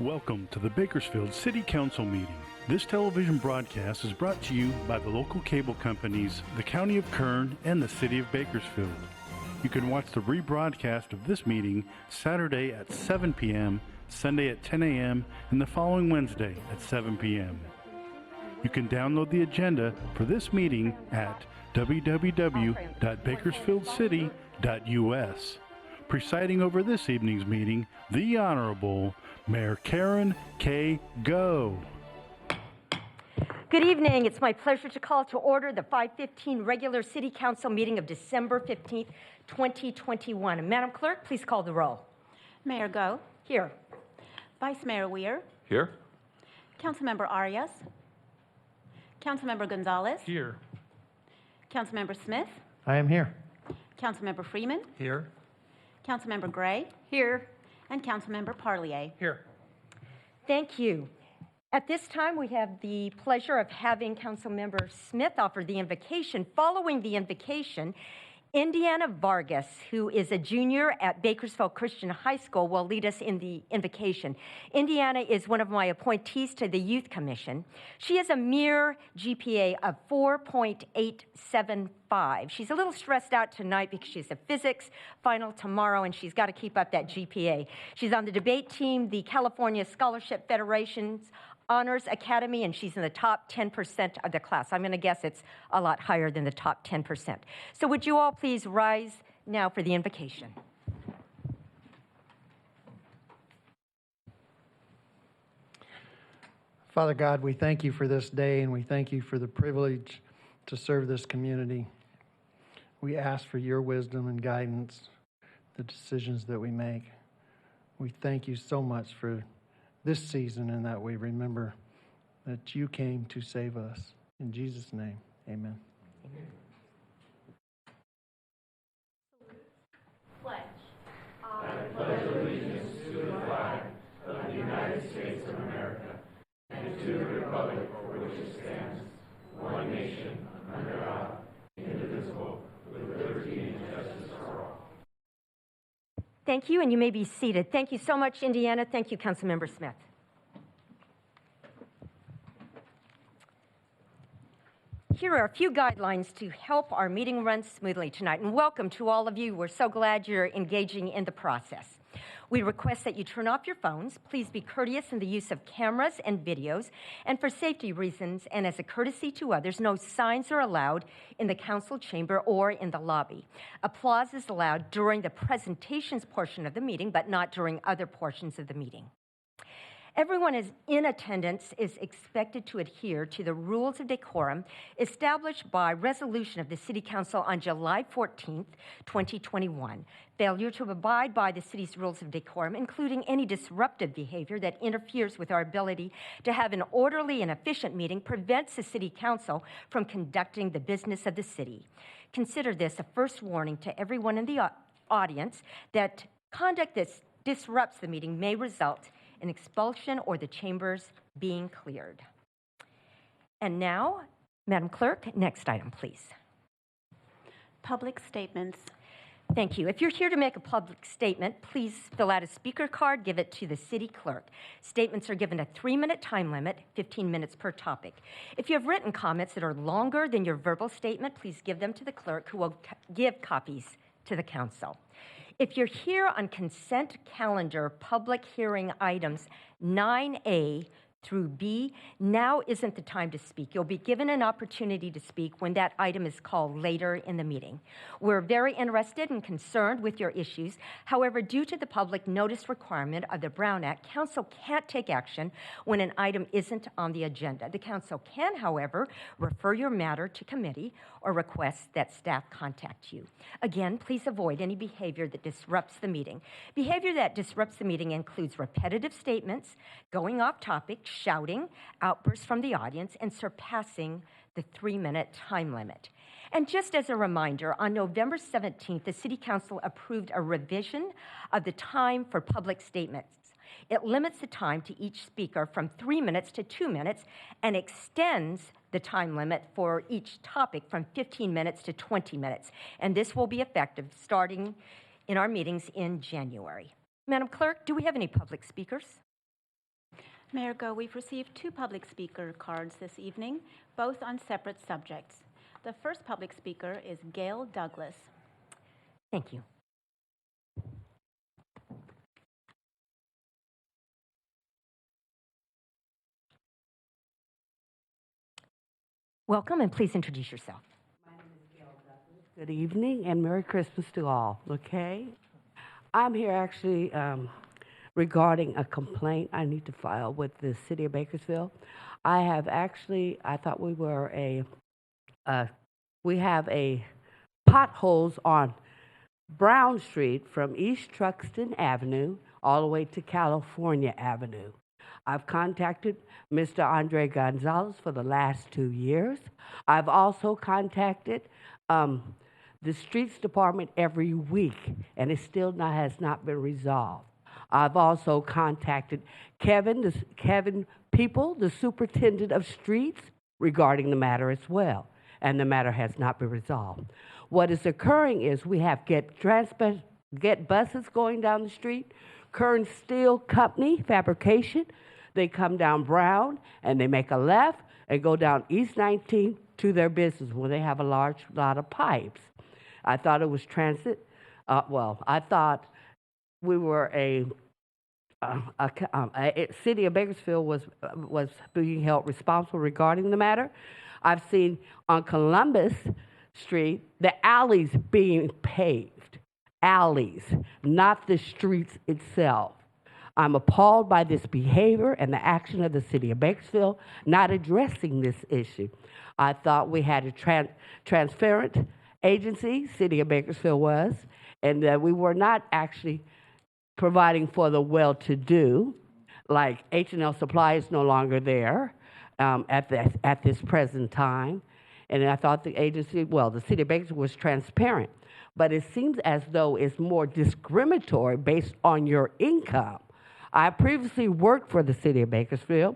Welcome to the Bakersfield City Council meeting. This television broadcast is brought to you by the local cable companies, the County of Kern, and the City of Bakersfield. You can watch the rebroadcast of this meeting Saturday at 7 p.m., Sunday at 10 a.m., and the following Wednesday at 7 p.m. You can download the agenda for this meeting at www.bakersfieldcity.us. Presiding over this evening's meeting, the Honorable Mayor Karen K. Go. Good evening. It's my pleasure to call to order the 5:15 regular City Council meeting of December 15th, 2021. Madam Clerk, please call the roll. Mayor Go. Here. Vice Mayor Weir. Here. Councilmember Arias. Councilmember Gonzalez. Here. Councilmember Smith. I am here. Councilmember Freeman. Here. Councilmember Gray. Here. And Councilmember Parlier. Here. Thank you. At this time, we have the pleasure of having Councilmember Smith offer the invocation. Following the invocation, Indiana Vargas, who is a junior at Bakersfield Christian High School, will lead us in the invocation. Indiana is one of my appointees to the Youth Commission. She has a mere GPA of 4.875. She's a little stressed out tonight because she has a physics final tomorrow and she's got to keep up that GPA. She's on the debate team, the California Scholarship Federation's Honors Academy, and she's in the top 10% of the class. I'm going to guess it's a lot higher than the top 10%. So would you all please rise now for the invocation? Father God, we thank you for this day, and we thank you for the privilege to serve this community. We ask for your wisdom and guidance, the decisions that we make. We thank you so much for this season, and that we remember that you came to save us. In Jesus' name, amen. Amen. Pledge. I pledge allegiance to the flag of the United States of America and to the republic for which it stands, one nation, under God, indivisible, with liberty and justice for all. Thank you, and you may be seated. Thank you so much, Indiana. Thank you, Councilmember Smith. Here are a few guidelines to help our meeting run smoothly tonight, and welcome to all of you. We're so glad you're engaging in the process. We request that you turn off your phones. Please be courteous in the use of cameras and videos, and for safety reasons and as a courtesy to others, no signs are allowed in the council chamber or in the lobby. Applause is allowed during the presentations portion of the meeting, but not during other portions of the meeting. Everyone in attendance is expected to adhere to the rules of decorum established by resolution of the City Council on July 14th, 2021. Failure to abide by the city's rules of decorum, including any disruptive behavior that interferes with our ability to have an orderly and efficient meeting, prevents the City Council from conducting the business of the city. Consider this a first warning to everyone in the audience that conduct that disrupts the meeting may result in expulsion or the chambers being cleared. And now, Madam Clerk, next item, please. Public statements. Thank you. If you're here to make a public statement, please fill out a speaker card, give it to the city clerk. Statements are given a 3-minute time limit, 15 minutes per topic. If you have written comments that are longer than your verbal statement, please give them to the clerk, who will give copies to the council. If you're here on consent calendar public hearing items 9A through B, now isn't the time to speak. You'll be given an opportunity to speak when that item is called later in the meeting. We're very interested and concerned with your issues. However, due to the public notice requirement of the Brown Act, Council can't take action when an item isn't on the agenda. The Council can, however, refer your matter to committee or request that staff contact you. Again, please avoid any behavior that disrupts the meeting. Behavior that disrupts the meeting includes repetitive statements, going off topic, shouting, outbursts from the audience, and surpassing the 3-minute time limit. And just as a reminder, on November 17th, the City Council approved a revision of the time for public statements. It limits the time to each speaker from 3 minutes to 2 minutes and extends the time limit for each topic from 15 minutes to 20 minutes. And this will be effective starting in our meetings in January. Madam Clerk, do we have any public speakers? Mayor Go, we've received 2 public speaker cards this evening, both on separate subjects. The first public speaker is Gail Douglas. Thank you. Welcome, and please introduce yourself. Good evening and Merry Christmas to all, okay? I'm here actually regarding a complaint I need to file with the City of Bakersfield. I thought we have a potholes on Brown Street from East Truxton Avenue all the way to California Avenue. I've contacted Mr. Andre Gonzalez for the last 2 years. I've also contacted the Streets Department every week, and it still has not been resolved. I've also contacted Kevin People, the Superintendent of Streets, regarding the matter as well, and the matter has not been resolved. What is occurring is we have get buses going down the street, Kern Steel Company Fabrication. They come down Brown and they make a left and go down East 19th to their business where they have a large lot of pipes. I thought it was transit. I thought we were City of Bakersfield was being held responsible regarding the matter. I've seen on Columbus Street the alleys being paved, alleys, not the streets itself. I'm appalled by this behavior and the action of the City of Bakersfield not addressing this issue. I thought we had a transparent agency, City of Bakersfield was, and that we were not actually providing for the well-to-do, like H&L Supply is no longer there at this present time. And I thought the agency, the City of Bakersfield was transparent. But it seems as though it's more discriminatory based on your income. I previously worked for the City of Bakersfield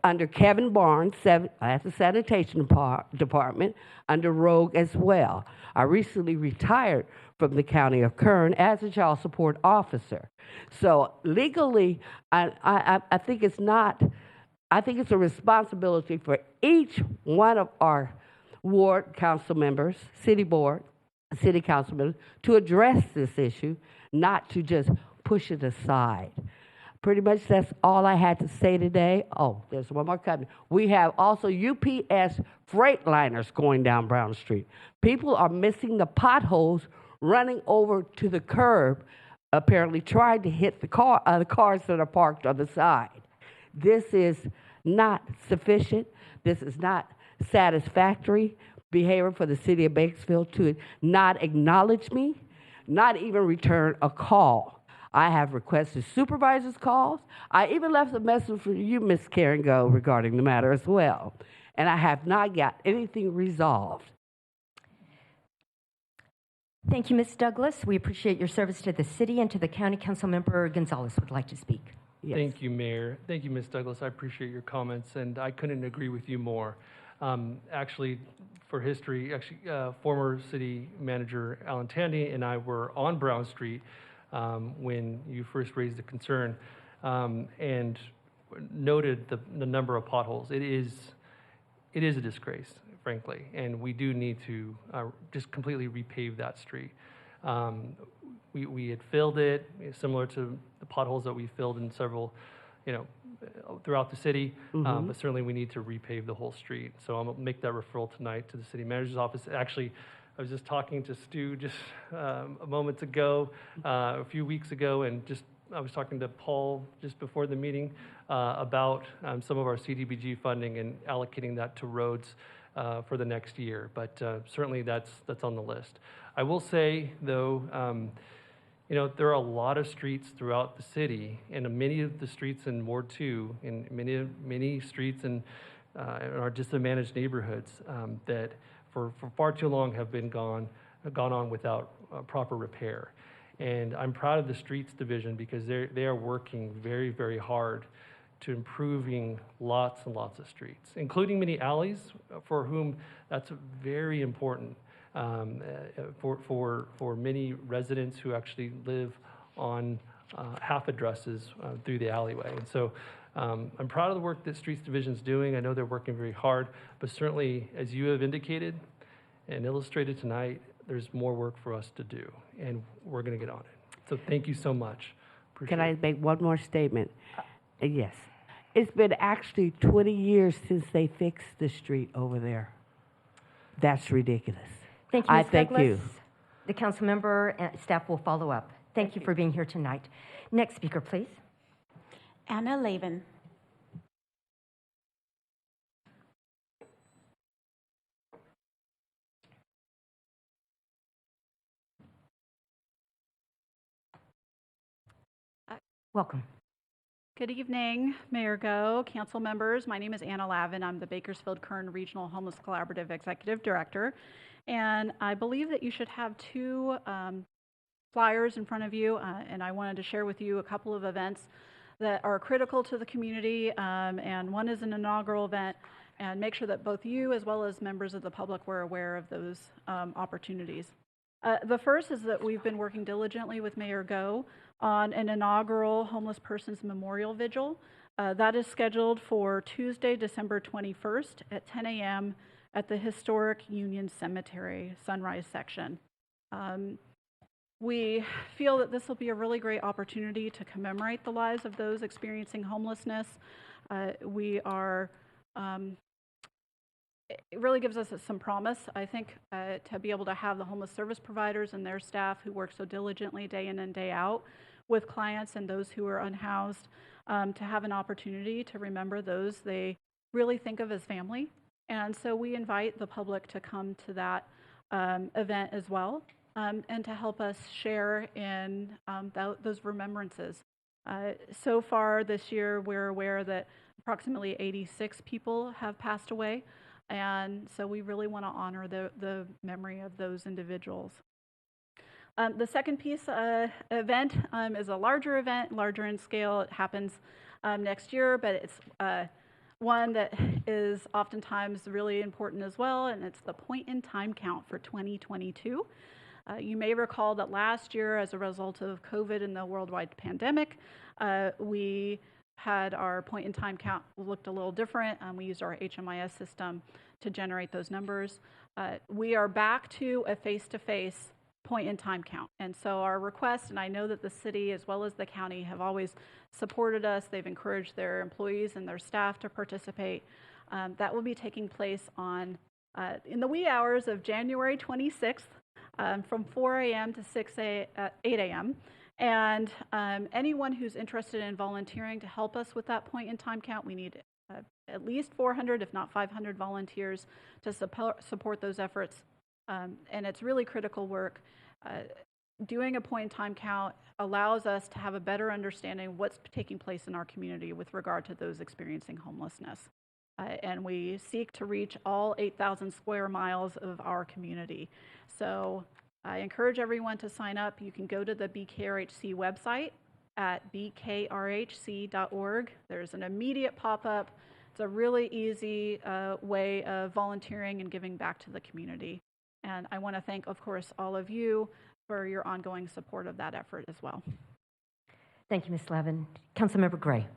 under Kevin Barnes at the Sanitation Department, under Rogue as well. I recently retired from the County of Kern as a child support officer. So legally, I think it's not, I think it's a responsibility for each one of our ward council members, city board, city council members, to address this issue, not to just push it aside. Pretty much that's all I had to say today. Oh, there's one more company. We have also UPS Freightliners going down Brown Street. People are missing the potholes, running over to the curb, apparently trying to hit the cars that are parked on the side. This is not sufficient. This is not satisfactory behavior for the City of Bakersfield to not acknowledge me, not even return a call. I have requested supervisors' calls. I even left a message for you, Ms. Karen Go, regarding the matter as well. And I have not got anything resolved. Thank you, Ms. Douglas. We appreciate your service to the city and to the county. Council member Gonzalez would like to speak. Yes. Thank you, Mayor. Thank you, Ms. Douglas. I appreciate your comments, and I couldn't agree with you more. Actually, for history, former city manager Alan Tandy and I were on Brown Street when you first raised the concern and noted the number of potholes. It is a disgrace, frankly, and we do need to just completely repave that street. We had filled it, similar to the potholes that we filled in several, throughout the city, but certainly we need to repave the whole street. So I'm gonna make that referral tonight to the city manager's office. Actually, I was just talking to Stu just moments ago, a few weeks ago, and I was talking to Paul just before the meeting about some of our CDBG funding and allocating that to roads for the next year. But certainly that's on the list. I will say, though, there are a lot of streets throughout the city, and many of the streets in Ward 2, and many streets in our disadvantaged neighborhoods that for far too long have been gone on without proper repair. And I'm proud of the Streets Division because they are working very, very hard to improving lots and lots of streets, including many alleys, for whom that's very important for many residents who actually live on half addresses through the alleyway. And so I'm proud of the work that Streets Division is doing. I know they're working very hard, but certainly, as you have indicated and illustrated tonight, there's more work for us to do, and we're going to get on it. So thank you so much. Appreciate Can I it. make one more statement? Yes. It's been actually 20 years since they fixed the street over there. That's ridiculous. Thank you, I Ms. thank Douglas. you. The council member and staff will follow up. Thank you for being here tonight. Next speaker, please. Anna Lavin. Welcome. Good evening, Mayor Go, council members. My name is Anna Lavin. I'm the Bakersfield-Kern Regional Homeless Collaborative Executive Director. And I believe that you should have two flyers in front of you. And I wanted to share with you a couple of events that are critical to the community. And one is an inaugural event. And make sure that both you as well as members of the public were aware of those opportunities. The first is that we've been working diligently with Mayor Go on an inaugural Homeless Persons Memorial Vigil. That is scheduled for Tuesday, December 21st at 10 a.m. at the historic Union Cemetery Sunrise section. We feel that this will be a really great opportunity to commemorate the lives of those experiencing homelessness. It really gives us some promise, I think, to be able to have the homeless service providers and their staff who work so diligently day in and day out with clients and those who are unhoused, to have an opportunity to remember those they really think of as family. And so we invite the public to come to that event as well, and to help us share in those remembrances. So far this year, we're aware that approximately 86 people have passed away. And so we really want to honor the memory of those individuals. The second piece event is a larger event, larger in scale. It happens next year, but it's one that is oftentimes really important as well, and it's the point in time count for 2022. You may recall that last year, as a result of COVID and the worldwide pandemic, we had our point in time count looked a little different. We used our HMIS system to generate those numbers. We are back to a face-to-face point in time count. And so our request, and I know that the city as well as the county have always supported us. They've encouraged their employees and their staff to participate. That will be taking place on in the wee hours of January 26th from 4 a.m. to 8 a.m. And anyone who's interested in volunteering to help us with that point in time count, we need at least 400, if not 500 volunteers to support those efforts. And it's really critical work. Doing a point in time count allows us to have a better understanding of what's taking place in our community with regard to those experiencing homelessness. And we seek to reach all 8,000 square miles of our community. So I encourage everyone to sign up. You can go to the BKRHC website at bkrhc.org. There's an immediate pop-up. It's a really easy way of volunteering and giving back to the community. And I want to thank, of course, all of you for your ongoing support of that effort as well. Thank you, Ms. Levin. Councilmember Gray.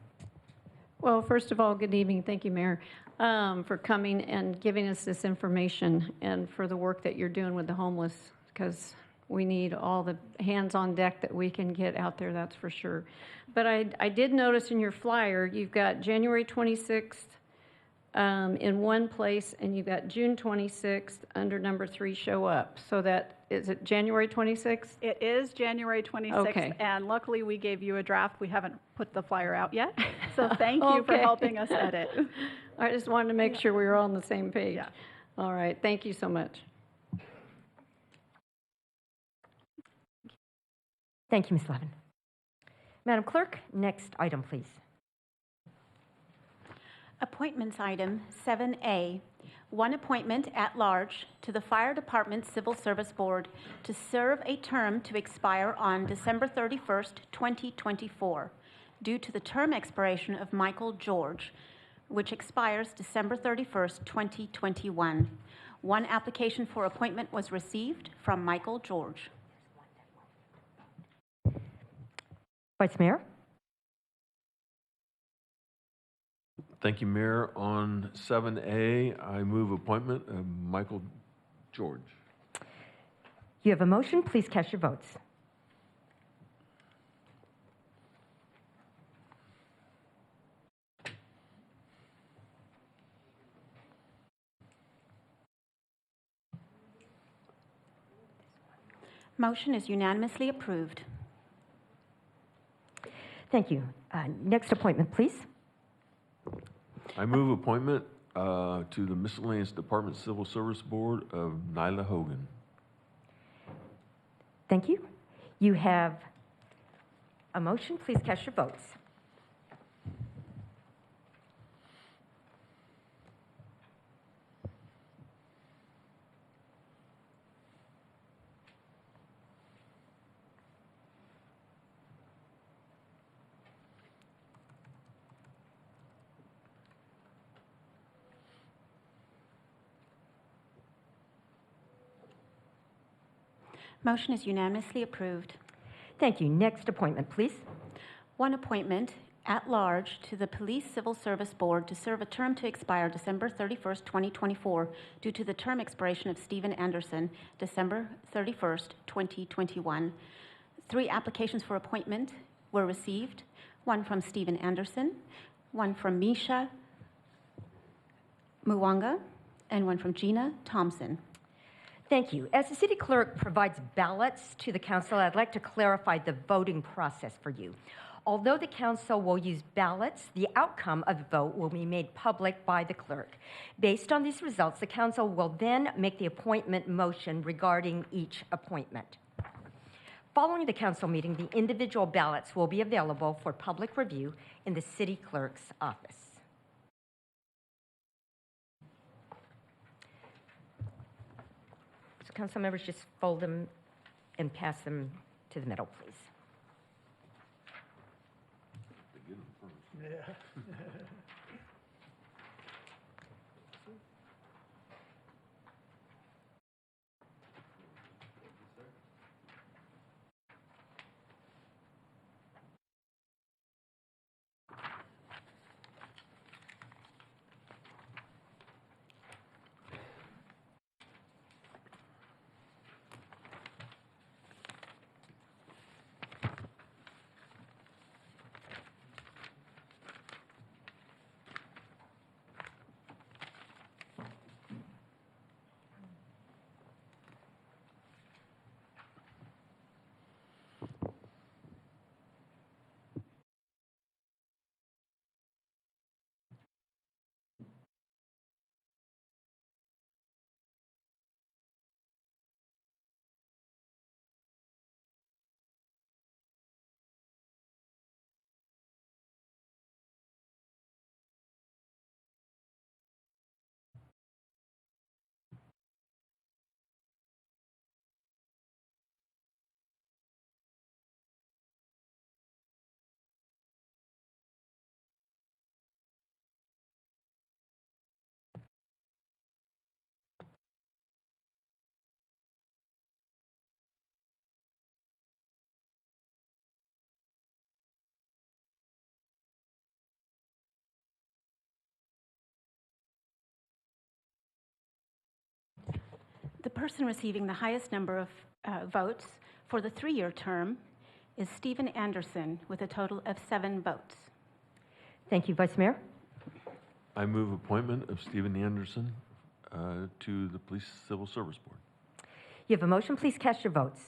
Well, first of all, good evening. Thank you, Mayor, for coming and giving us this information and for the work that you're doing with the homeless, because we need all the hands on deck that we can get out there, that's for sure. But I did notice in your flyer, you've got January 26th in one place, and you've got June 26th under number 3, show up. So that, is it January 26th? It is January 26th, Okay. And luckily we gave you a draft. We haven't put the flyer out yet, so thank you for Okay. helping us edit. I just wanted to make sure we were all on the same page. Yeah. All right, thank you so much. Thank you, Ms. Levin. Madam Clerk, next item, please. Appointments item 7A, one appointment at large to the Fire Department Civil Service Board to serve a term to expire on December 31st, 2024, due to the term expiration of Michael George, which expires December 31st, 2021. One application for appointment was received from Michael George. Vice Mayor? Thank you, Mayor. On 7A, I move appointment of Michael George. You have a motion. Please cast your votes. Motion is unanimously approved. Thank you. Next appointment, please. I move appointment to the Miscellaneous Department Civil Service Board of Nyla Hogan. Thank you. You have a motion. Please cast your votes. Motion is unanimously approved. Thank you. Next appointment, please. One appointment at large to the Police Civil Service Board to serve a term to expire December 31st, 2024, due to the term expiration of Stephen Anderson, December 31st, 2021. 3 applications for appointment were received, one from Stephen Anderson, one from Misha Muwanga, and one from Gina Thompson. Thank you. As the city clerk provides ballots to the council, I'd like to clarify the voting process for you. Although the council will use ballots, the outcome of the vote will be made public by the clerk. Based on these results, the council will then make the appointment motion regarding each appointment. Following the council meeting, the individual ballots will be available for public review in the city clerk's office. So council members, just fold them and pass them to the middle, please. The person receiving the highest number of votes for the 3-year term is Stephen Anderson with a total of 7 votes. Thank you, Vice Mayor. I move appointment of Stephen Anderson to the Police Civil Service Board. You have a motion. Please cast your votes.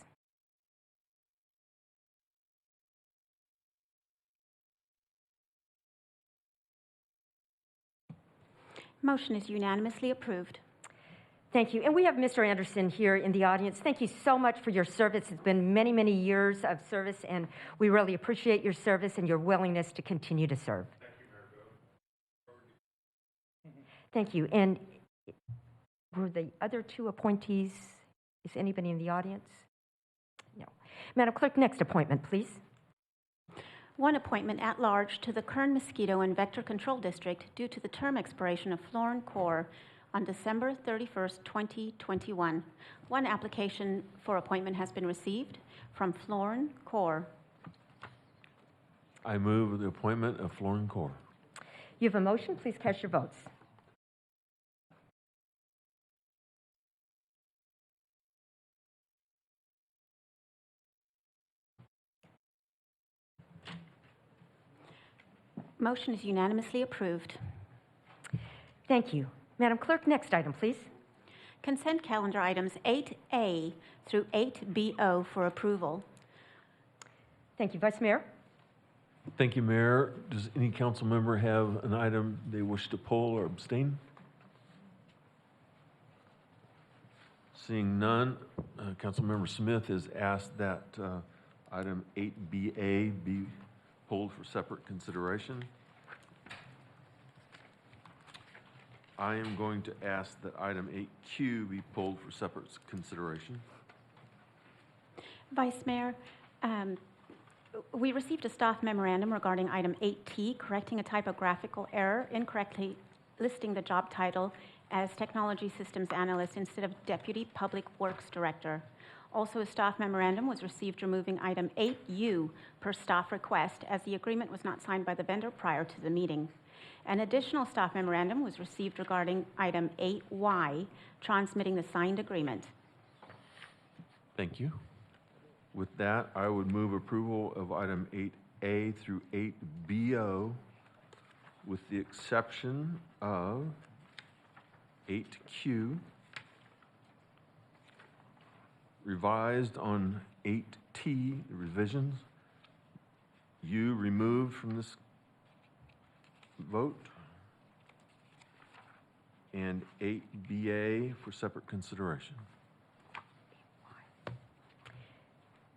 Motion is unanimously approved. Thank you. And we have Mr. Anderson here in the audience. Thank you so much for your service. It's been many, many years of service, and we really appreciate your service and your willingness to continue to serve. Thank you. And were the other 2 appointees, is anybody in the audience? No. Madam Clerk, next appointment, please. One appointment at large to the Kern Mosquito and Vector Control District due to the term expiration of Florin Kaur on December 31st, 2021. 1 application for appointment has been received from Florin Kaur. I move the appointment of Florin Core. You have a motion. Please cast your votes. Motion is unanimously approved. Thank you. Madam Clerk, next item, please. Consent calendar items 8A through 8BO for approval. Thank you, Vice Mayor. Thank you, Mayor. Does any council member have an item they wish to pull or abstain? Seeing none, Councilmember Smith has asked that item 8BA be pulled for separate consideration. I am going to ask that item 8Q be pulled for separate consideration. Vice Mayor, we received a staff memorandum regarding item 8T, correcting a typographical error, incorrectly listing the job title as Technology Systems Analyst instead of Deputy Public Works Director. Also, a staff memorandum was received removing item 8U per staff request, as the agreement was not signed by the vendor prior to the meeting. An additional staff memorandum was received regarding item 8Y, transmitting the signed agreement. Thank you. With that, I would move approval of item 8A through 8BO, with the exception of 8Q, revised on 8T, the revisions. U removed from this vote. And 8BA for separate consideration.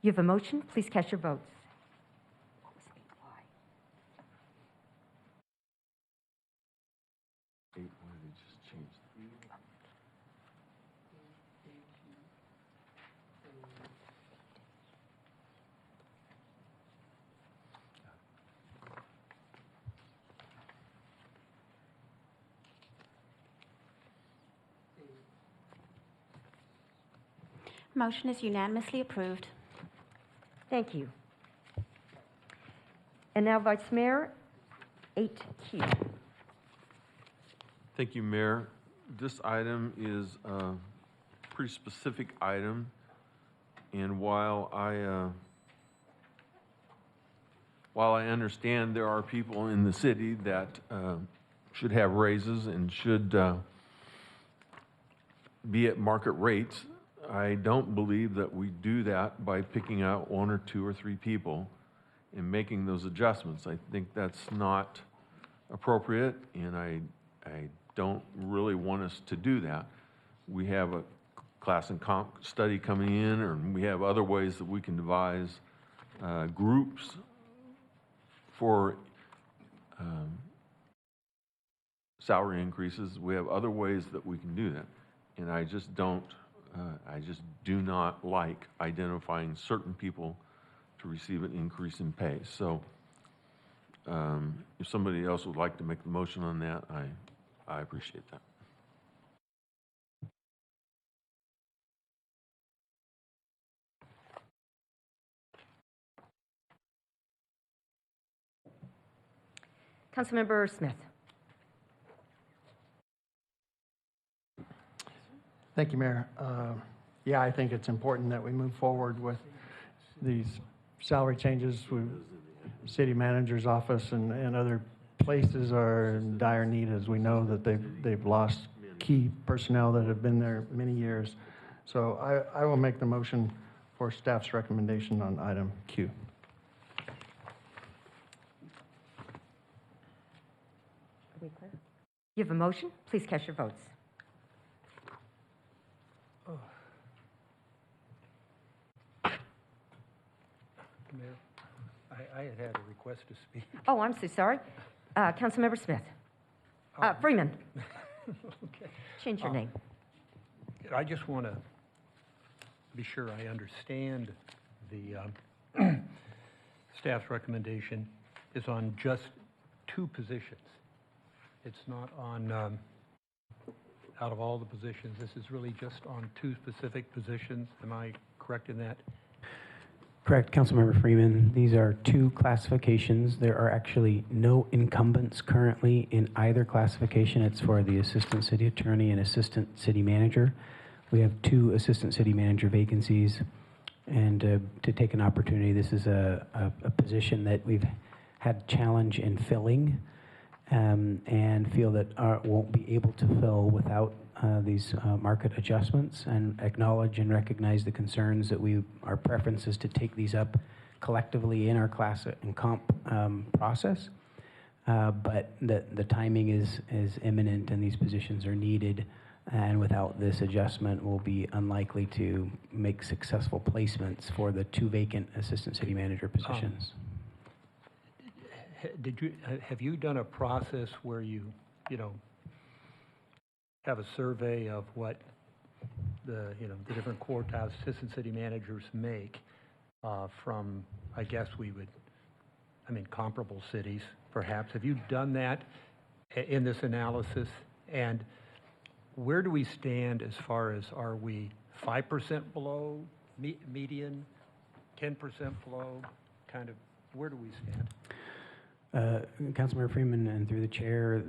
You have a motion. Please cast your votes. What was 8Y? 8, why did they just change that? Motion is unanimously approved. Thank you. And now, Vice Mayor, 8Q. Thank you, Mayor. This item is a pretty specific item, and while I understand there are people in the city that should have raises and should be at market rates, I don't believe that we do that by picking out one or two or three people and making those adjustments. I think that's not appropriate, and I don't really want us to do that. We have a class and comp study coming in, or we have other ways that we can devise groups for salary increases. We have other ways that we can do that, and I just do not like identifying certain people to receive an increase in pay. So if somebody else would like to make the motion on that, I appreciate that. Councilmember Smith. Thank you, Mayor. Yeah, I think it's important that we move forward with these salary changes. City manager's office and other places are in dire need, as we know that they've lost key personnel that have been there many years. So I will make the motion for staff's recommendation on item Q. Are we clear? You have a motion. Please cast your votes. Mayor, I had a request to speak. Oh, I'm so sorry. Councilmember Smith. Freeman. Okay. Change your name. I just want to be sure I understand the staff's recommendation is on just two positions. It's not on, out of all the positions, this is really just on two specific positions. Am I correct in that? Correct, Councilmember Freeman. These are two classifications. There are actually no incumbents currently in either classification. It's for the Assistant City Attorney and Assistant City Manager. We have two Assistant City Manager vacancies. And to take an opportunity, this is a position that we've had challenge in filling and feel that won't be able to fill without these market adjustments, and acknowledge and recognize the concerns that our preference is to take these up collectively in our class and comp process. But the timing is imminent and these positions are needed. And without this adjustment, we'll be unlikely to make successful placements for the two vacant assistant city manager positions. Have you done a process where you have a survey of what the different quartile assistant city managers make from, I guess comparable cities, perhaps? Have you done that in this analysis? And where do we stand as far as, are we 5% below median, 10% below, kind of, where do we stand? Councilmember Freeman, and through the chair,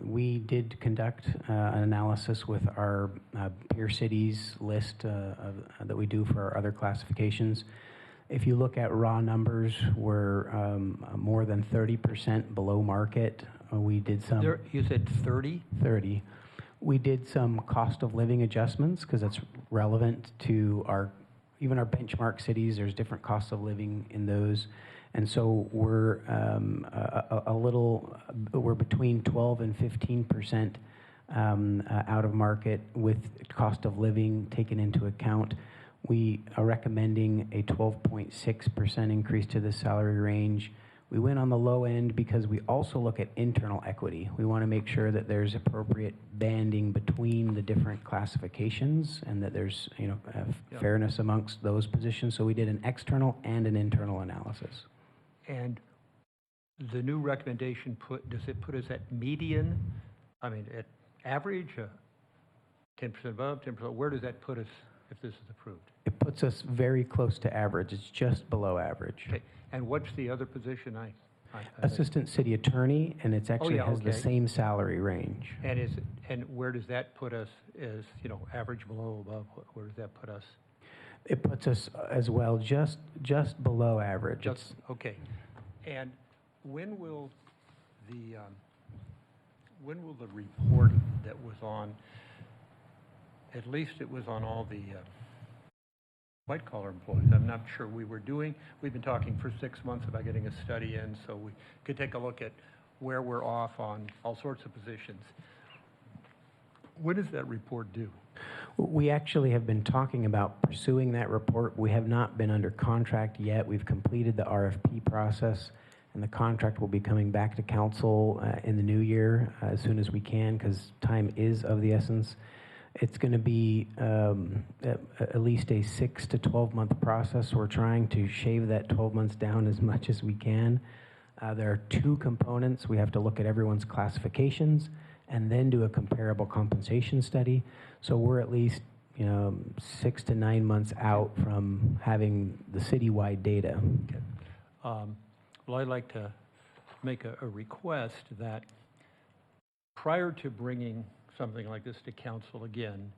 we did conduct an analysis with our peer cities list that we do for our other classifications. If you look at raw numbers, we're more than 30% below market. We did some... You said 30? 30. We did some cost of living adjustments because that's relevant to even our benchmark cities. There's different costs of living in those. And so we're we're between 12 and 15% out of market with cost of living taken into account. We are recommending a 12.6% increase to the salary range. We went on the low end because we also look at internal equity. We want to make sure that there's appropriate banding between the different classifications and that there's fairness amongst those positions. So we did an external and an internal analysis. And the new recommendation does it put us at median? I mean, at average, 10% above, 10%? Where does that put us if this is approved? It puts us very close to average. It's just below average. Okay. And what's the other position? Assistant City Attorney, and it actually has the same salary range. And where does that put us? As average, below, above? Where does that put us? It puts us as well just below average. Okay. And when will the report that was on? At least it was on all the white-collar employees. I'm not sure we've been talking for 6 months about getting a study in, so we could take a look at where we're off on all sorts of positions. What does that report do? We actually have been talking about pursuing that report. We have not been under contract yet. We've completed the RFP process, and the contract will be coming back to council in the new year as soon as we can, because time is of the essence. It's going to be at least a 6 to 12 month process. We're trying to shave that 12 months down as much as we can. There are two components. We have to look at everyone's classifications and then do a comparable compensation study. So we're at least 6 to 9 months out from having the citywide data. Okay. Well, I'd like to make a request that prior to bringing something like this to council again,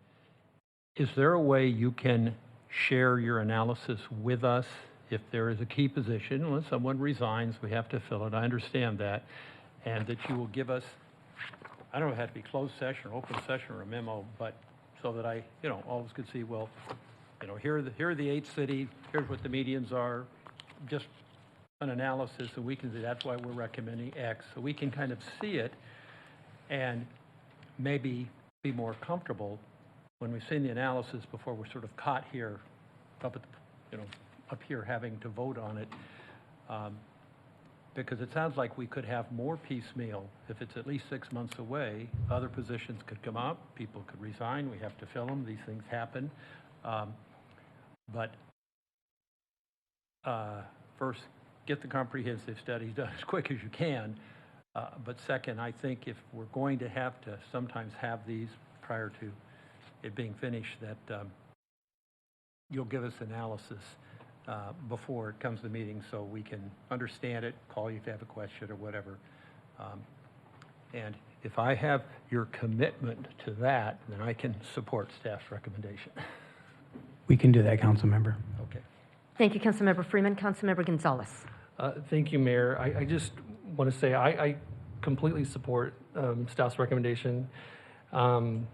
is there a way you can share your analysis with us if there is a key position? When someone resigns, we have to fill it. I understand that. And that you will give us, I don't know if it has to be closed session or open session or a memo, but so that all of us could see, well, here are the 8 cities, here's what the medians are, just an analysis, and we can say that's why we're recommending X. So we can kind of see it and maybe be more comfortable when we've seen the analysis before we're sort of caught here, up here having to vote on it. Because it sounds like we could have more piecemeal. If it's at least 6 months away, other positions could come up, people could resign, we have to fill them, these things happen. But first, get the comprehensive studies done as quick as you can. But second, I think if we're going to have to sometimes have these prior to it being finished, that you'll give us analysis before it comes to the meeting so we can understand it, call you if you have a question or whatever. And if I have your commitment to that, then I can support staff's recommendation. We can do that, council member. Okay. Thank you, Councilmember Freeman. Councilmember Gonzalez. Thank you, Mayor. I just want to say I completely support staff's recommendation, and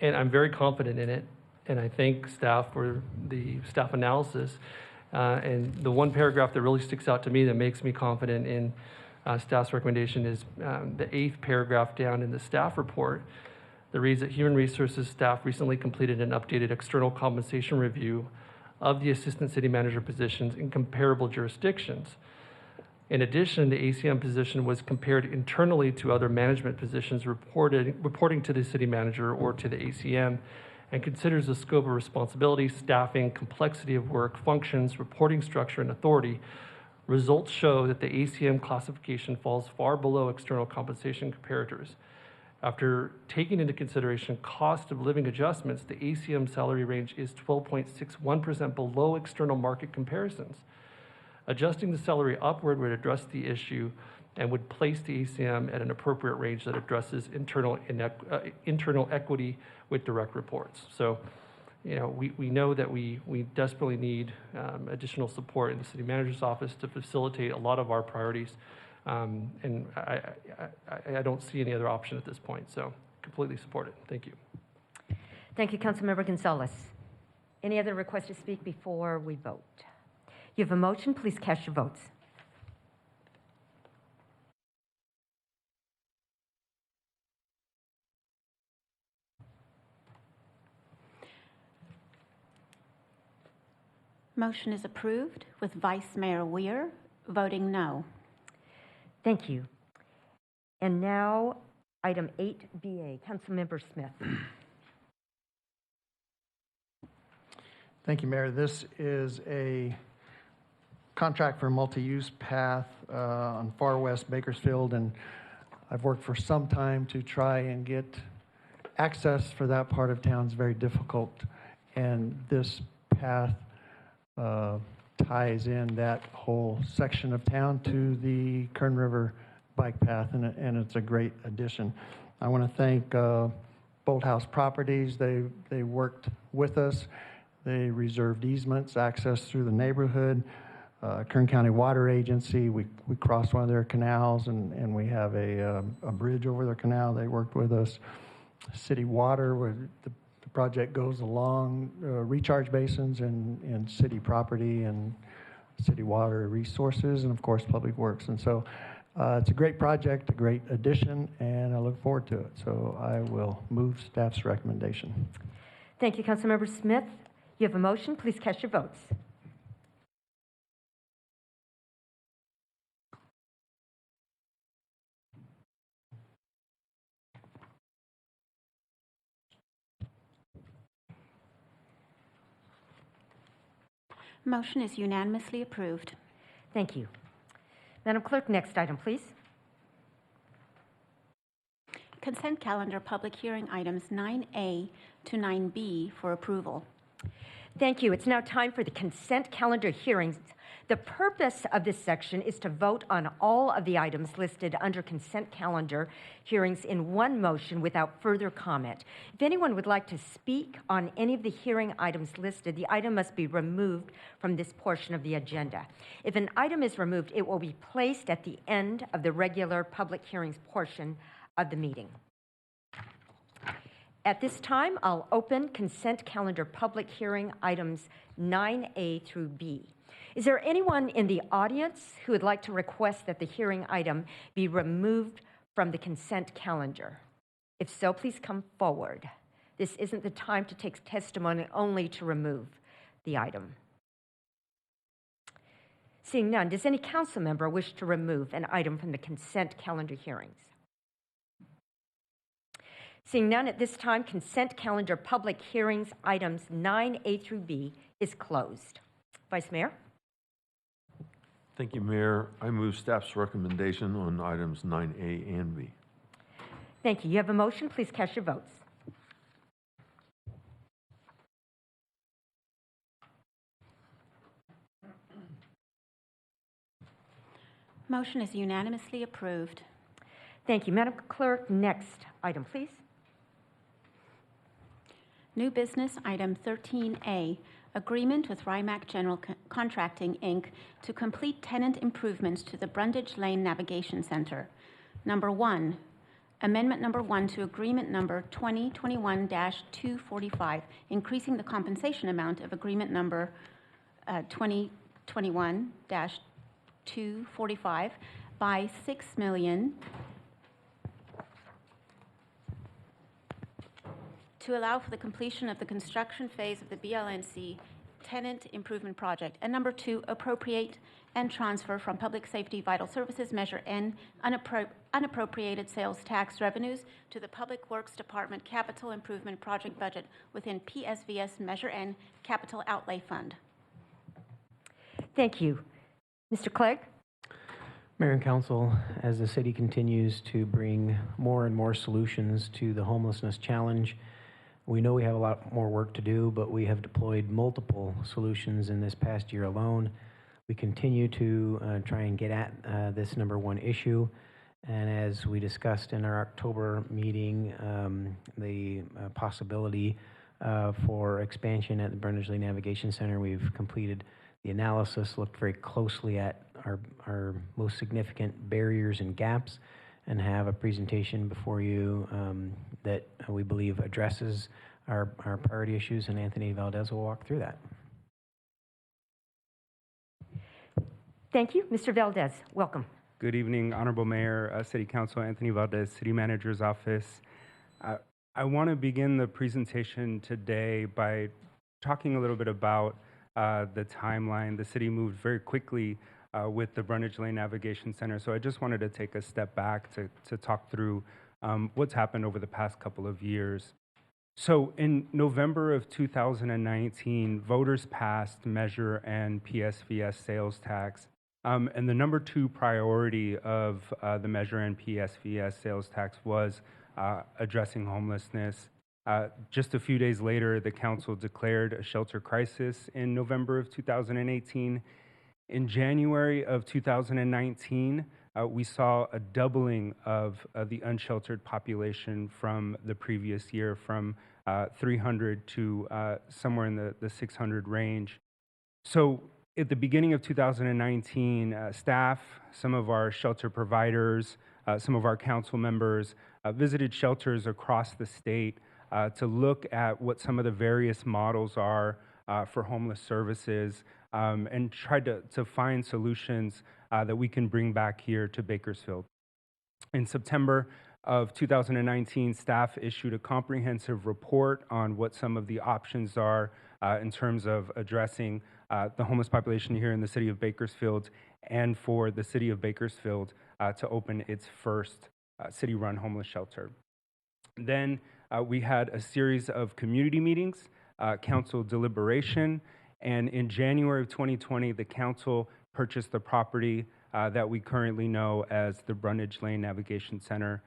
I'm very confident in it. And I thank staff for the staff analysis. And the one paragraph that really sticks out to me that makes me confident in staff's recommendation is the 8th paragraph down in the staff report that reads that Human Resources staff recently completed an updated external compensation review of the assistant city manager positions in comparable jurisdictions. In addition, the ACM position was compared internally to other management positions reporting to the city manager or to the ACM, and considers the scope of responsibility, staffing, complexity of work, functions, reporting structure, and authority. Results show that the ACM classification falls far below external compensation comparators. After taking into consideration cost of living adjustments, the ACM salary range is 12.61% below external market comparisons. Adjusting the salary upward would address the issue and would place the ACM at an appropriate range that addresses internal equity with direct reports. So, we know that we desperately need additional support in the city manager's office to facilitate a lot of our priorities. And I don't see any other option at this point, so completely support it. Thank you. Thank you, Councilmember Gonzalez. Any other requests to speak before we vote? You have a motion. Please cast your votes. Motion is approved with Vice Mayor Weir voting no. Thank you. And now, item 8BA, Councilmember Smith. Thank you, Mayor. This is a contract for a multi-use path on far west Bakersfield, and I've worked for some time to try and get access for that part of town. Is very difficult, and this path ties in that whole section of town to the Kern River bike path, and it's a great addition. I want to thank Bolt House Properties. They worked with us. They reserved easements, access through the neighborhood. Kern County Water Agency, we crossed one of their canals, and we have a bridge over their canal. They worked with us. City Water, where the project goes along recharge basins and city property and city water resources, and of course Public Works. And so it's a great project, a great addition, and I look forward to it. So I will move staff's recommendation. Thank you, Councilmember Smith. You have a motion. Please cast your votes. Motion is unanimously approved. Thank you. Madam Clerk, next item, please. Consent calendar public hearing items 9A to 9B for approval. Thank you. It's now time for the consent calendar hearings. The purpose of this section is to vote on all of the items listed under consent calendar hearings in one motion without further comment. If anyone would like to speak on any of the hearing items listed, the item must be removed from this portion of the agenda. If an item is removed, it will be placed at the end of the regular public hearings portion of the meeting. At this time, I'll open consent calendar public hearing items 9A through B. Is there anyone in the audience who would like to request that the hearing item be removed from the consent calendar? If so, please come forward. This isn't the time to take testimony, only to remove the item. Seeing none, does any council member wish to remove an item from the consent calendar hearings? Seeing none, at this time, consent calendar public hearings items 9A through B is closed. Vice Mayor? Thank you, Mayor. I move staff's recommendation on items 9A and B. Thank you. You have a motion. Please cast your votes. Motion is unanimously approved. Thank you. Madam Clerk, next item, please. New business, item 13A, agreement with Rimac General Contracting, Inc. to complete tenant improvements to the Brundage Lane Navigation Center. Number 1, amendment number 1 to agreement number 2021-245, increasing the compensation amount of agreement number 2021-245 by $6 million to allow for the completion of the construction phase of the BLNC tenant improvement project. And number 2, appropriate and transfer from Public Safety Vital Services Measure N unappropriated sales tax revenues to the Public Works Department Capital Improvement Project budget within PSVS Measure N Capital Outlay Fund. Thank you. Mr. Clegg? Mayor and Council, as the city continues to bring more and more solutions to the homelessness challenge, we know we have a lot more work to do, but we have deployed multiple solutions in this past year alone. We continue to try and get at this number one issue. And as we discussed in our October meeting, the possibility for expansion at the Brundage Lane Navigation Center, we've completed the analysis, looked very closely at our most significant barriers and gaps, and have a presentation before you that we believe addresses our priority issues, and Anthony Valdez will walk through that. Thank you. Mr. Valdez, welcome. Good evening, Honorable Mayor, City Council, Anthony Valdez, City Manager's Office. I want to begin the presentation today by talking a little bit about the timeline. The city moved very quickly with the Brundage Lane Navigation Center, so I just wanted to take a step back to talk through what's happened over the past couple of years. So in November of 2019, voters passed Measure N PSVS sales tax, and the number 2 priority of the Measure N PSVS sales tax was addressing homelessness. Just a few days later, the council declared a shelter crisis in November of 2018. In January of 2019, we saw a doubling of the unsheltered population from the previous year, from 300 to somewhere in the 600 range. So at the beginning of 2019, staff, some of our shelter providers, some of our council members visited shelters across the state to look at what some of the various models are for homeless services, and tried to find solutions that we can bring back here to Bakersfield. In September of 2019, staff issued a comprehensive report on what some of the options are in terms of addressing the homeless population here in the city of Bakersfield, and for the city of Bakersfield to open its first city-run homeless shelter. Then we had a series of community meetings, council deliberation, and in January of 2020, the council purchased the property that we currently know as the Brundage Lane Navigation Center.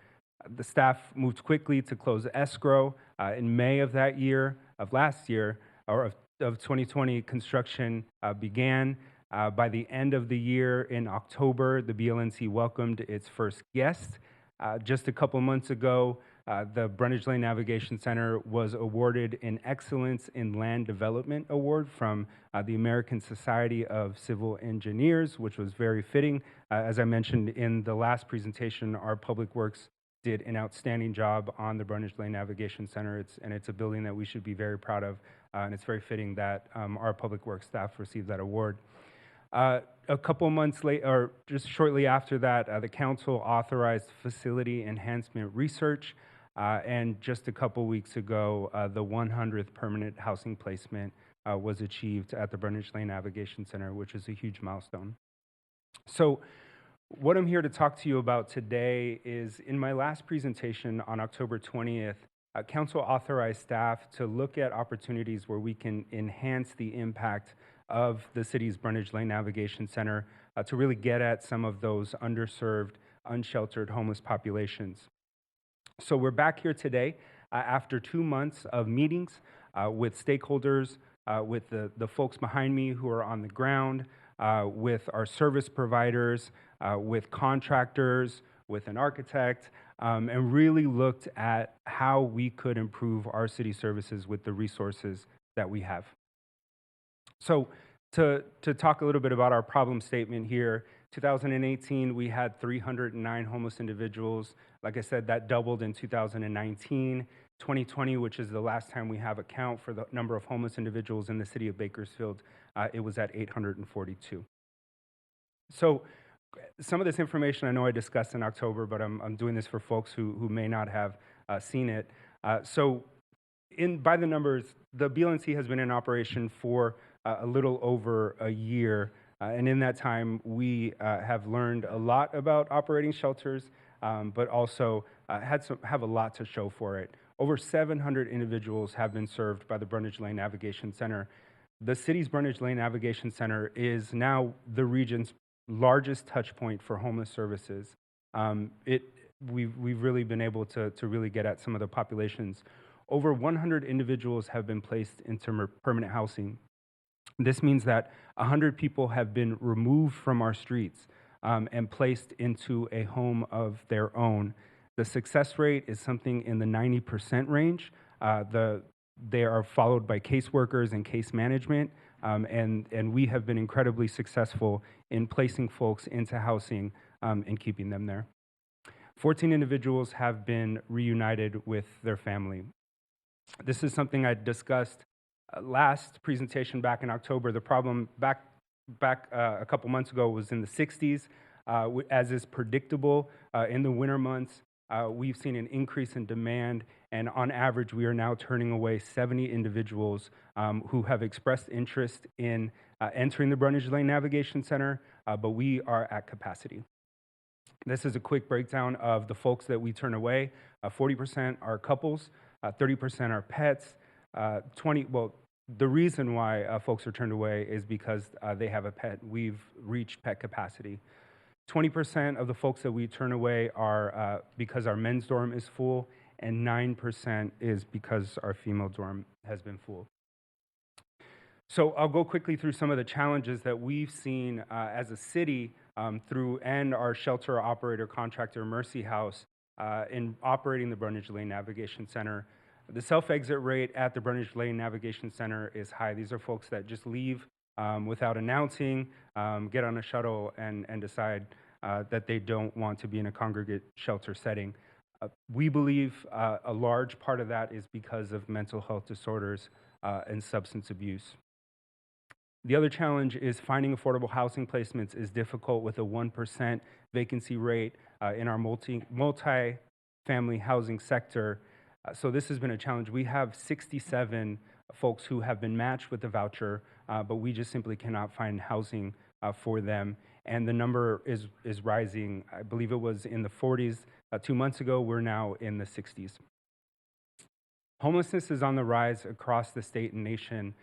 The staff moved quickly to close escrow. In May of that year, of last year, or of 2020, construction began. By the end of the year, in October, the BLNC welcomed its first guest. Just a couple months ago, the Brundage Lane Navigation Center was awarded an Excellence in Land Development Award from the American Society of Civil Engineers, which was very fitting. As I mentioned in the last presentation, our Public Works did an outstanding job on the Brundage Lane Navigation Center. It's a building that we should be very proud of, and it's very fitting that our Public Works staff received that award. A couple months later, or just shortly after that, the council authorized facility enhancement research, and just a couple weeks ago, the 100th permanent housing placement was achieved at the Brundage Lane Navigation Center, which is a huge milestone. So what I'm here to talk to you about today is, in my last presentation on October 20th, council authorized staff to look at opportunities where we can enhance the impact of the city's Brundage Lane Navigation Center to really get at some of those underserved, unsheltered homeless populations. So we're back here today after 2 months of meetings with stakeholders, with the folks behind me who are on the ground, with our service providers, with contractors, with an architect, and really looked at how we could improve our city services with the resources that we have. So to talk a little bit about our problem statement here, 2018, we had 309 homeless individuals. Like I said, that doubled in 2019. 2020, which is the last time we have a count for the number of homeless individuals in the city of Bakersfield, it was at 842. So some of this information I know I discussed in October, but I'm doing this for folks who may not have seen it. So by the numbers, the BLNC has been in operation for a little over a year. And in that time, we have learned a lot about operating shelters, but also have a lot to show for it. Over 700 individuals have been served by the Brundage Lane Navigation Center. The city's Brundage Lane Navigation Center is now the region's largest touch point for homeless services. We've really been able to really get at some of the populations. Over 100 individuals have been placed into permanent housing. This means that 100 people have been removed from our streets and placed into a home of their own. The success rate is something in the 90% range. They are followed by caseworkers and case management, and we have been incredibly successful in placing folks into housing and keeping them there. 14 individuals have been reunited with their family. This is something I discussed last presentation back in October. The problem back a couple months ago was in the 60s. As is predictable in the winter months, we've seen an increase in demand, and on average, we are now turning away 70 individuals who have expressed interest in entering the Brundage Lane Navigation Center, but we are at capacity. This is a quick breakdown of the folks that we turn away. 40% are couples, 30% are pets, the reason why folks are turned away is because they have a pet. We've reached pet capacity. 20% of the folks that we turn away are because our men's dorm is full, and 9% is because our female dorm has been full. So I'll go quickly through some of the challenges that we've seen as a city and our shelter operator contractor, Mercy House, in operating the Brundage Lane Navigation Center. The self-exit rate at the Brundage Lane Navigation Center is high. These are folks that just leave without announcing, get on a shuttle, and decide that they don't want to be in a congregate shelter setting. We believe a large part of that is because of mental health disorders and substance abuse. The other challenge is finding affordable housing placements is difficult with a 1% vacancy rate in our multi-family housing sector. So this has been a challenge. We have 67 folks who have been matched with the voucher, but we just simply cannot find housing for them. And the number is rising. I believe it was in the 40s 2 months ago. We're now in the 60s. Homelessness is on the rise across the state and nation.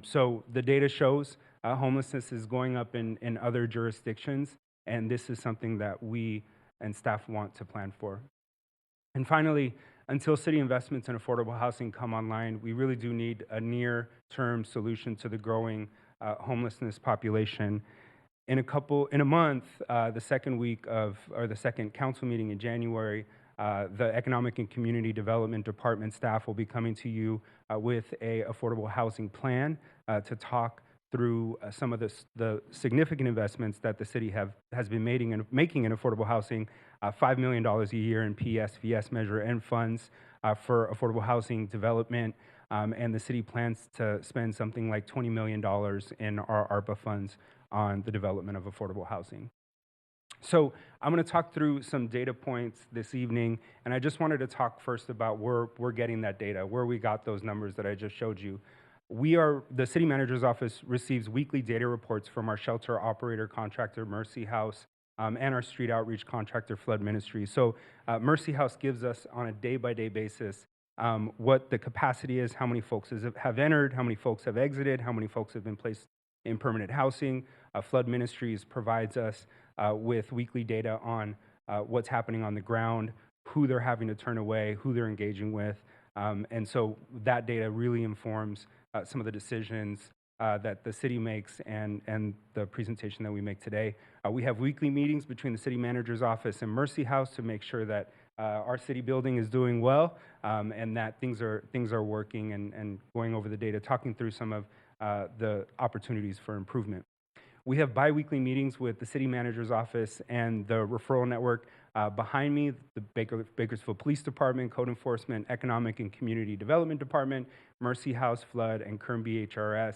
So the data shows homelessness is going up in other jurisdictions, and this is something that we and staff want to plan for. And finally, until city investments in affordable housing come online, we really do need a near-term solution to the growing homelessness population. In a month, the second council meeting in January, the Economic and Community Development Department staff will be coming to you with a affordable housing plan to talk through some of the significant investments that the city has been making in affordable housing, $5 million a year in PSVS measure and funds for affordable housing development, and the city plans to spend something like $20 million in our ARPA funds on the development of affordable housing. So I'm going to talk through some data points this evening, and I just wanted to talk first about where we're getting that data, where we got those numbers that I just showed you. The city manager's office receives weekly data reports from our shelter operator contractor, Mercy House, and our street outreach contractor, Flood Ministries. So Mercy House gives us on a day-by-day basis what the capacity is, how many folks have entered, how many folks have exited, how many folks have been placed in permanent housing. Flood Ministries provides us with weekly data on what's happening on the ground, who they're having to turn away, who they're engaging with. And so that data really informs some of the decisions that the city makes and the presentation that we make today. We have weekly meetings between the city manager's office and Mercy House to make sure that our city building is doing well and that things are working and going over the data, talking through some of the opportunities for improvement. We have bi-weekly meetings with the city manager's office and the referral network. Behind me, the Bakersfield Police Department, Code Enforcement, Economic and Community Development Department, Mercy House, Flood, and Kern BHRS,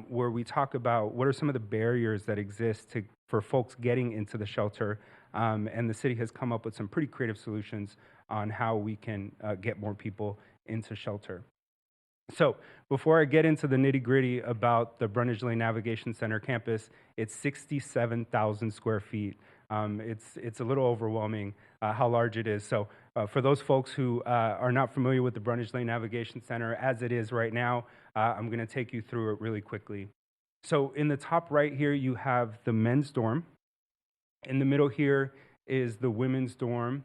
where we talk about what are some of the barriers that exist for folks getting into the shelter. And the city has come up with some pretty creative solutions on how we can get more people into shelter. So before I get into the nitty-gritty about the Brundage Lane Navigation Center campus, it's 67,000 square feet. It's a little overwhelming how large it is. So for those folks who are not familiar with the Brundage Lane Navigation Center as it is right now, I'm going to take you through it really quickly. So in the top right here, you have the men's dorm. In the middle here is the women's dorm.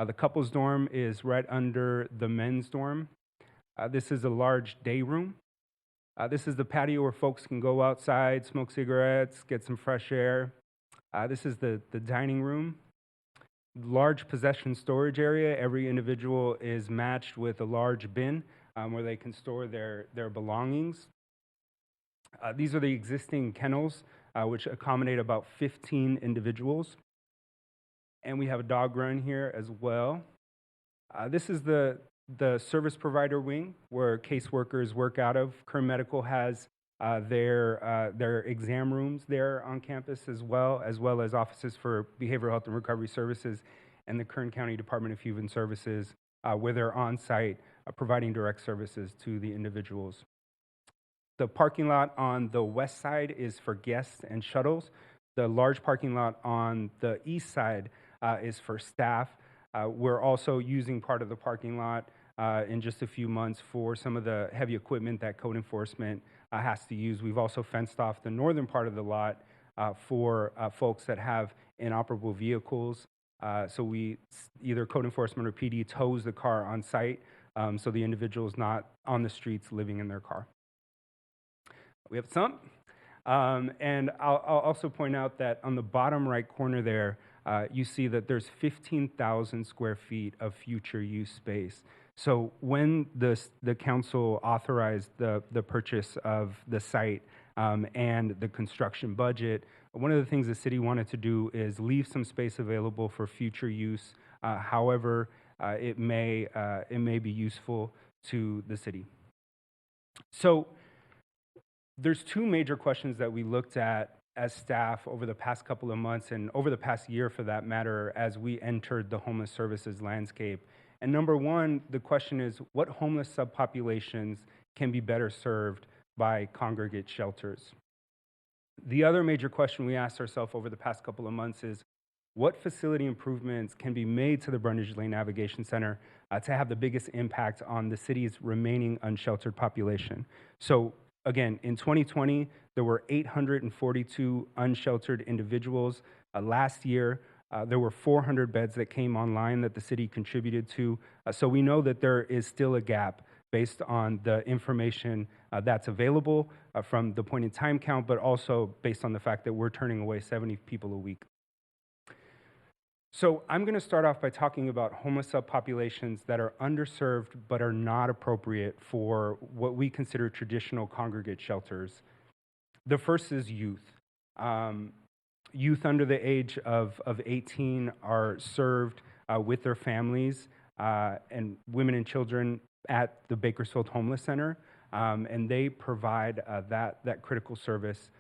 The couples dorm is right under the men's dorm. This is a large day room. This is the patio where folks can go outside, smoke cigarettes, get some fresh air. This is the dining room. Large possession storage area. Every individual is matched with a large bin where they can store their belongings. These are the existing kennels, which accommodate about 15 individuals. And we have a dog run here as well. This is the service provider wing where caseworkers work out of. Kern Medical has their exam rooms there on campus as well as offices for behavioral health and recovery services and the Kern County Department of Human Services where they're on site providing direct services to the individuals. The parking lot on the west side is for guests and shuttles. The large parking lot on the east side is for staff. We're also using part of the parking lot in just a few months for some of the heavy equipment that code enforcement has to use. We've also fenced off the northern part of the lot for folks that have inoperable vehicles. So we either code enforcement or PD tows the car on site so the individual is not on the streets living in their car. We have some. And I'll also point out that on the bottom right corner there, you see that there's 15,000 square feet of future use space. So when the council authorized the purchase of the site and the construction budget, one of the things the city wanted to do is leave some space available for future use. However, it may be useful to the city. So there's two major questions that we looked at as staff over the past couple of months and over the past year for that matter as we entered the homeless services landscape. And number one, the question is, what homeless subpopulations can be better served by congregate shelters? The other major question we asked ourselves over the past couple of months is, what facility improvements can be made to the Brundage Lane Navigation Center to have the biggest impact on the city's remaining unsheltered population? So again, in 2020, there were 842 unsheltered individuals. Last year, there were 400 beds that came online that the city contributed to. So we know that there is still a gap based on the information that's available from the point in time count, but also based on the fact that we're turning away 70 people a week. So I'm going to start off by talking about homeless subpopulations that are underserved but are not appropriate for what we consider traditional congregate shelters. The first is youth. Youth under the age of 18 are served with their families and women and children at the Bakersfield Homeless Center, and they provide that critical service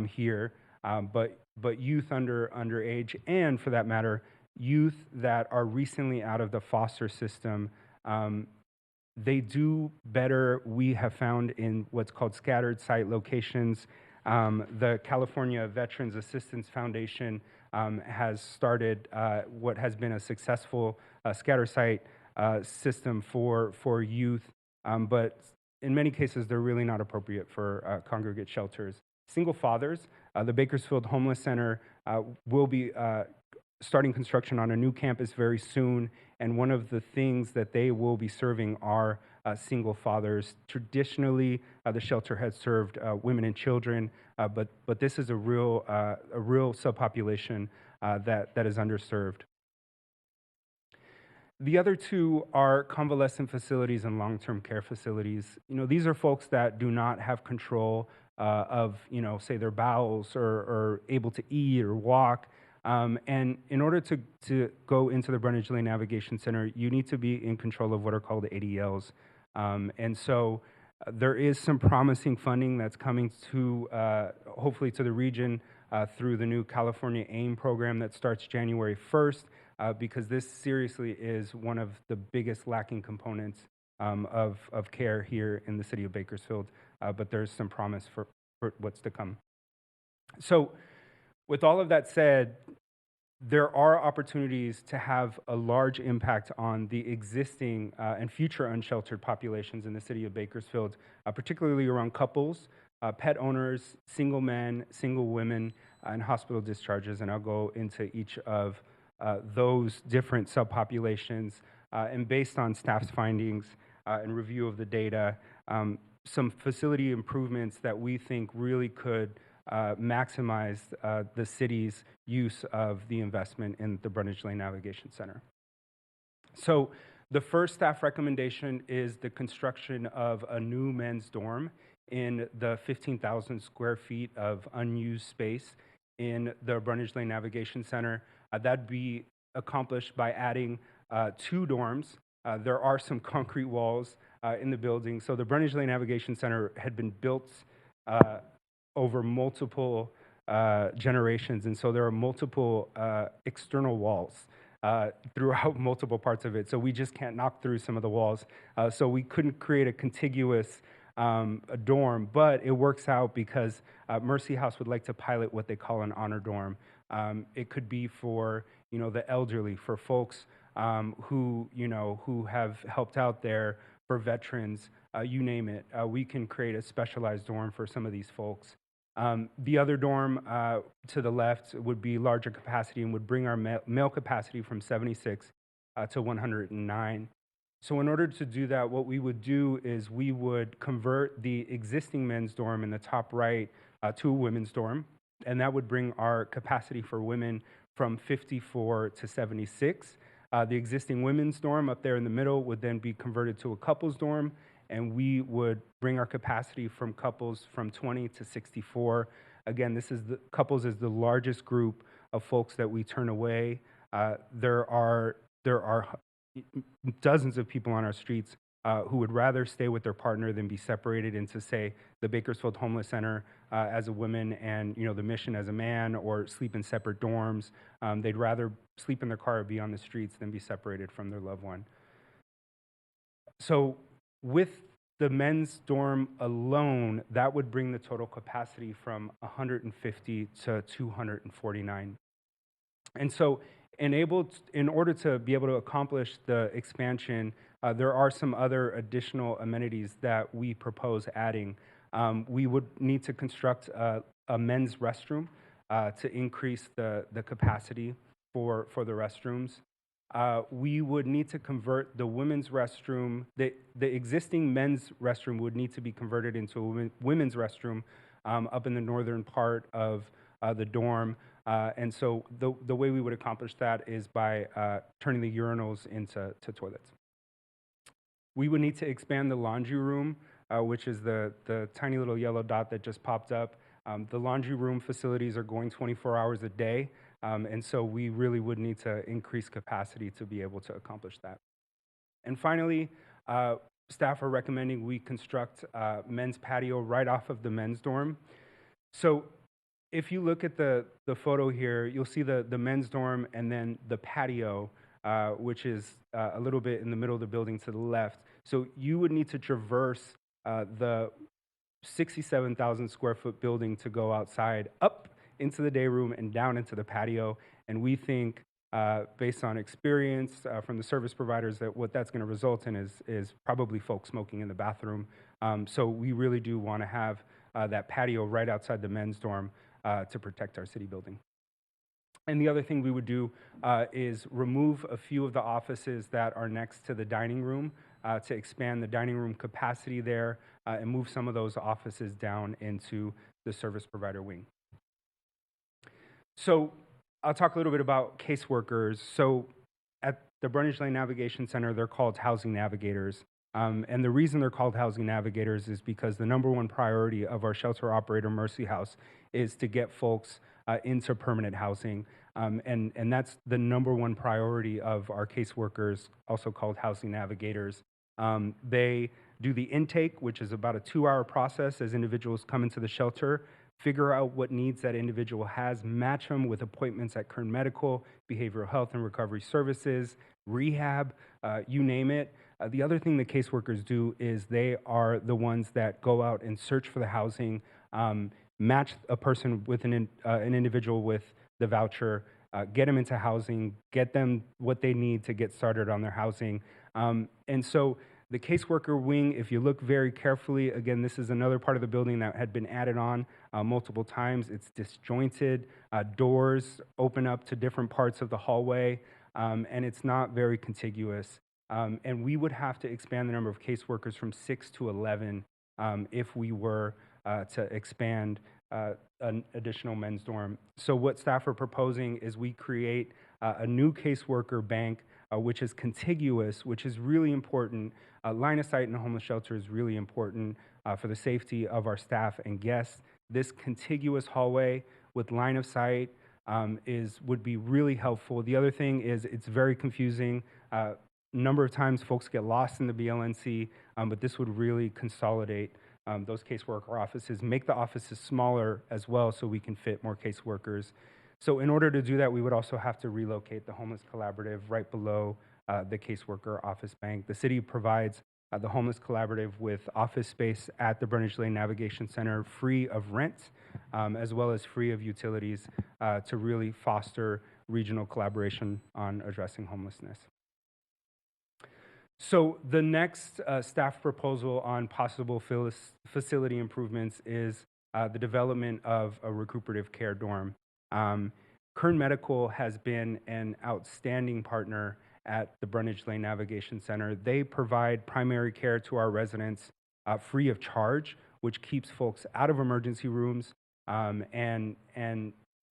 here. But youth underage, and for that matter, youth that are recently out of the foster system, they do better, we have found, in what's called scattered site locations. The California Veterans Assistance Foundation has started what has been a successful scatter site system for youth, but in many cases, they're really not appropriate for congregate shelters. Single fathers, the Bakersfield Homeless Center will be starting construction on a new campus very soon, and one of the things that they will be serving are single fathers. Traditionally, the shelter has served women and children, but this is a real subpopulation that is underserved. The other two are convalescent facilities and long-term care facilities. These are folks that do not have control of, say their bowels or able to eat or walk. And in order to go into the Brundage Lane Navigation Center, you need to be in control of what are called ADLs. And so there is some promising funding that's coming to, hopefully to the region through the new California AIM program that starts January 1st, because this seriously is one of the biggest lacking components of care here in the city of Bakersfield, but there's some promise for what's to come. So with all of that said, there are opportunities to have a large impact on the existing and future unsheltered populations in the city of Bakersfield, particularly around couples, pet owners, single men, single women, and hospital discharges. And I'll go into each of those different subpopulations. And based on staff's findings and review of the data, some facility improvements that we think really could maximize the city's use of the investment in the Brundage Lane Navigation Center. So the first staff recommendation is the construction of a new men's dorm in the 15,000 square feet of unused space in the Brundage Lane Navigation Center. That'd be accomplished by adding 2 dorms. There are some concrete walls in the building. So the Brundage Lane Navigation Center had been built over multiple generations, and so there are multiple external walls throughout multiple parts of it. So we just can't knock through some of the walls. So we couldn't create a contiguous a dorm, but it works out because Mercy House would like to pilot what they call an honor dorm. It could be for the elderly, for folks who have helped out there, for veterans, you name it. We can create a specialized dorm for some of these folks. The other dorm to the left would be larger capacity and would bring our male capacity from 76 to 109. So in order to do that, what we would do is we would convert the existing men's dorm in the top right to a women's dorm, and that would bring our capacity for women from 54 to 76. The existing women's dorm up there in the middle would then be converted to a couples dorm, and we would bring our capacity from couples from 20 to 64. Again, couples is the largest group of folks that we turn away. There are dozens of people on our streets who would rather stay with their partner than be separated into, say, the Bakersfield Homeless Center as a woman and the Mission as a man, or sleep in separate dorms. They'd rather sleep in their car or be on the streets than be separated from their loved one. So with the men's dorm alone, that would bring the total capacity from 150 to 249. And so in order to be able to accomplish the expansion, there are some other additional amenities that we propose adding. We would need to construct a men's restroom to increase the capacity for the restrooms. We would need to convert the women's restroom. The existing men's restroom would need to be converted into a women's restroom up in the northern part of the dorm. And so the way we would accomplish that is by turning the urinals into toilets. We would need to expand the laundry room, which is the tiny little yellow dot that just popped up. The laundry room facilities are going 24 hours a day, and so we really would need to increase capacity to be able to accomplish that. And finally, staff are recommending we construct men's patio right off of the men's dorm. So if you look at the photo here, you'll see the men's dorm and then the patio, which is a little bit in the middle of the building to the left. So you would need to traverse the 67,000 square foot building to go outside, up into the day room and down into the patio. And we think, based on experience from the service providers, that what that's going to result in is probably folks smoking in the bathroom. So we really do want to have that patio right outside the men's dorm to protect our city building. And the other thing we would do is remove a few of the offices that are next to the dining room to expand the dining room capacity there and move some of those offices down into the service provider wing. So I'll talk a little bit about caseworkers. So at the Brundage Lane Navigation Center, they're called housing navigators. And the reason they're called housing navigators is because the number one priority of our shelter operator, Mercy House, is to get folks into permanent housing. And that's the number one priority of our caseworkers, also called housing navigators. They do the intake, which is about a 2-hour process as individuals come into the shelter, figure out what needs that individual has, match them with appointments at Kern Medical, Behavioral Health and Recovery Services, rehab, you name it. The other thing the caseworkers do is they are the ones that go out and search for the housing, match a person with an individual with the voucher, get them into housing, get them what they need to get started on their housing. And so the caseworker wing, if you look very carefully, again, this is another part of the building that had been added on multiple times. It's disjointed, doors open up to different parts of the hallway, and it's not very contiguous. And we would have to expand the number of caseworkers from 6 to 11 if we were to expand an additional men's dorm. So what staff are proposing is we create a new caseworker bank, which is contiguous, which is really important. Line of sight in a homeless shelter is really important for the safety of our staff and guests. This contiguous hallway with line of sight would be really helpful. The other thing is it's very confusing. Number of times folks get lost in the BLNC, but this would really consolidate those caseworker offices, make the offices smaller as well so we can fit more caseworkers. So in order to do that, we would also have to relocate the Homeless Collaborative right below the caseworker office bank. The city provides the Homeless Collaborative with office space at the Brundage Lane Navigation Center free of rent, as well as free of utilities to really foster regional collaboration on addressing homelessness. So the next staff proposal on possible facility improvements is the development of a recuperative care dorm. Kern Medical has been an outstanding partner at the Brundage Lane Navigation Center. They provide primary care to our residents free of charge, which keeps folks out of emergency rooms and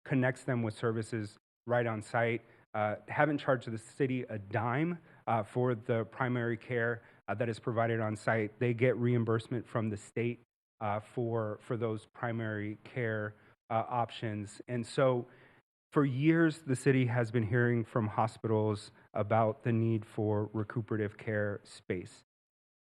connects them with services right on site. Haven't charged the city a dime for the primary care that is provided on site. They get reimbursement from the state for those primary care options. And so for years, the city has been hearing from hospitals about the need for recuperative care space.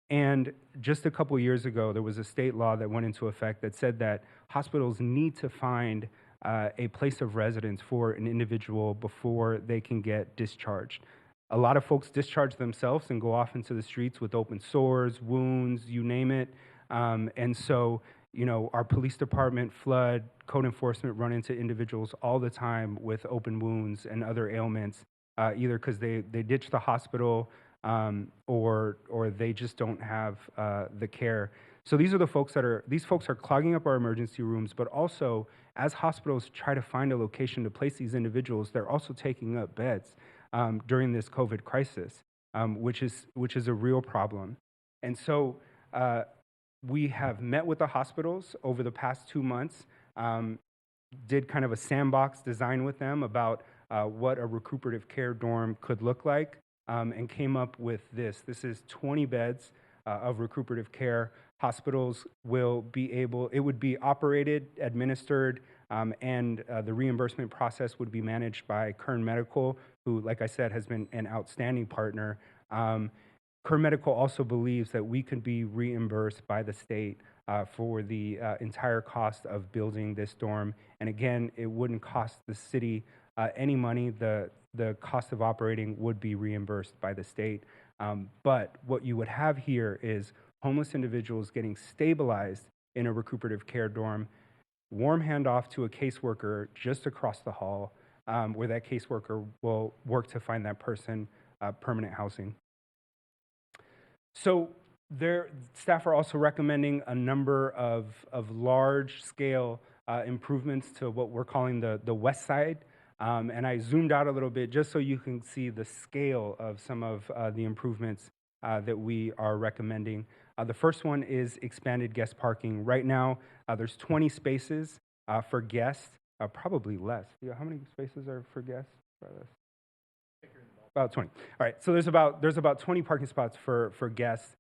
And just a couple years ago, there was a state law that went into effect that said that hospitals need to find a place of residence for an individual before they can get discharged. A lot of folks discharge themselves and go off into the streets with open sores, wounds, you name it. And so, you know, our police department, flood, code enforcement run into individuals all the time with open wounds and other ailments, either because they ditch the hospital or they just don't have the care. So these folks are clogging up our emergency rooms, but also as hospitals try to find a location to place these individuals, they're also taking up beds during this COVID crisis, which is a real problem. And so we have met with the hospitals over the past 2 months, did kind of a sandbox design with them about what a recuperative care dorm could look like, and came up with this. This is 20 beds of recuperative care. Hospitals will be able, it would be operated, administered, and the reimbursement process would be managed by Kern Medical, who, like I said, has been an outstanding partner. Kern Medical also believes that we could be reimbursed by the state for the entire cost of building this dorm. And again, it wouldn't cost the city any money. The cost of operating would be reimbursed by the state. But what you would have here is homeless individuals getting stabilized in a recuperative care dorm, warm handoff to a caseworker just across the hall, where that caseworker will work to find that person permanent housing. So staff are also recommending a number of large-scale improvements to what we're calling the west side And I zoomed out a little bit just so you can see the scale of some of the improvements that we are recommending. The first one is expanded guest parking. Right now, there's 20 spaces for guests, probably less. How many spaces are for guests? About 20. All right, so there's about 20 parking spots for guests.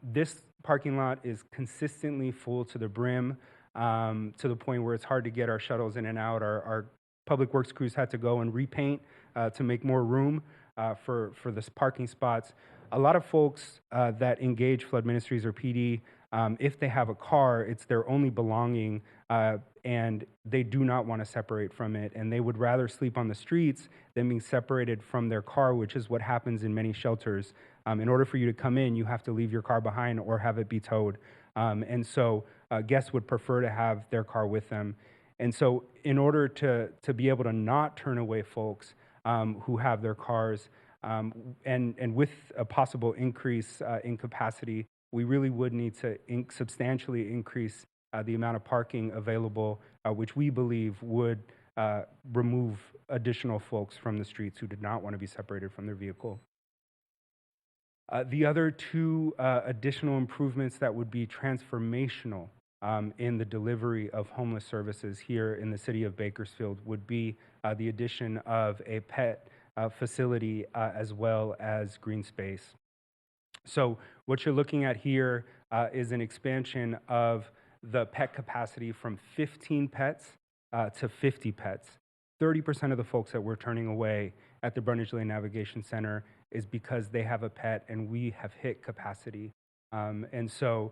This parking lot is consistently full to the brim, to the point where it's hard to get our shuttles in and out. Our public works crews had to go and repaint to make more room for this parking spots. A lot of folks that engage Flood Ministries or PD, if they have a car, it's their only belonging, and they do not want to separate from it, and they would rather sleep on the streets than being separated from their car, which is what happens in many shelters. In order for you to come in, you have to leave your car behind or have it be towed. And so guests would prefer to have their car with them. And so in order to be able to not turn away folks who have their cars, and with a possible increase in capacity, we really would need to substantially increase the amount of parking available, which we believe would remove additional folks from the streets who did not want to be separated from their vehicle. The other two additional improvements that would be transformational in the delivery of homeless services here in the city of Bakersfield would be the addition of a pet facility as well as green space. So what you're looking at here is an expansion of the pet capacity from 15 pets to 50 pets. 30% of the folks that we're turning away at the Brundage Lane Navigation Center is because they have a pet and we have hit capacity. And so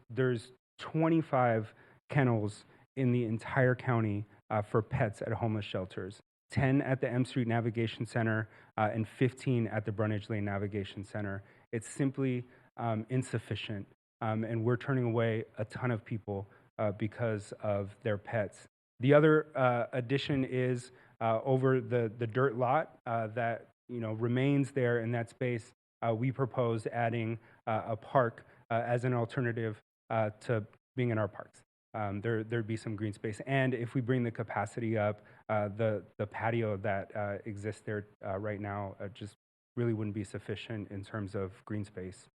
there's 25 kennels in the entire county for pets at homeless shelters. 10 at the M Street Navigation Center, and 15 at the Brundage Lane Navigation Center. It's simply insufficient, and we're turning away a ton of people because of their pets. The other addition is over the dirt lot that remains there in that space. We propose adding a park as an alternative to being in our parks. There'd be some green space, and if we bring the capacity up, the patio that exists there right now just really wouldn't be sufficient in terms of green space.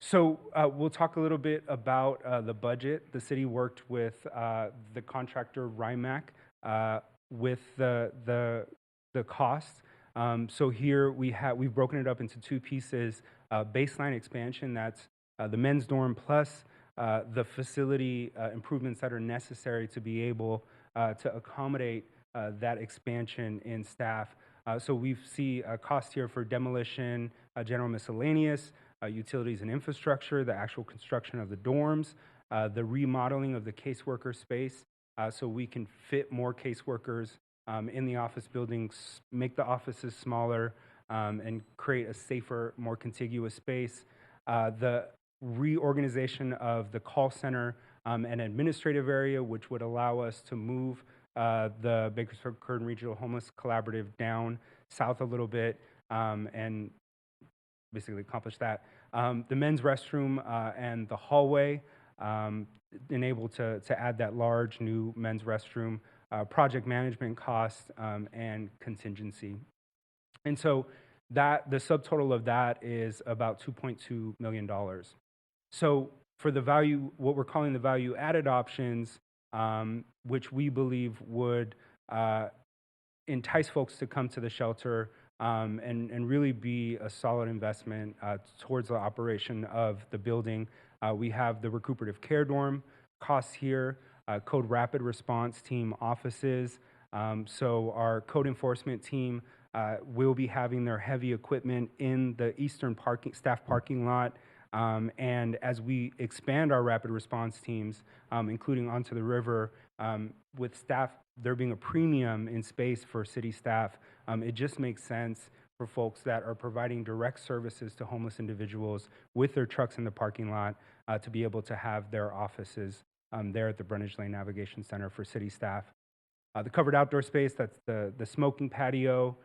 So we'll talk a little bit about the budget. The city worked with the contractor Rimac with the cost. So here we've broken it up into two pieces: baseline expansion, that's the men's dorm, plus the facility improvements that are necessary to be able to accommodate that expansion in staff. So we see a cost here for demolition, general miscellaneous, utilities and infrastructure, the actual construction of the dorms, the remodeling of the caseworker space so we can fit more caseworkers in the office buildings, make the offices smaller, and create a safer, more contiguous space. The reorganization of the call center and administrative area, which would allow us to move the Bakersfield-Kern Regional Homeless Collaborative down south a little bit and basically accomplish that. The men's restroom and the hallway enable to add that large new men's restroom, project management costs, and contingency. And so the subtotal of that is about $2.2 million. So for the value, what we're calling the value-added options, which we believe would entice folks to come to the shelter and really be a solid investment towards the operation of the building. We have the recuperative care dorm costs here, code rapid response team offices. So our code enforcement team will be having their heavy equipment in the eastern staff parking lot. And as we expand our rapid response teams, including onto the river, with staff, there being a premium in space for city staff, it just makes sense for folks that are providing direct services to homeless individuals with their trucks in the parking lot to be able to have their offices there at the Brundage Lane Navigation Center for city staff. The covered outdoor space, that's the smoking patio,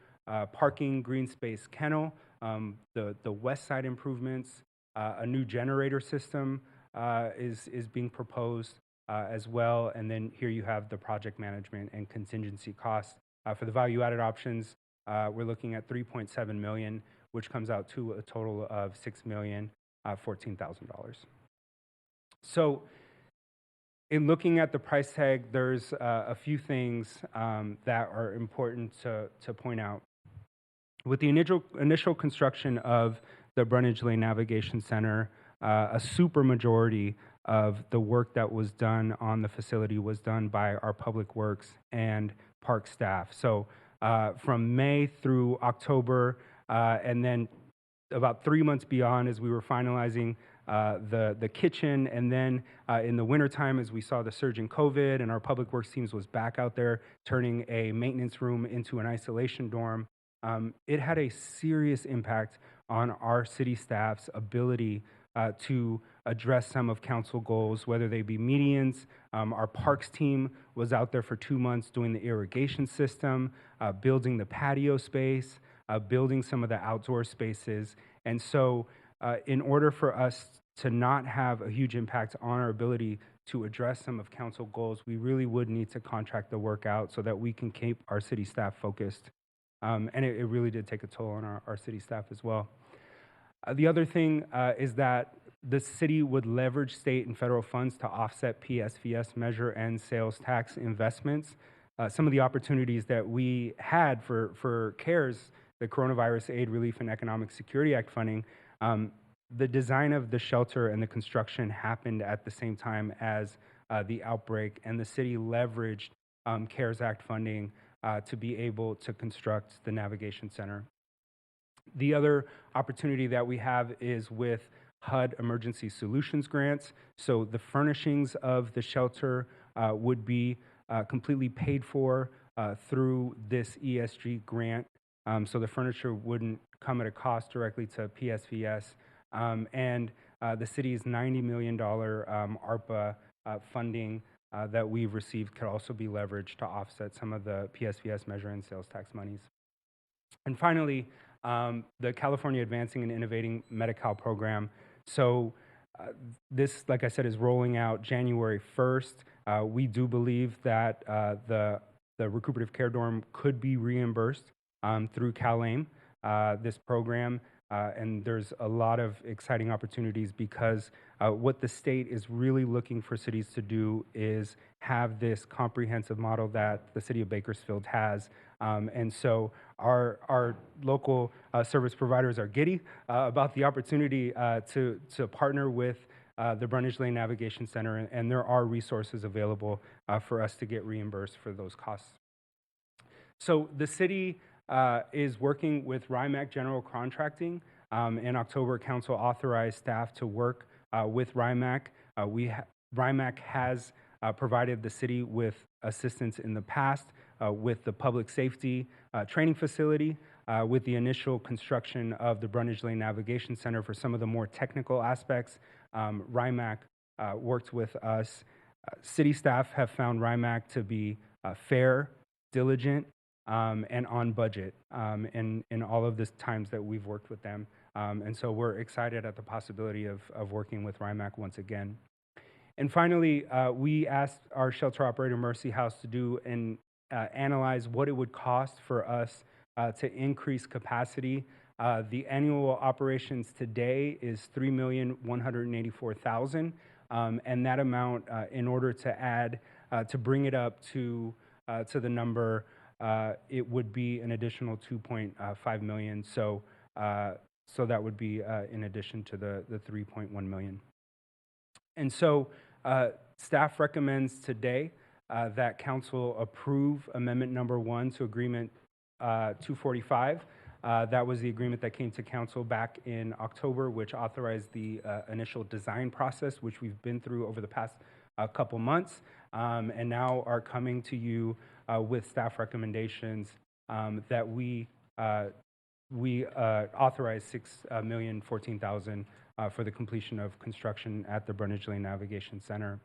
parking, green space kennel, the west side improvements, a new generator system is being proposed, as well. And then here you have the project management and contingency costs. For the value-added options, we're looking at $3.7 million, which comes out to a total of $6,014,000. So in looking at the price tag, there's a few things that are important to point out. With the initial construction of the Brundage Lane Navigation Center, a super majority of the work that was done on the facility was done by our Public Works and Park staff. So from May through October, and then about 3 months beyond as we were finalizing the kitchen, and then in the wintertime as we saw the surge in COVID and our Public Works teams was back out there turning a maintenance room into an isolation dorm, it had a serious impact on our city staff's ability to address some of council goals, whether they be medians. Our parks team was out there for 2 months doing the irrigation system, building the patio space, building some of the outdoor spaces. And so in order for us to not have a huge impact on our ability to address some of council goals, we really would need to contract the work out so that we can keep our city staff focused. And it really did take a toll on our city staff as well. The other thing is that the city would leverage state and federal funds to offset PSVS measure and sales tax investments. Some of the opportunities that we had for CARES, the Coronavirus Aid, Relief, and Economic Security Act funding, the design of the shelter and the construction happened at the same time as the outbreak, and the city leveraged CARES Act funding to be able to construct the Navigation Center. The other opportunity that we have is with HUD Emergency Solutions grants. So the furnishings of the shelter would be completely paid for through this ESG grant. So the furniture wouldn't come at a cost directly to PSVS. And the city's $90 million ARPA funding that we've received could also be leveraged to offset some of the PSVS measure and sales tax monies. And finally, the California Advancing and Innovating Medi-Cal program. So this, like I said, is rolling out January 1st. We do believe that the recuperative care dorm could be reimbursed through CalAIM, this program. And there's a lot of exciting opportunities because what the state is really looking for cities to do is have this comprehensive model that the city of Bakersfield has. And so our local service providers are giddy about the opportunity to partner with the Brundage Lane Navigation Center, and there are resources available for us to get reimbursed for those costs. So the city is working with RIMAC General Contracting. In October, council authorized staff to work with RIMAC. RIMAC has provided the city with assistance in the past with the public safety training facility, with the initial construction of the Brundage Lane Navigation Center for some of the more technical aspects. RIMAC worked with us. City staff have found RIMAC to be fair, diligent, and on budget in all of the times that we've worked with them. And so we're excited at the possibility of working with RIMAC once again. And finally, we asked our shelter operator, Mercy House, to do and analyze what it would cost for us to increase capacity. The annual operations today is $3,184,000, and that amount, in order to add, to bring it up to the number, it would be an additional $2.5 million. So that would be in addition to the $3.1 million. And so staff recommends today that council approve amendment number 1 to agreement 245. That was the agreement that came to council back in October, which authorized the initial design process, which we've been through over the past couple months, and now are coming to you with staff recommendations that we authorize $6,014,000 for the completion of construction at the Brundage Lane Navigation Center.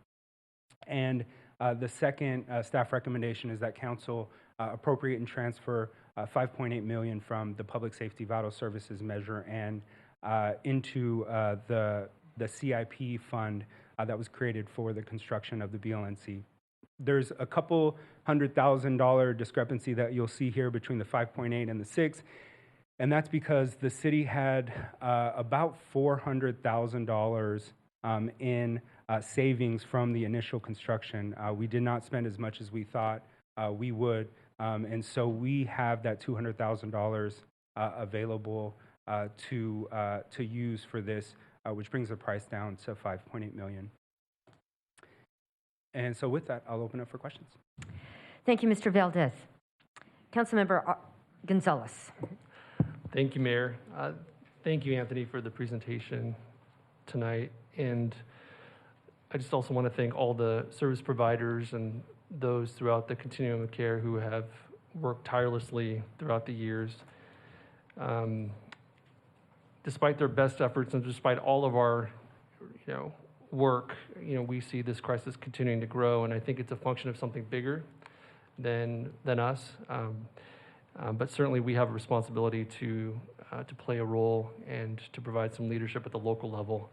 And the second staff recommendation is that council appropriate and transfer $5.8 million from the Public Safety Vital Services measure and into the CIP fund that was created for the construction of the BLNC. There's a couple $100,000 discrepancy that you'll see here between the 5.8 and the 6, and that's because the city had about $400,000 in savings from the initial construction. We did not spend as much as we thought we would, and so we have that $200,000 available to use for this, which brings the price down to $5.8 million. And so with that, I'll open up for questions. Thank you, Mr. Valdez. Councilmember Gonzalez. Thank you, Mayor. Thank you, Anthony, for the presentation tonight. And I just also want to thank all the service providers and those throughout the continuum of care who have worked tirelessly throughout the years. Despite their best efforts and despite all of our, work, we see this crisis continuing to grow, and I think it's a function of something bigger than us. But certainly we have a responsibility to play a role and to provide some leadership at the local level.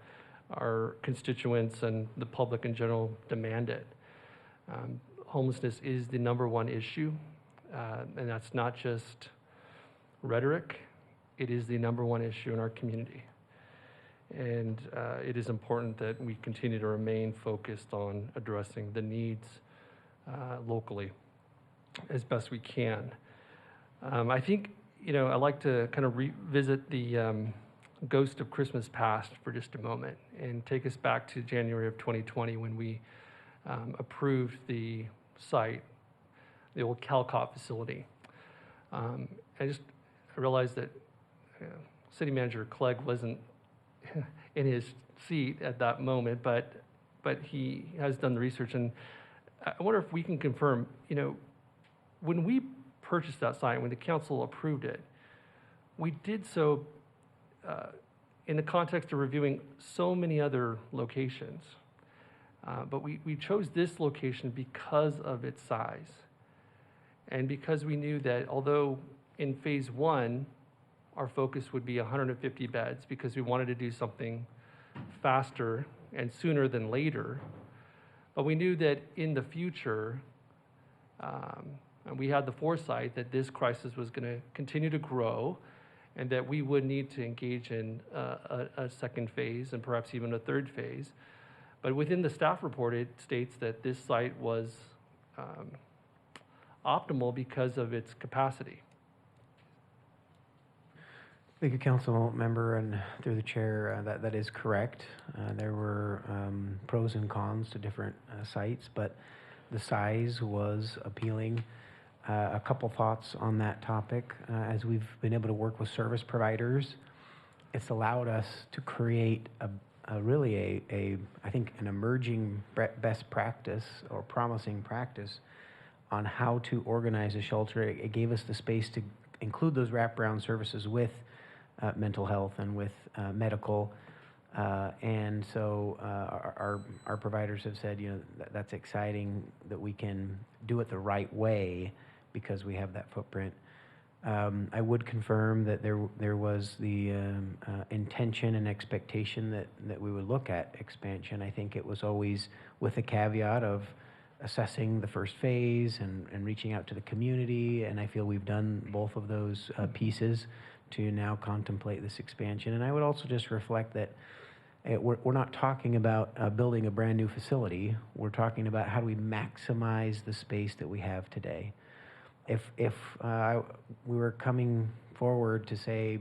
Our constituents and the public in general demand it. Homelessness is the #1 issue, and that's not just rhetoric. It is the #1 issue in our community. And it is important that we continue to remain focused on addressing the needs locally as best we can. I think, I'd like to kind of revisit the ghost of Christmas past for just a moment and take us back to January of 2020 when we approved the site, the old Calcott facility. I realized that City Manager Clegg wasn't in his seat at that moment, but he has done the research, and I wonder if we can confirm, when we purchased that site, when the council approved it, we did so in the context of reviewing so many other locations, but we chose this location because of its size, and because we knew that although in phase 1, our focus would be 150 beds because we wanted to do something faster and sooner than later. But we knew that in the future, and we had the foresight that this crisis was going to continue to grow and that we would need to engage in a second phase and perhaps even a third phase. But within the staff report, it states that this site was optimal because of its capacity. Thank you, council member, and through the chair, that is correct. There were pros and cons to different sites, but the size was appealing. A couple thoughts on that topic. As we've been able to work with service providers, it's allowed us to create really I think an emerging best practice or promising practice on how to organize a shelter. It gave us the space to include those wraparound services with mental health and with medical, and so our providers have said, that's exciting that we can do it the right way because we have that footprint. I would confirm that there was the intention and expectation that we would look at expansion. I think it was always with a caveat of assessing the first phase and reaching out to the community, and I feel we've done both of those pieces to now contemplate this expansion. And I would also just reflect that we're not talking about building a brand new facility. We're talking about how do we maximize the space that we have today. If we were coming forward to say,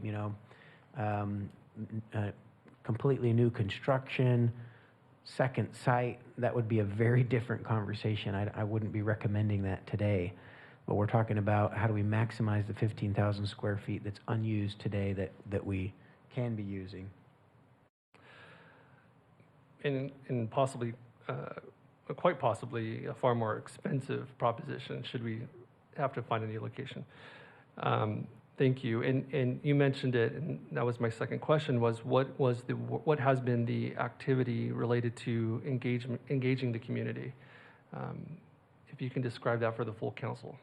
completely new construction, second site, that would be a very different conversation. I wouldn't be recommending that today. But we're talking about how do we maximize the 15,000 square feet that's unused today that we can be using. And possibly, quite possibly, a far more expensive proposition should we have to find a new location. Thank you. And you mentioned it, and that was my second question, was what has been the activity related to engaging the community? If you can describe that for the full council.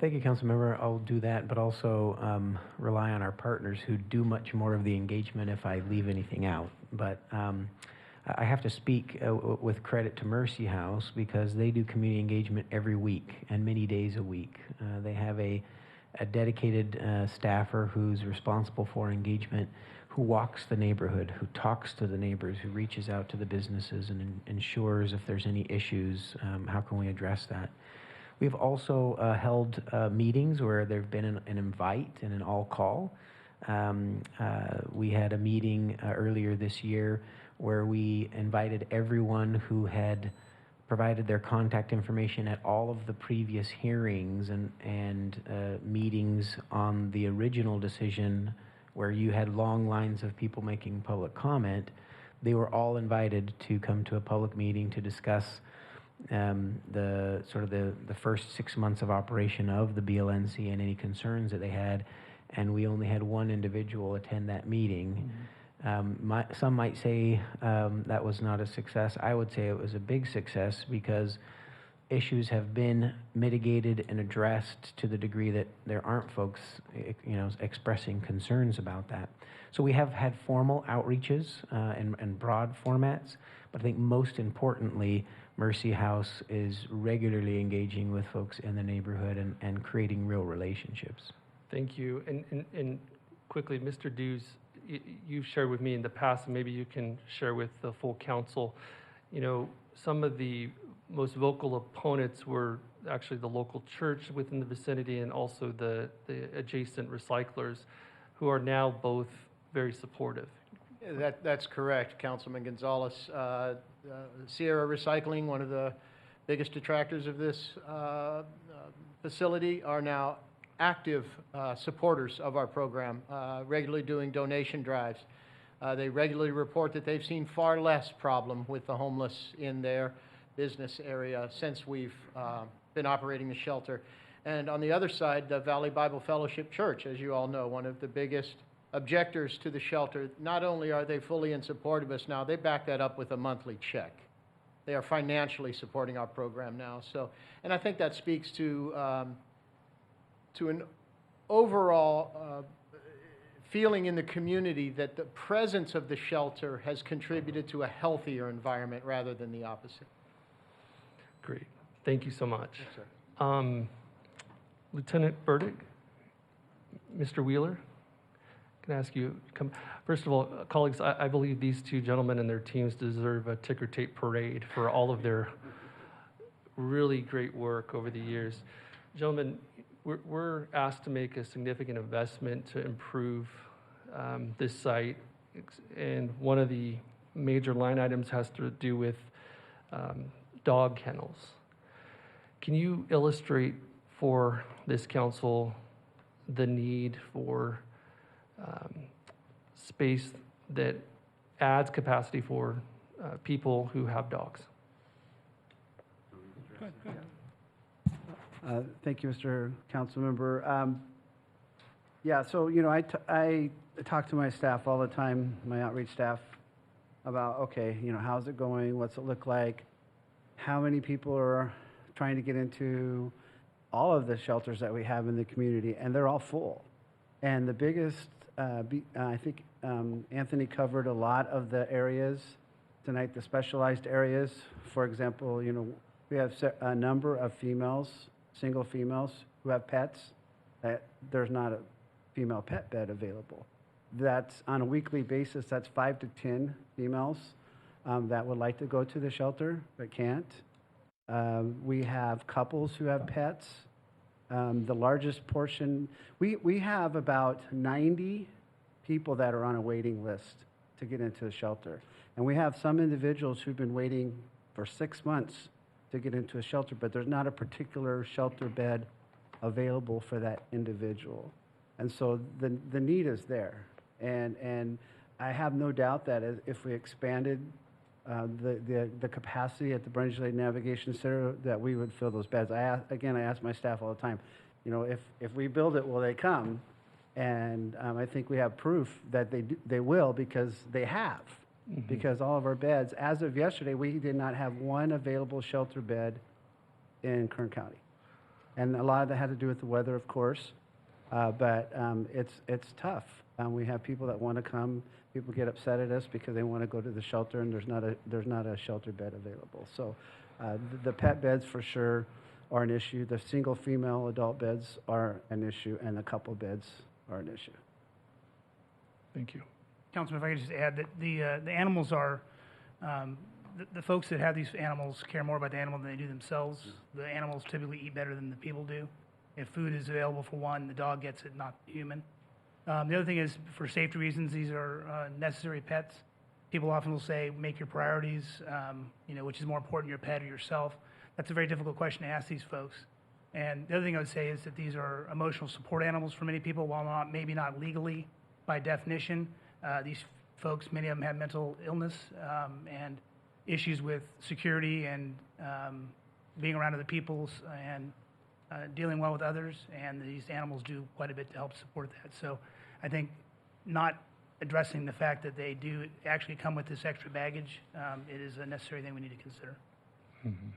Thank you, council member. I'll do that, but also rely on our partners who do much more of the engagement if I leave anything out. But I have to speak with credit to Mercy House because they do community engagement every week and many days a week. They have a dedicated staffer who's responsible for engagement, who walks the neighborhood, who talks to the neighbors, who reaches out to the businesses and ensures if there's any issues, how can we address that. We've also held meetings where there have been an invite and an all-call. We had a meeting earlier this year where we invited everyone who had provided their contact information at all of the previous hearings and meetings on the original decision where you had long lines of people making public comment. They were all invited to come to a public meeting to discuss the first 6 months of operation of the BLNC and any concerns that they had, and we only had one individual attend that meeting. Some might say that was not a success. I would say it was a big success because issues have been mitigated and addressed to the degree that there aren't folks, expressing concerns about that. So we have had formal outreaches and broad formats, but I think most importantly, Mercy House is regularly engaging with folks in the neighborhood and creating real relationships. Thank you. And quickly, Mr. Dews, you've shared with me in the past, and maybe you can share with the full council, some of the most vocal opponents were actually the local church within the vicinity and also the adjacent recyclers, who are now both very supportive. That's correct, Councilman Gonzalez. Sierra Recycling, one of the biggest detractors of this facility, are now active supporters of our program, regularly doing donation drives. They regularly report that they've seen far less problem with the homeless in their business area since we've been operating the shelter. And on the other side, the Valley Bible Fellowship Church, as you all know, one of the biggest objectors to the shelter. Not only are they fully in support of us now, they back that up with a monthly check. They are financially supporting our program now. So, and I think that speaks to an overall feeling in the community that the presence of the shelter has contributed to a healthier environment rather than the opposite. Great. Thank you so much. Yes, sir. Lieutenant Burdick, Mr. Wheeler, can I ask you to come? First of all, colleagues, I believe these two gentlemen and their teams deserve a ticker tape parade for all of their really great work over the years. Gentlemen, we're asked to make a significant investment to improve this site, and one of the major line items has to do with dog kennels. Can you illustrate for this council the need for space that adds capacity for people who have dogs? Thank you, Mr. Councilmember. Yeah, so, I talk to my staff all the time, my outreach staff, about, okay, how's it going? What's it look like? How many people are trying to get into all of the shelters that we have in the community? And they're all full. And the biggest, I think Anthony covered a lot of the areas tonight, the specialized areas. For example, we have a number of females, single females who have pets, that there's not a female pet bed available. That's on a weekly basis, that's 5 to 10 females that would like to go to the shelter but can't. We have couples who have pets. The largest portion, we have about 90 people that are on a waiting list to get into the shelter. And we have some individuals who've been waiting for 6 months to get into a shelter, but there's not a particular shelter bed available for that individual. And so the need is there. And I have no doubt that if we expanded the capacity at the Brundage Lake Navigation Center, that we would fill those beds. I ask my staff all the time, if we build it, will they come? And I think we have proof that they will, because they have. Mm-hmm. Because all of our beds, as of yesterday, we did not have one available shelter bed in Kern County. And a lot of that had to do with the weather, of course. But it's tough. We have people that want to come. People get upset at us because they want to go to the shelter and there's not a shelter bed available. So the pet beds for sure are an issue. The single female adult beds are an issue, and the couple beds are an issue. Thank you. Councilman, if I could just add that the animals are, the folks that have these animals care more about the animal than they do themselves. The animals typically eat better than the people do. If food is available for one, the dog gets it, not the human. The other thing is, for safety reasons, these are necessary pets. People often will say, make your priorities, which is more important, your pet or yourself. That's a very difficult question to ask these folks. And the other thing I would say is that these are emotional support animals for many people, while maybe not legally by definition. These folks, many of them have mental illness and issues with security and being around other people's and dealing well with others, and these animals do quite a bit to help support that. So I think not addressing the fact that they do actually come with this extra baggage, it is a necessary thing we need to consider. Mm-hmm.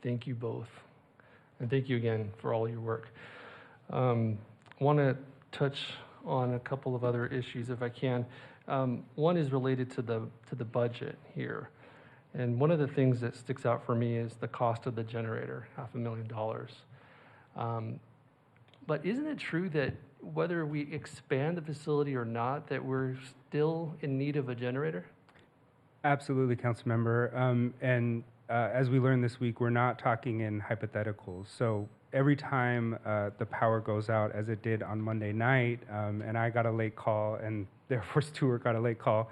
Thank you both. And thank you again for all your work. I want to touch on a couple of other issues if I can. One is related to the budget here. And one of the things that sticks out for me is the cost of the generator, $500,000. But isn't it true that whether we expand the facility or not, that we're still in need of a generator? Absolutely, Councilmember. And as we learned this week, we're not talking in hypotheticals. So every time the power goes out, as it did on Monday night, and I got a late call, and the Air Force Steward got a late call,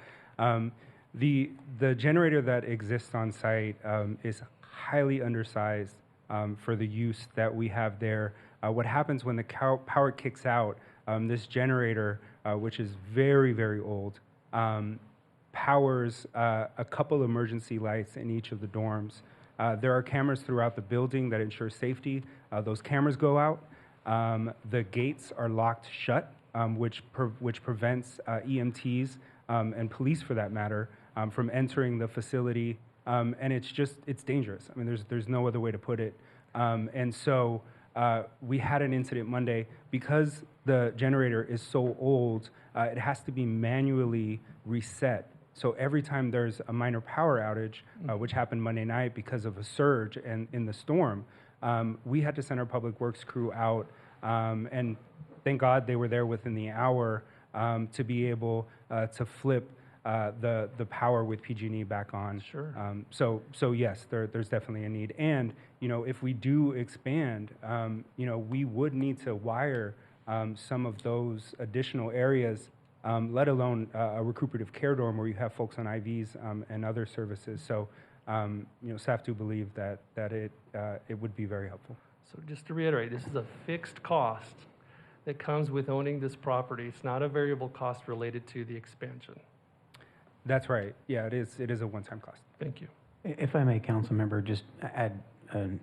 the generator that exists on site is highly undersized for the use that we have there. What happens when the power kicks out, this generator, which is very, very old, powers a couple emergency lights in each of the dorms. There are cameras throughout the building that ensure safety. Those cameras go out. The gates are locked shut, which prevents EMTs and police, for that matter, from entering the facility. And it's dangerous. I mean, there's no other way to put it. And so we had an incident Monday. Because the generator is so old, it has to be manually reset. So every time there's a minor power outage, which happened Monday night because of a surge in the storm, we had to send our public works crew out, and thank God they were there within the hour to be able to flip the power with PG&E back on. Sure. So yes, there's definitely a need. And if we do expand, we would need to wire some of those additional areas, let alone a recuperative care dorm where you have folks on IVs and other services. So, staff do believe that it would be very helpful. So just to reiterate, this is a fixed cost that comes with owning this property. It's not a variable cost related to the expansion. That's right. Yeah, it is a one-time cost. Thank you. If I may, council member, just add an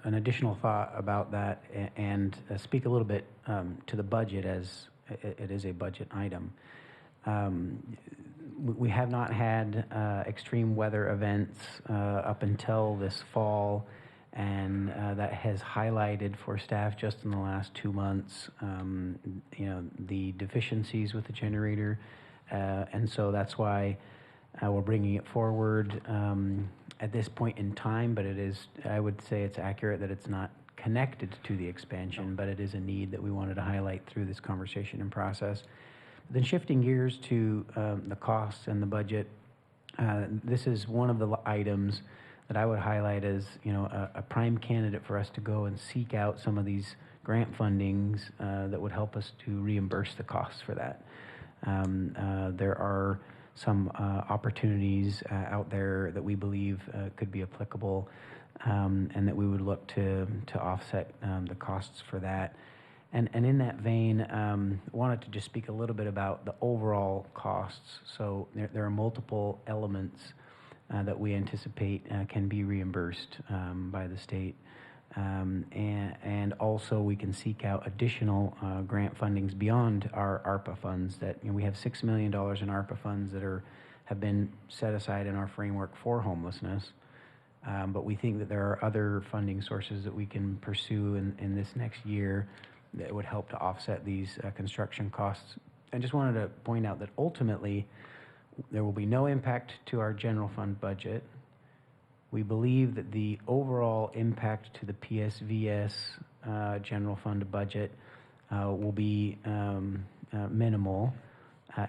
additional thought about that and speak a little bit to the budget, as it is a budget item. We have not had extreme weather events up until this fall, and that has highlighted for staff just in the last 2 months, the deficiencies with the generator, and so that's why we're bringing it forward at this point in time. But it is, I would say, it's accurate that it's not connected to the expansion, but it is a need that we wanted to highlight through this conversation and process. Then shifting gears to the costs and the budget, this is one of the items that I would highlight as a prime candidate for us to go and seek out some of these grant fundings that would help us to reimburse the costs for that. There are some opportunities out there that we believe could be applicable, and that we would look to offset the costs for that. And in that vein, wanted to just speak a little bit about the overall costs. So there are multiple elements that we anticipate can be reimbursed by the state. And also we can seek out additional grant fundings beyond our ARPA funds. That we have $6 million in ARPA funds that have been set aside in our framework for homelessness. But we think that there are other funding sources that we can pursue in this next year that would help to offset these construction costs. I just wanted to point out that ultimately, there will be no impact to our general fund budget. We believe that the overall impact to the PSVS general fund budget will be minimal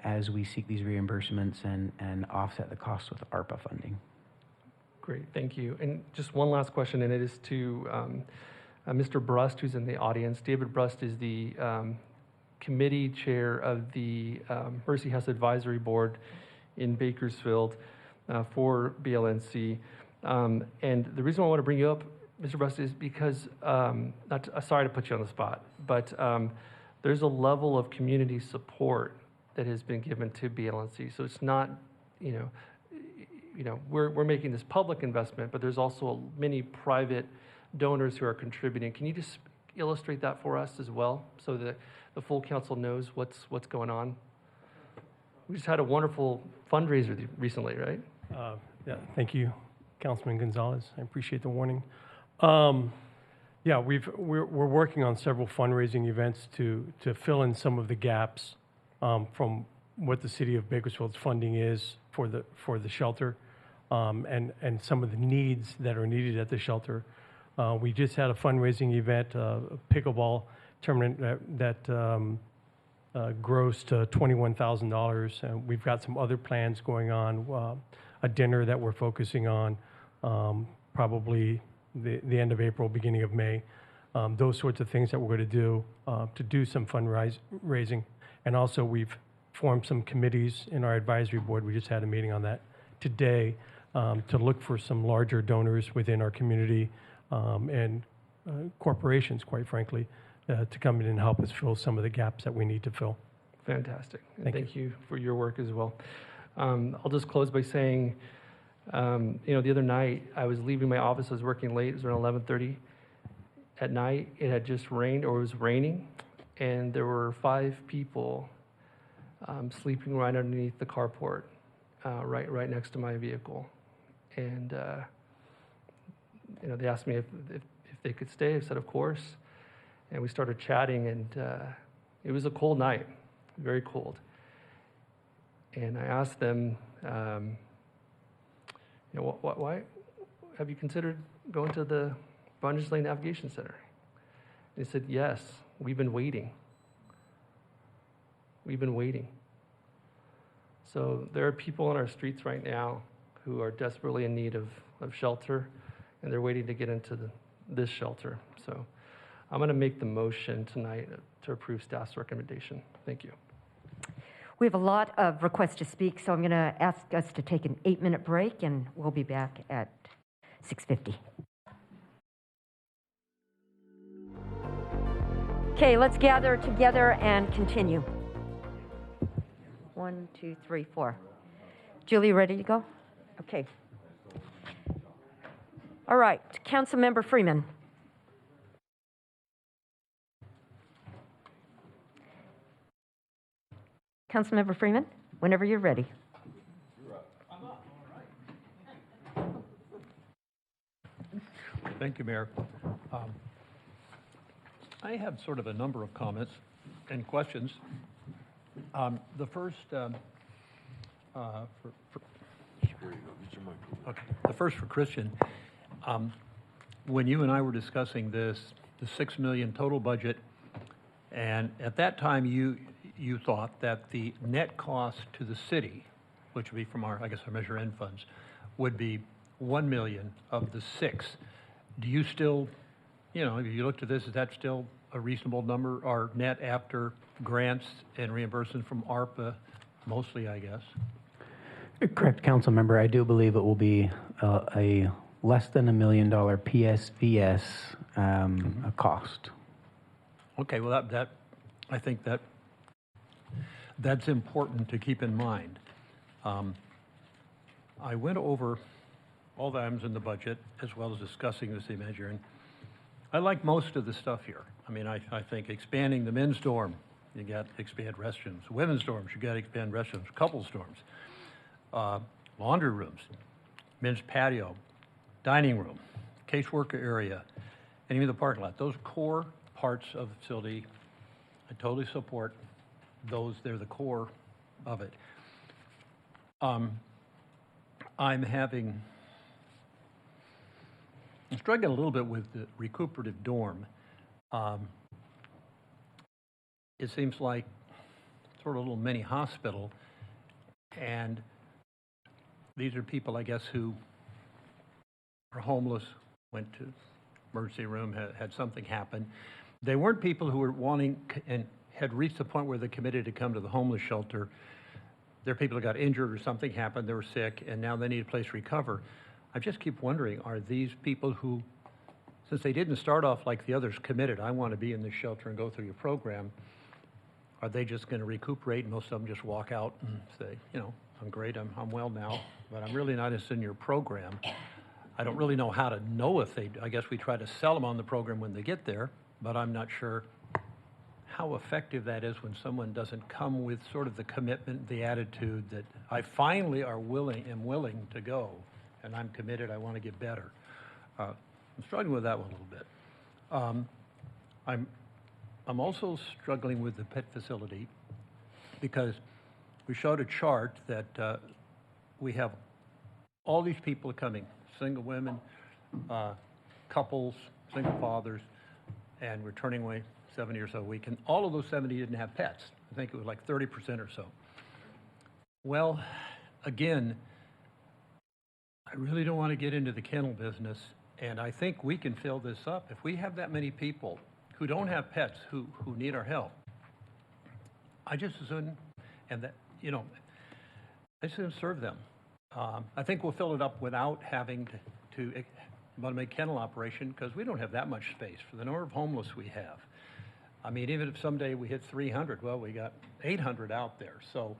as we seek these reimbursements and offset the costs with ARPA funding. Great, thank you. And just one last question, and it is to Mr. Brust, who's in the audience. David Brust is the committee chair of the Mercy House Advisory Board in Bakersfield for BLNC. And the reason I want to bring you up, Mr. Brust, is because, sorry to put you on the spot, but there's a level of community support that has been given to BLNC. So it's not, we're making this public investment, but there's also many private donors who are contributing. Can you just illustrate that for us as well, so that the full council knows what's going on? We just had a wonderful fundraiser recently, right? Yeah, thank you, Councilman Gonzalez. I appreciate the warning. Yeah, we're working on several fundraising events to fill in some of the gaps from what the city of Bakersfield's funding is for the shelter, and some of the needs that are needed at the shelter. We just had a fundraising event, a pickleball tournament that grossed $21,000, and we've got some other plans going on. A dinner that we're focusing on, probably the end of April, beginning of May. Those sorts of things that we're going to do some fundraising. And also we've formed some committees in our advisory board. We just had a meeting on that today to look for some larger donors within our community and corporations, quite frankly, to come in and help us fill some of the gaps that we need to fill. Fantastic. And Thank thank you for your work as well. I'll just close by saying, the other night I was leaving my office. I was working late. It was around 11:30 at night. It had just rained, or it was raining, and there were 5 people sleeping right underneath the carport, right next to my vehicle. And they asked me if they could stay. I said, of course. And we started chatting, and it was a cold night, very cold. And I asked them, why have you considered going to the Bunches Lane Navigation Center? And they said, yes, we've been waiting. We've been waiting. So there are people on our streets right now who are desperately in need of shelter, and they're waiting to get into this shelter. So I'm going to make the motion tonight to approve staff's recommendation. Thank you. We have a lot of requests to speak, so I'm going to ask us to take an 8-minute break, and we'll be back at 6:50. Okay, let's gather together and continue. 1, 2, 3, 4. Julie, ready to go? Okay. All right, Councilmember Freeman. Councilmember Freeman, whenever you're ready. Thank you, Mayor. I have sort of a number of comments and questions. The first, the first for Christian. When you and I were discussing this, the $6 million total budget, and at that time you thought that the net cost to the city, which would be from our Measure N funds, would be $1 million of the 6. Do you still, if you looked at this, is that still a reasonable number, or net after grants and reimbursement from ARPA, mostly, I guess? Correct, council member. I do believe it will be a less than $1 million PSVS cost. Okay, well, that I think that's important to keep in mind. I went over all the items in the budget as well as discussing the city manager, and I like most of the stuff here. I mean, I think expanding the men's dorm, you got to expand restrooms. Women's dorms, you got to expand restrooms. Couples dorms, laundry rooms, men's patio, dining room, caseworker area, and even the parking lot. Those core parts of the facility I totally support those. They're the core of it. I'm struggling a little bit with the recuperative dorm. It seems like sort of a little mini hospital, and these are people, I guess, who are homeless, went to emergency room, had something happen. They weren't people who were wanting and had reached the point where they committed to come to the homeless shelter. They're people who got injured or something happened, they were sick, and now they need a place to recover. I just keep wondering, are these people who, since they didn't start off like the others committed, I want to be in this shelter and go through your program, are they just going to recuperate and most of them just walk out and say, you know, I'm great, I'm well now, but I'm really not interested in your program. I don't really know how to know if they, I guess we try to sell them on the program when they get there, but I'm not sure how effective that is when someone doesn't come with sort of the commitment, the attitude that I finally am willing to go, and I'm committed, I want to get better. I'm struggling with that one a little bit. I'm also struggling with the pet facility because we showed a chart that we have all these people coming, single women, couples, single fathers, and we're turning away 70 or so a week, and all of those 70 didn't have pets. I think it was like 30% or so. Well, again, I really don't want to get into the kennel business, and I think we can fill this up. If we have that many people who don't have pets who need our help, I just as soon, and that, you know, I just soon serve them. I think we'll fill it up without having to make kennel operation because we don't have that much space for the number of homeless we have. I mean, even if someday we hit 300, well, we got 800 out there. So,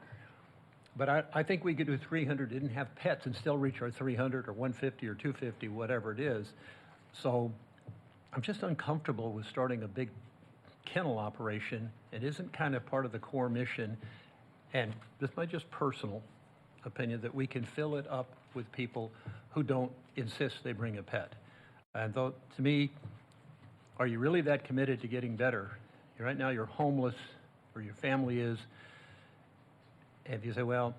but I think we could do 300, didn't have pets, and still reach our 300 or 150 or 250, whatever it is. So I'm just uncomfortable with starting a big kennel operation. It isn't kind of part of the core mission. And this is my just personal opinion that we can fill it up with people who don't insist they bring a pet. And though, to me, are you really that committed to getting better? Right now you're homeless, or your family is, and you say, well,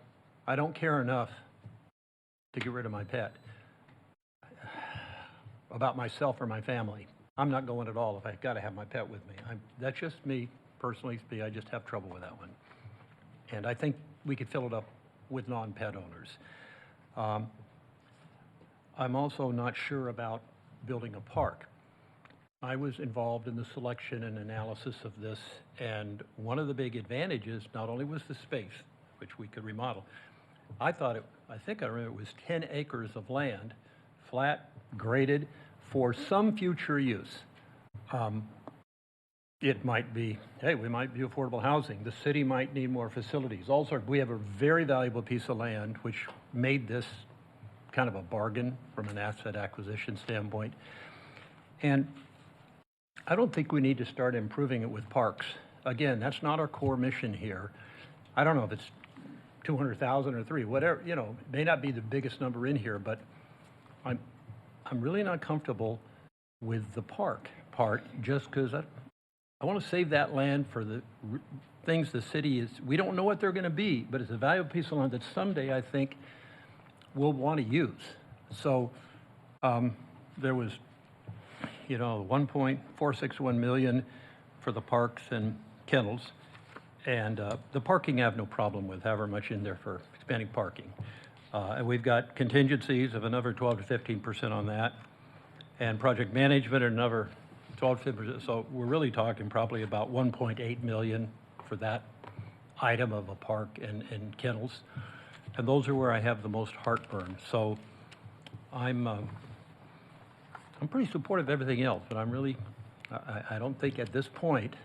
I don't care enough to get rid of my pet. About myself or my family, I'm not going at all if I've got to have my pet with me. That's just me, personally. I just have trouble with that one. And I think we could fill it up with non-pet owners. I'm also not sure about building a park. I was involved in the selection and analysis of this, and one of the big advantages not only was the space, which we could remodel. I think I remember it was 10 acres of land, flat, graded, for some future use. It might be, hey, we might be affordable housing. The city might need more facilities. Also, we have a very valuable piece of land, which made this kind of a bargain from an asset acquisition standpoint. And I don't think we need to start improving it with parks. Again, that's not our core mission here. I don't know if it's 200,000 or 3, whatever, you know, it may not be the biggest number in here, but I'm really not comfortable with the park part just because I want to save that land for the things the city is, we don't know what they're going to be, but it's a valuable piece of land that someday I think we'll want to use. So there was, you know, $1.461 million for the parks and kennels. And the parking I have no problem with, however much in there for expanding parking. And we've got contingencies of another 12 to 15% on that. And project management another 12 to 15%. So we're really talking probably about 1.8 million for that item of a park and kennels. And those are where I have the most heartburn. So I'm pretty supportive of everything else, but I'm really, I don't think at this point,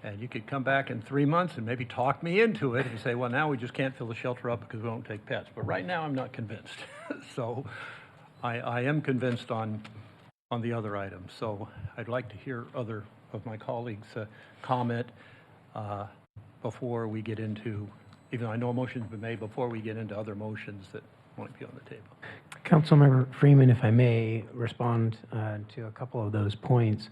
and you could come back in 3 months and maybe talk me into it and say, well, now we just can't fill the shelter up because we won't take pets. But right now, I'm not convinced. So I am convinced on the other items. So I'd like to hear other of my colleagues comment before we get into, even though I know a motion's been made, before we get into other motions that might be on the table. Councilmember Freeman, if I may respond to a couple of those points.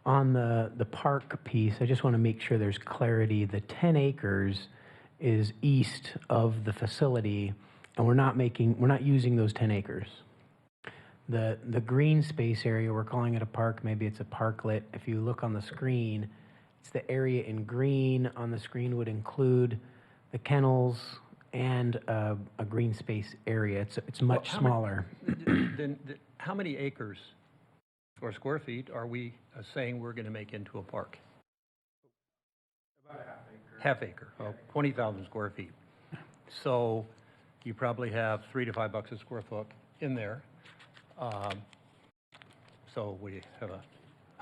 On the park piece, I just want to make sure there's clarity. The 10 acres is east of the facility, and we're not using those 10 acres. The green space area, we're calling it a park, maybe it's a parklet. If you look on the screen, it's the area in green on the screen would include the kennels and a green space area. It's much smaller. Then how many acres or square feet are we saying we're going to make into a park? About a half acre. Half acre, 20,000 square feet. So you probably have $3 to $5 a square foot in there. So we have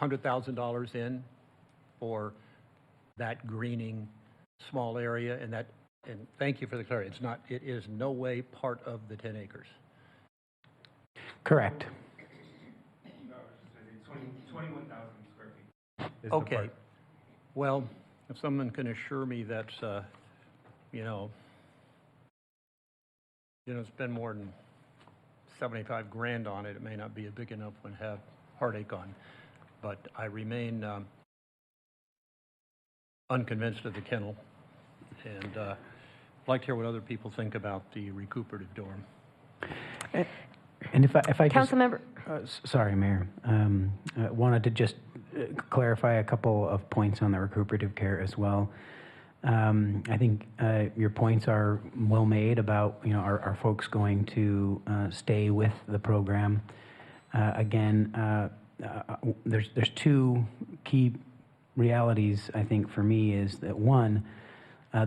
$100,000 in for that greening small area, and thank you for the clarity. It is no way part of the 10 acres. Correct. 21,000 square feet. is the Okay. park. Well, if someone can assure me that's, spend more than 75 grand on it, it may not be a big enough one to have heartache on. But I remain unconvinced of the kennel, and I'd like to hear what other people think about the recuperative dorm. And if I just, Councilmember. Sorry, Mayor. Wanted to just clarify a couple of points on the recuperative care as well. I think your points are well made about are folks going to stay with the program. Again, there's two key realities I think for me is that one,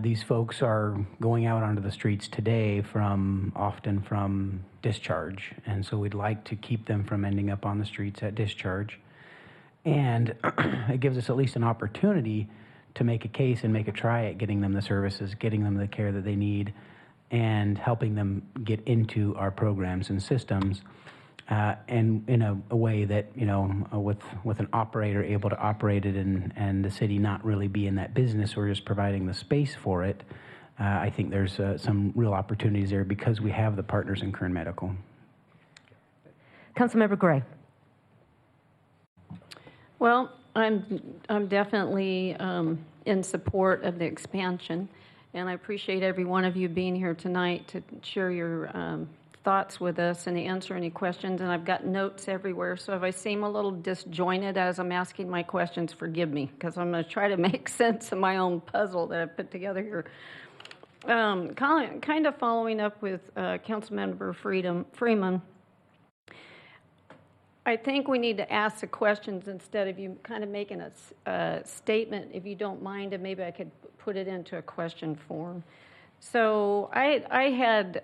these folks are going out onto the streets today often from discharge, and so we'd like to keep them from ending up on the streets at discharge. And it gives us at least an opportunity to make a case and make a try at getting them the services, getting them the care that they need, and helping them get into our programs and systems, and in a way that, with an operator able to operate it and the city not really be in that business or just providing the space for it. I think there's some real opportunities there because we have the partners in Kern Medical. Councilmember Gray. Well, I'm definitely in support of the expansion, and I appreciate every one of you being here tonight to share your thoughts with us and to answer any questions. And I've got notes everywhere, so if I seem a little disjointed as I'm asking my questions, forgive me, because I'm going to try to make sense of my own puzzle that I put together here. Kind of following up with Councilmember Freeman, I think we need to ask the questions instead of you kind of making a statement, if you don't mind, and maybe I could put it into a question form. So I had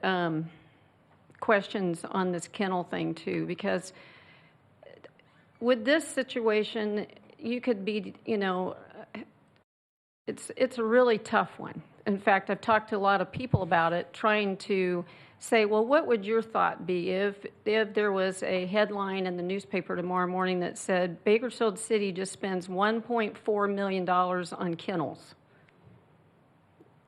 questions on this kennel thing too, because with this situation, you could be, it's a really tough one. In fact, I've talked to a lot of people about it, trying to say, well, what would your thought be if there was a headline in the newspaper tomorrow morning that said Bakersfield City just spends $1.4 million on kennels?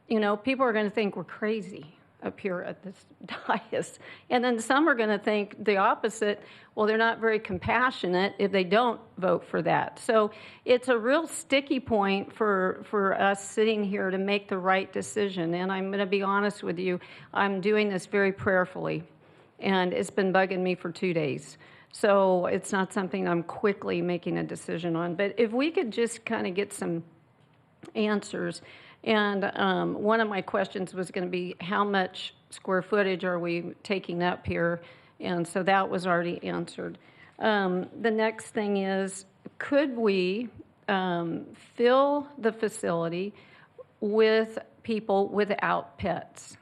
People are going to think we're crazy up here at this dais. And then some are going to think the opposite. Well, they're not very compassionate if they don't vote for that. So it's a real sticky point for us sitting here to make the right decision. And I'm going to be honest with you, I'm doing this very prayerfully. And it's been bugging me for 2 days. So it's not something I'm quickly making a decision on. But if we could just kind of get some answers. And one of my questions was going to be, how much square footage are we taking up here? And so that was already answered. The next thing is, could we fill the facility with people without pets?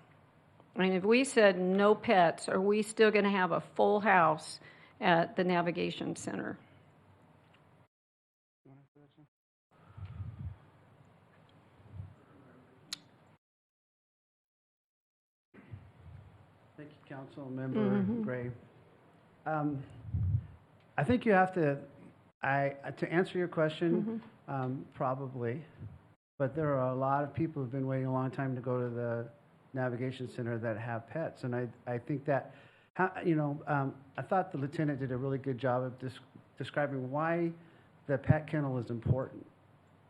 I mean, if we said no pets, are we still going to have a full house at the Navigation Center? Thank you, Councilmember Gray. I think you have to answer your question, probably, but there are a lot of people who've been waiting a long time to go to the Navigation Center that have pets, and I think that, I thought the lieutenant did a really good job of describing why the pet kennel is important.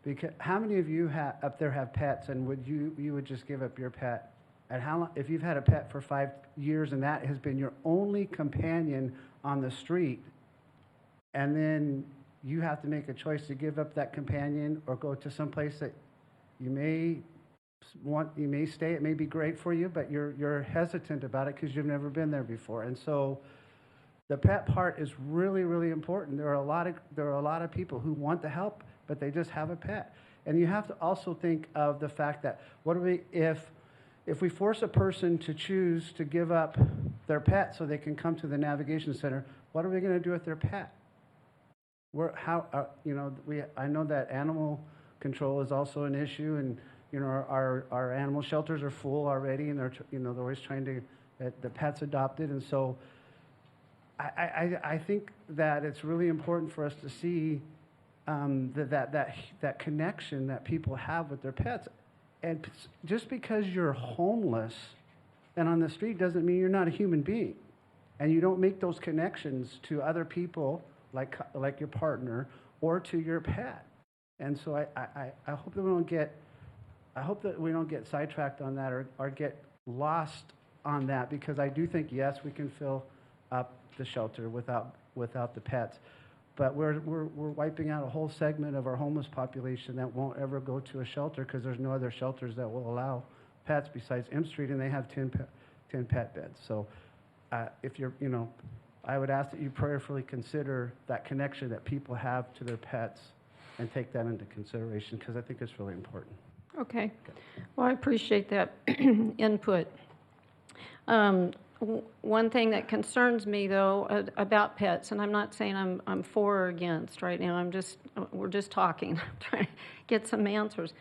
Because how many of you up there have pets, and you would just give up your pet? And how long, if you've had a pet for 5 years and that has been your only companion on the street, and then you have to make a choice to give up that companion or go to some place that you may stay, it may be great for you, but you're hesitant about it because you've never been there before. And so the pet part is really, really important. There are a lot of people who want to help, but they just have a pet. And you have to also think of the fact that if we force a person to choose to give up their pet so they can come to the navigation center, what are we going to do with their pet? I know that animal control is also an issue, and our animal shelters are full already, and they're always trying to get the pets adopted. And so I think that it's really important for us to see that connection that people have with their pets. And just because you're homeless and on the street doesn't mean you're not a human being. And you don't make those connections to other people like your partner or to your pet. And so I hope that we don't get sidetracked on that or get lost on that, because I do think, yes, we can fill up the shelter without the pets. But we're wiping out a whole segment of our homeless population that won't ever go to a shelter because there's no other shelters that will allow pets besides M Street, and they have 10 pet beds. So I would ask that you prayerfully consider that connection that people have to their pets and take that into consideration, because I think it's really important. Okay. Well, I appreciate that input. One thing that concerns me, though, about pets, and I'm not saying I'm for or against right now. We're just talking. I'm trying to get some answers.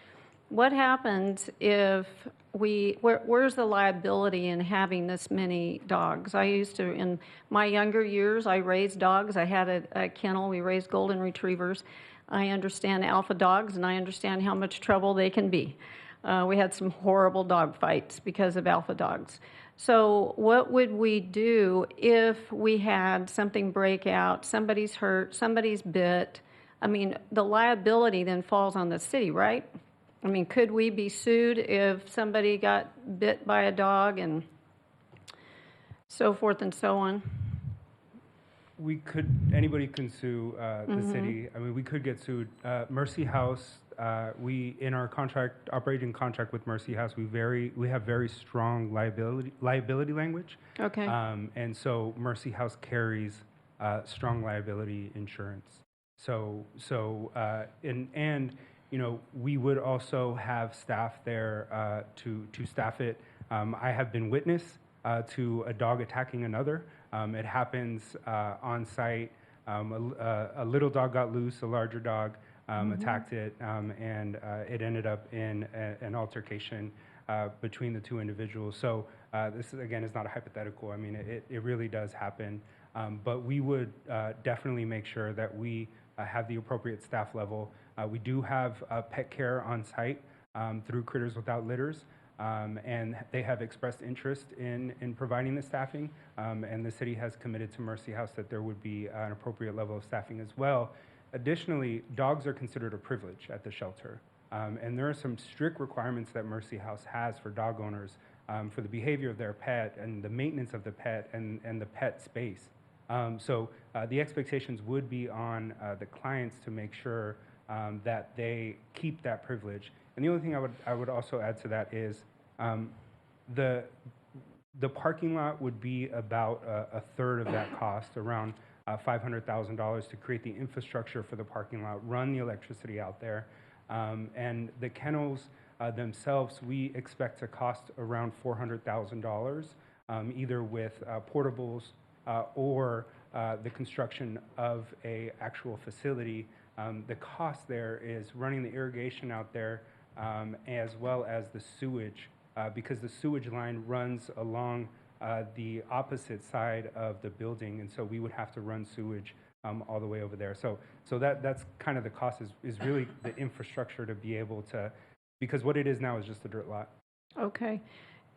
What happens if where's the liability in having this many dogs? I used to, in my younger years, I raised dogs. I had a kennel. We raised golden retrievers. I understand alpha dogs, and I understand how much trouble they can be. We had some horrible dog fights because of alpha dogs. So what would we do if we had something break out, somebody's hurt, somebody's bit? I mean, the liability then falls on the city, right? I mean, could we be sued if somebody got bit by a dog and so forth and so on? Anybody can sue the city. I mean, we could get sued. Mercy House, in our operating contract with Mercy House, we have very strong liability language. Okay. And so Mercy House carries strong liability insurance. We would also have staff there to staff it. I have been witness to a dog attacking another. It happens on site. A little dog got loose, a larger dog attacked it, and it ended up in an altercation between the two individuals. So this, again, is not a hypothetical. I mean, it really does happen. But we would definitely make sure that we have the appropriate staff level. We do have pet care on site through Critters Without Litters. And they have expressed interest in providing the staffing, and the city has committed to Mercy House that there would be an appropriate level of staffing as well. Additionally, dogs are considered a privilege at the shelter, and there are some strict requirements that Mercy House has for dog owners for the behavior of their pet and the maintenance of the pet and the pet space. So the expectations would be on the clients to make sure that they keep that privilege. And the only thing I would also add to that is the parking lot would be about a third of that cost, around $500,000 to create the infrastructure for the parking lot, run the electricity out there. And the kennels themselves, we expect to cost around $400,000, either with portables or the construction of a actual facility. The cost there is running the irrigation out there, as well as the sewage, because the sewage line runs along the opposite side of the building, and so we would have to run sewage all the way over there. So that's kind of the cost, is really the infrastructure to be able to, because what it is now is just a dirt lot. Okay.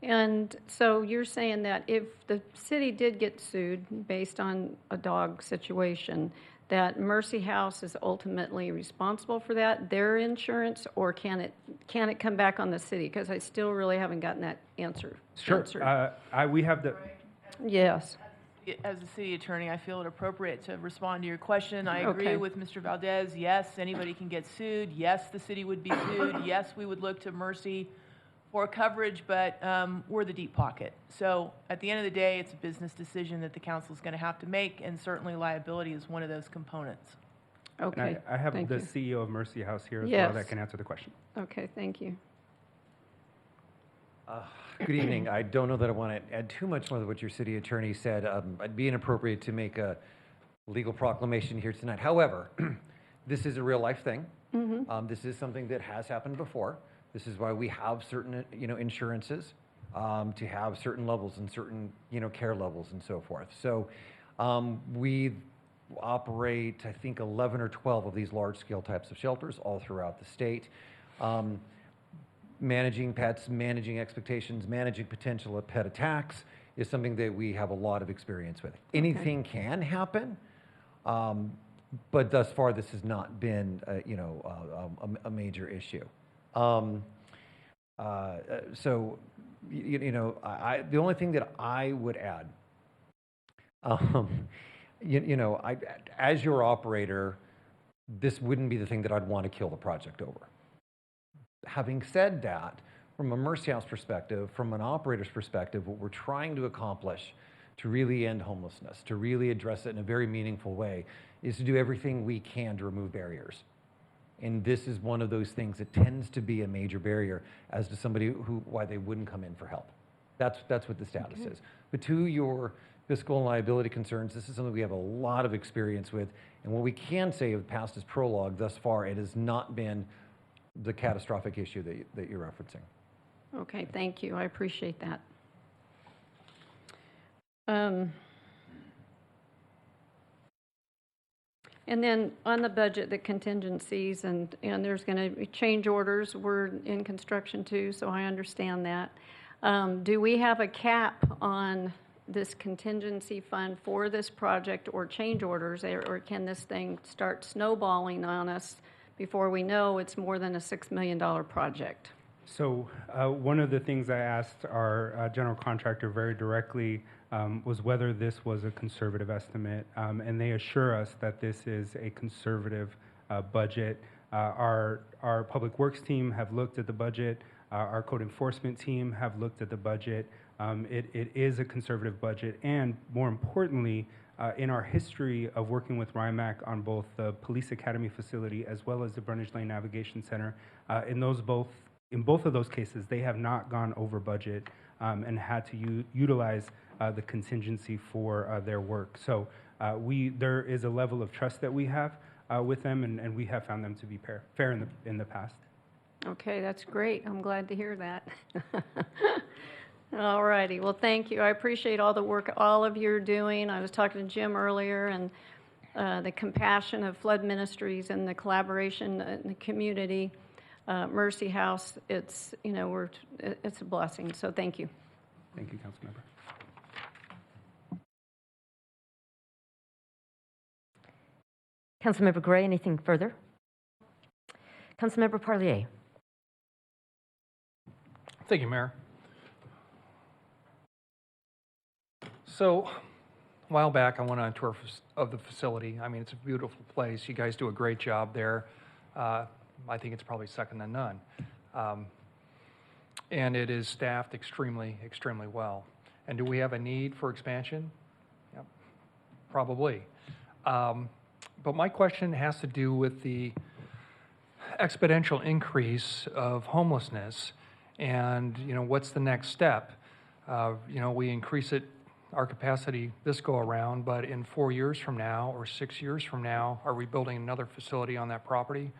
And so you're saying that if the city did get sued based on a dog situation, that Mercy House is ultimately responsible for that, their insurance, or can it come back on the city? Because I still really haven't gotten that answer. Sure. answered. We have the. Yes. As the city attorney, I feel it appropriate to respond to your question. I agree Okay. with Mr. Valdez. Yes, anybody can get sued. Yes, the city would be sued. Yes, we would look to Mercy for coverage, but we're the deep pocket. So at the end of the day, it's a business decision that the council is going to have to make, and certainly liability is one of those components. Okay. I have thank the you. CEO of Mercy House here as Yes. well that can answer the question. Okay, thank you. Good evening. I don't know that I want to add too much more to what your city attorney said. It'd be inappropriate to make a legal proclamation here tonight. However, this is a real life thing. This is something that has happened before. This is why we have certain, insurances to have certain levels and certain, care levels and so forth. So we operate, I think, 11 or 12 of these large scale types of shelters all throughout the state. Managing pets, managing expectations, managing potential of pet attacks is something that we have a lot of experience with. Anything can happen, but thus far this has not been, a major issue. So, the only thing that I would add, as your operator, this wouldn't be the thing that I'd want to kill the project over. Having said that, from a Mercy House perspective, from an operator's perspective, what we're trying to accomplish to really end homelessness, to really address it in a very meaningful way, is to do everything we can to remove barriers. And this is one of those things that tends to be a major barrier as to somebody why they wouldn't come in for help. That's what the status is. But to your fiscal and liability concerns, this is something we have a lot of experience with. And what we can say of past as prologue thus far, it has not been the catastrophic issue that you're referencing. Okay, thank you. I appreciate that. And then on the budget, the contingencies, and there's going to be change orders. We're in construction too, so I understand that. Do we have a cap on this contingency fund for this project or change orders, or can this thing start snowballing on us before we know it's more than a $6 million project? So one of the things I asked our general contractor very directly was whether this was a conservative estimate, and they assure us that this is a conservative budget. Our public works team have looked at the budget. Our code enforcement team have looked at the budget. It is a conservative budget, and more importantly, in our history of working with RIMAC on both the Police Academy facility as well as the Brundage Lane Navigation Center, in both of those cases, they have not gone over budget and had to utilize the contingency for their work. So there is a level of trust that we have with them, and we have found them to be fair in the past. Okay, that's great. I'm glad to hear that. All righty. Well, thank you. I appreciate all the work all of you are doing. I was talking to Jim earlier, and the compassion of Flood Ministries and the collaboration in the community. Mercy House, it's a blessing. So thank you. Thank you, Councilmember. Councilmember Gray, anything further? Councilmember Parlier. Thank you, Mayor. So, a while back, I went on a tour of the facility. I mean, it's a beautiful place. You guys do a great job there. I think it's probably second to none. And it is staffed extremely, extremely well. And do we have a need for expansion? Yep, probably. But my question has to do with the exponential increase of homelessness and, what's the next step? We increase our capacity this go around, but in 4 years from now or 6 years from now, are we building another facility on that property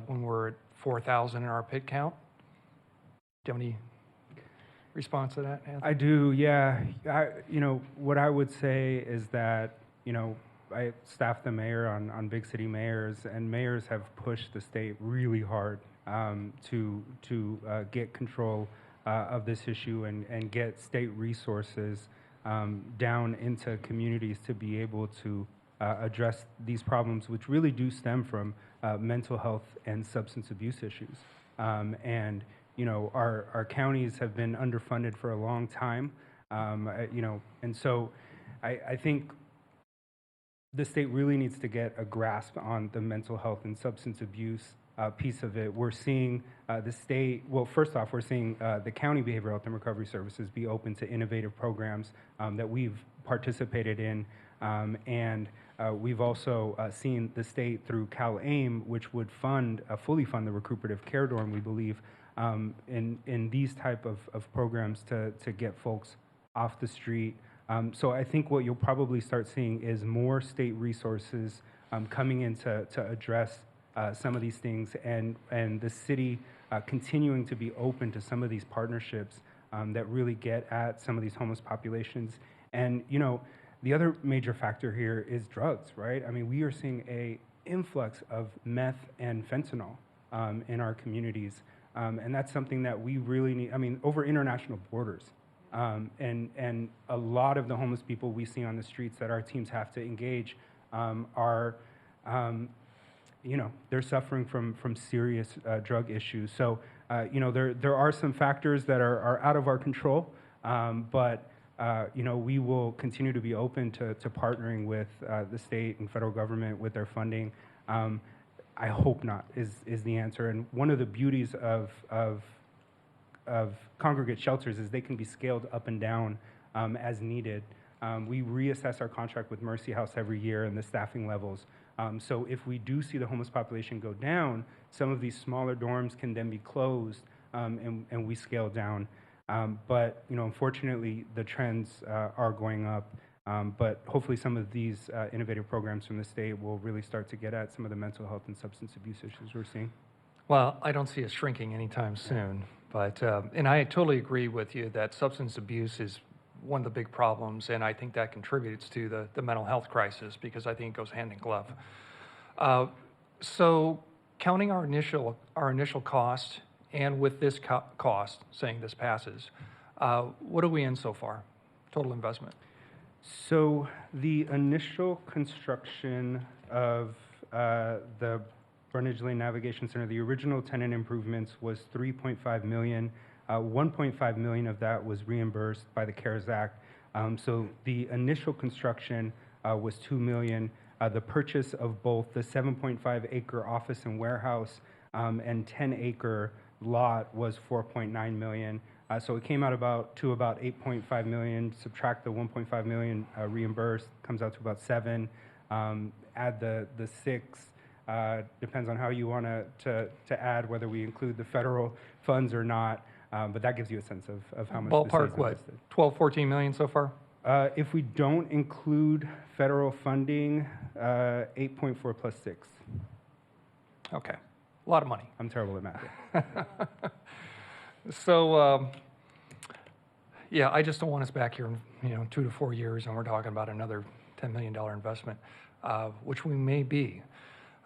when we're at 4,000 in our pit count? Do you have any response to that, Anthony? I do, yeah. What I would say is that, I staff the mayor on big city mayors, and mayors have pushed the state really hard to get control of this issue and get state resources down into communities to be able to address these problems, which really do stem from mental health and substance abuse issues. And you know, our counties have been underfunded for a long time, you know, and so I think the state really needs to get a grasp on the mental health and substance abuse piece of it. We're seeing the state, well, first off, we're seeing the county behavioral health and recovery services be open to innovative programs that we've participated in. And we've also seen the state through CalAIM, which would fully fund the recuperative care dorm, we believe, in these type of programs to get folks off the street. So I think what you'll probably start seeing is more state resources coming in to address some of these things, and the city continuing to be open to some of these partnerships that really get at some of these homeless populations. And you know, the other major factor here is drugs, right? I mean, we are seeing a influx of meth and fentanyl in our communities, and that's something that we really need. I mean, over international borders. And a lot of the homeless people we see on the streets that our teams have to engage are, you know, they're suffering from serious drug issues. So, you know, there are some factors that are out of our control, but, you know, we will continue to be open to partnering with the state and federal government with their funding. I hope not is the answer. And one of the beauties of congregate shelters is they can be scaled up and down as needed. We reassess our contract with Mercy House every year and the staffing levels. So if we do see the homeless population go down, some of these smaller dorms can then be closed and we scale down. But you know, unfortunately, the trends are going up. But hopefully some of these innovative programs from the state will really start to get at some of the mental health and substance abuse issues we're seeing. Well, I don't see it shrinking anytime soon. But, and I totally agree with you that substance abuse is one of the big problems, and I think that contributes to the mental health crisis because I think it goes hand in glove. So counting our initial cost, and with this cost, saying this passes, what are we in so far, total investment? So the initial construction of the Brundage Lane Navigation Center, the original tenant improvements was $3.5 million. 1.5 million of that was reimbursed by the CARES Act. So the initial construction was $2 million. The purchase of both the 7.5 acre office and warehouse and 10 acre lot was $4.9 million. So it came out to about 8.5 million. Subtract the 1.5 million reimbursed, comes out to about 7. Add the 6. Depends on how you want to add, whether we include the federal funds or not, but that gives you a sense of how much ballpark, what, 12, 14 million so far? If we don't include federal funding, 8.4 plus 6. Okay, a lot of money. I'm terrible at math. So, yeah, I just don't want us back here in 2 to 4 years and we're talking about another $10 million investment, which we may be.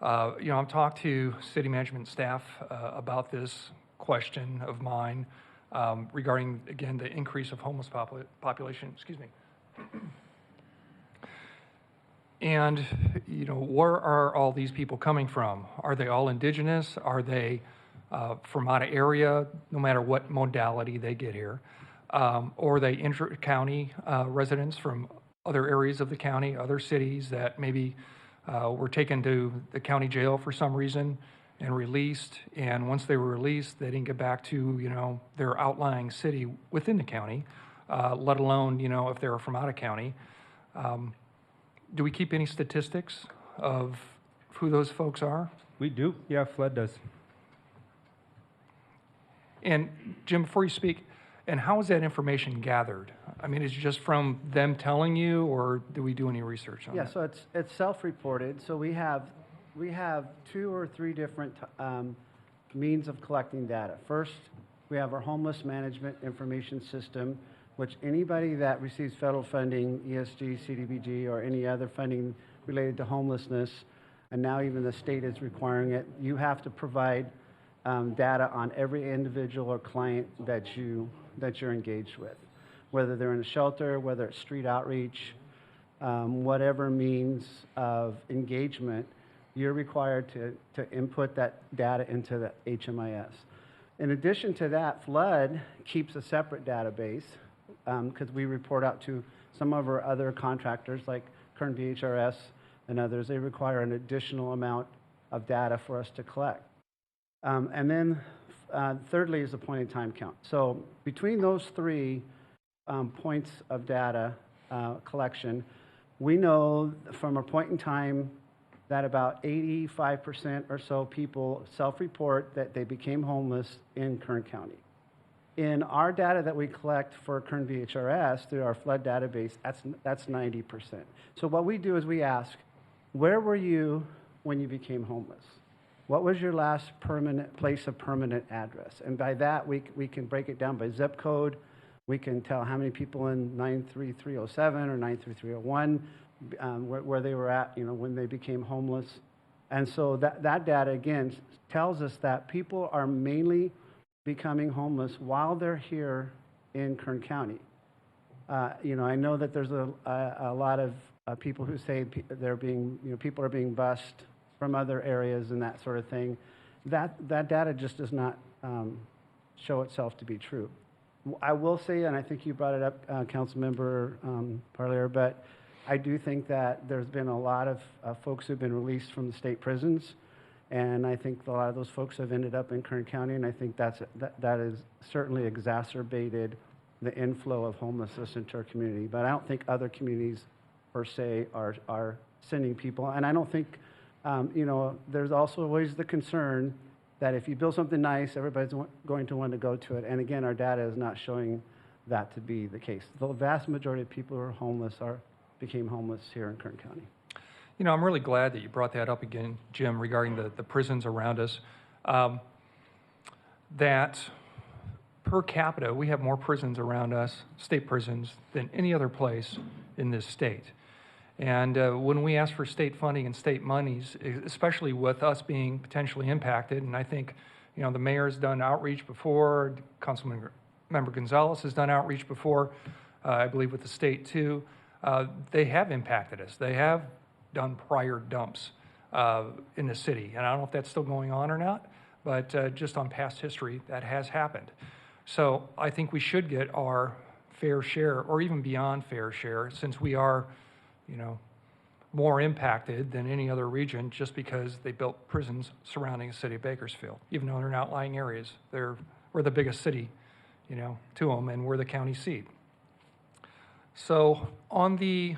I've talked to city management staff about this question of mine regarding, again, the increase of homeless population. Excuse me. And, where are all these people coming from? Are they all indigenous? Are they from out of area, no matter what modality they get here? Or are they inter-county residents from other areas of the county, other cities that maybe were taken to the county jail for some reason and released, and once they were released, they didn't get back to, their outlying city within the county, let alone, if they were from out of county. Do we keep any statistics of who those folks are? We do, yeah, Flood does. And Jim, before you speak, and how is that information gathered? I mean, is it just from them telling you, or do we do any research on that? Yeah, so it's self-reported. So we have 2 or 3 different means of collecting data. First, we have our homeless management information system, which anybody that receives federal funding, ESG, CDBG, or any other funding related to homelessness, and now even the state is requiring it, you have to provide data on every individual or client that you're engaged with, whether they're in a shelter, whether it's street outreach, whatever means of engagement, you're required to input that data into the HMIS. In addition to that, Flood keeps a separate database because we report out to some of our other contractors like Kern VHRS and others. They require an additional amount of data for us to collect. And then thirdly is the point in time count. So between those three points of data collection, we know from a point in time that about 85% or so people self-report that they became homeless in Kern County. In our data that we collect for Kern VHRS through our flood database, that's 90%. So what we do is we ask, where were you when you became homeless? What was your last permanent place of permanent address? And by that, we can break it down by zip code. We can tell how many people in 93307 or 93301 where they were at, when they became homeless. And so that data, again, tells us that people are mainly becoming homeless while they're here in Kern County. I know that there's a lot of people who say they're being, people are being bused from other areas and that sort of thing. That data just does not show itself to be true. I will say, and I think you brought it up, Councilmember Parlier, but I do think that there's been a lot of folks who've been released from the state prisons, and I think a lot of those folks have ended up in Kern County, and I think that has certainly exacerbated the inflow of homelessness into our community. But I don't think other communities per se are sending people, and I don't think, there's also always the concern that if you build something nice, everybody's going to want to go to it. And again, our data is not showing that to be the case. The vast majority of people who are homeless became homeless here in Kern County. I'm really glad that you brought that up again, Jim, regarding the prisons around us. That per capita, we have more prisons around us, state prisons, than any other place in this state. And when we ask for state funding and state monies, especially with us being potentially impacted, and I think, the mayor's done outreach before, Councilmember Gonzalez has done outreach before, I believe with the state too. They have impacted us. They have done prior dumps in the city. And I don't know if that's still going on or not, but just on past history, that has happened. So I think we should get our fair share, or even beyond fair share, since we are, more impacted than any other region just because they built prisons surrounding the city of Bakersfield, even though they're in outlying areas. We're the biggest city, to them, and we're the county seat. So on the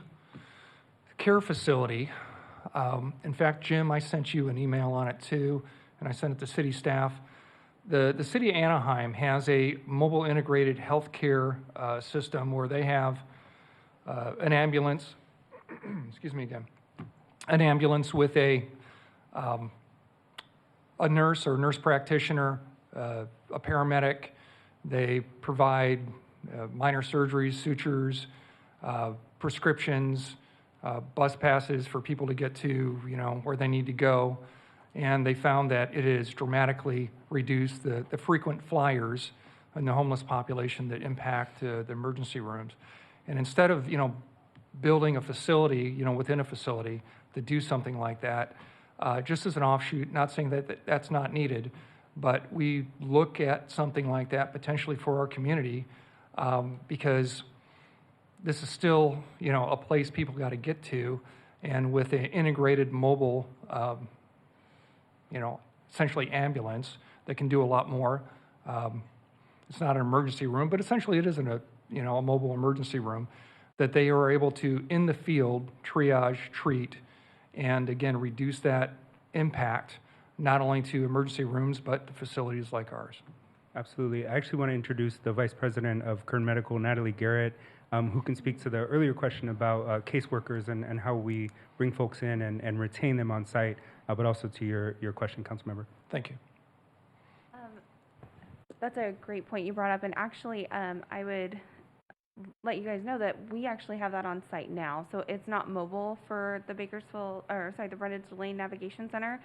care facility, in fact, Jim, I sent you an email on it too, and I sent it to city staff. The city of Anaheim has a mobile integrated healthcare system where they have an ambulance, excuse me again, an ambulance with a nurse or nurse practitioner, a paramedic. They provide minor surgeries, sutures, prescriptions, bus passes for people to get to, where they need to go. And they found that it has dramatically reduced the frequent flyers in the homeless population that impact the emergency rooms. And instead of, building a facility, within a facility to do something like that, just as an offshoot, not saying that that's not needed, but we look at something like that potentially for our community because this is still, a place people got to get to, and with an integrated mobile, essentially ambulance that can do a lot more. It's not an emergency room, but essentially it isn't a mobile emergency room that they are able to, in the field, triage, treat, and again, reduce that impact, not only to emergency rooms, but to facilities like ours. Absolutely. I actually want to introduce the Vice President of Kern Medical, Natalie Garrett, who can speak to the earlier question about caseworkers and how we bring folks in and retain them on site, but also to your question, Councilmember. Thank you. That's a great point you brought up, and actually, I would let you guys know that we actually have that on site now. So it's not mobile for the the Brenda Delane Navigation Center.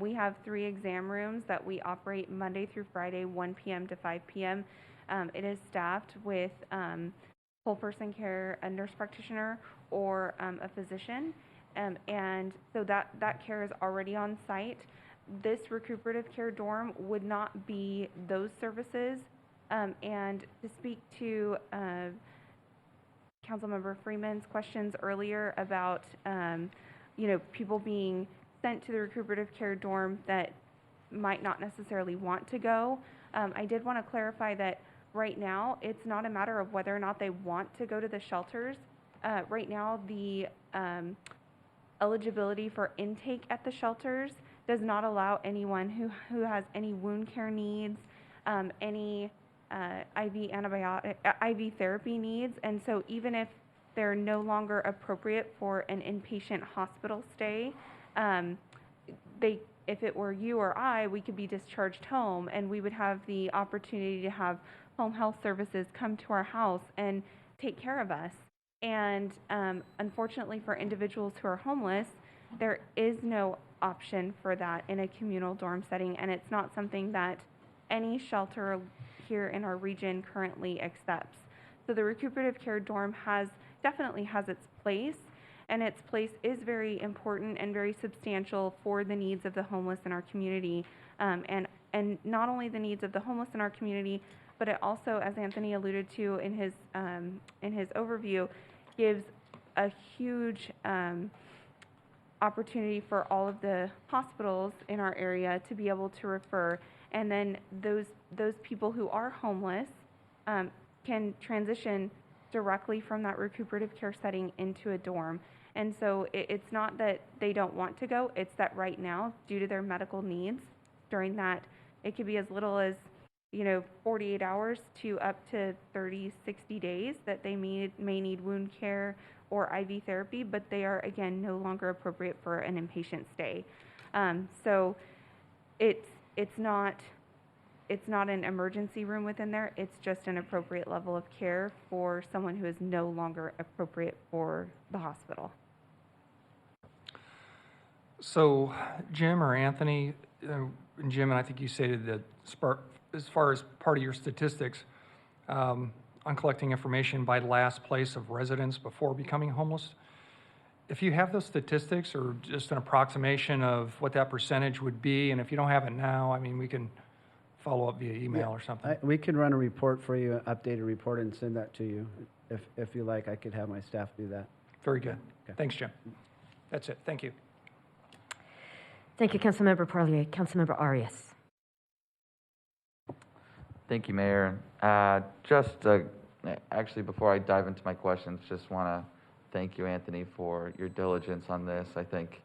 We have 3 exam rooms that we operate Monday through Friday, 1 p.m. to 5 p.m. It is staffed with whole person care, a nurse practitioner, or a physician. And so that care is already on site. This recuperative care dorm would not be those services. And to speak to Councilmember Freeman's questions earlier about, people being sent to the recuperative care dorm that might not necessarily want to go, I did want to clarify that right now, it's not a matter of whether or not they want to go to the shelters. Right now, the eligibility for intake at the shelters does not allow anyone who has any wound care needs, any IV therapy needs. And so even if they're no longer appropriate for an inpatient hospital stay, if it were you or I, we could be discharged home, and we would have the opportunity to have home health services come to our house and take care of us. And unfortunately for individuals who are homeless, there is no option for that in a communal dorm setting, and it's not something that any shelter here in our region currently accepts. So the recuperative care dorm definitely has its place, and its place is very important and very substantial for the needs of the homeless in our community. And not only the needs of the homeless in our community, but it also, as Anthony alluded to in his overview, gives a huge opportunity for all of the hospitals in our area to be able to refer. And then those people who are homeless can transition directly from that recuperative care setting into a dorm. And so it's not that they don't want to go, it's that right now, due to their medical needs, during that, it could be as little as 48 hours to up to 30, 60 days that they may need wound care or IV therapy, but they are, again, no longer appropriate for an inpatient stay. So it's not an emergency room within there, it's just an appropriate level of care for someone who is no longer appropriate for the hospital. So Jim or Anthony, Jim, and I think you stated that as far as part of your statistics, on collecting information by last place of residence before becoming homeless, if you have those statistics or just an approximation of what that percentage would be, and if you don't have it now, I mean, we can follow up via email or something. We can run a report for you, an updated report, and send that to you. If you like, I could have my staff do that. Very good. Okay. Thanks, Jim. That's it. Thank you. Thank you, Councilmember Parlier. Councilmember Arias. Thank you, Mayor. Actually, before I dive into my questions, just want to thank you, Anthony, for your diligence on this. I think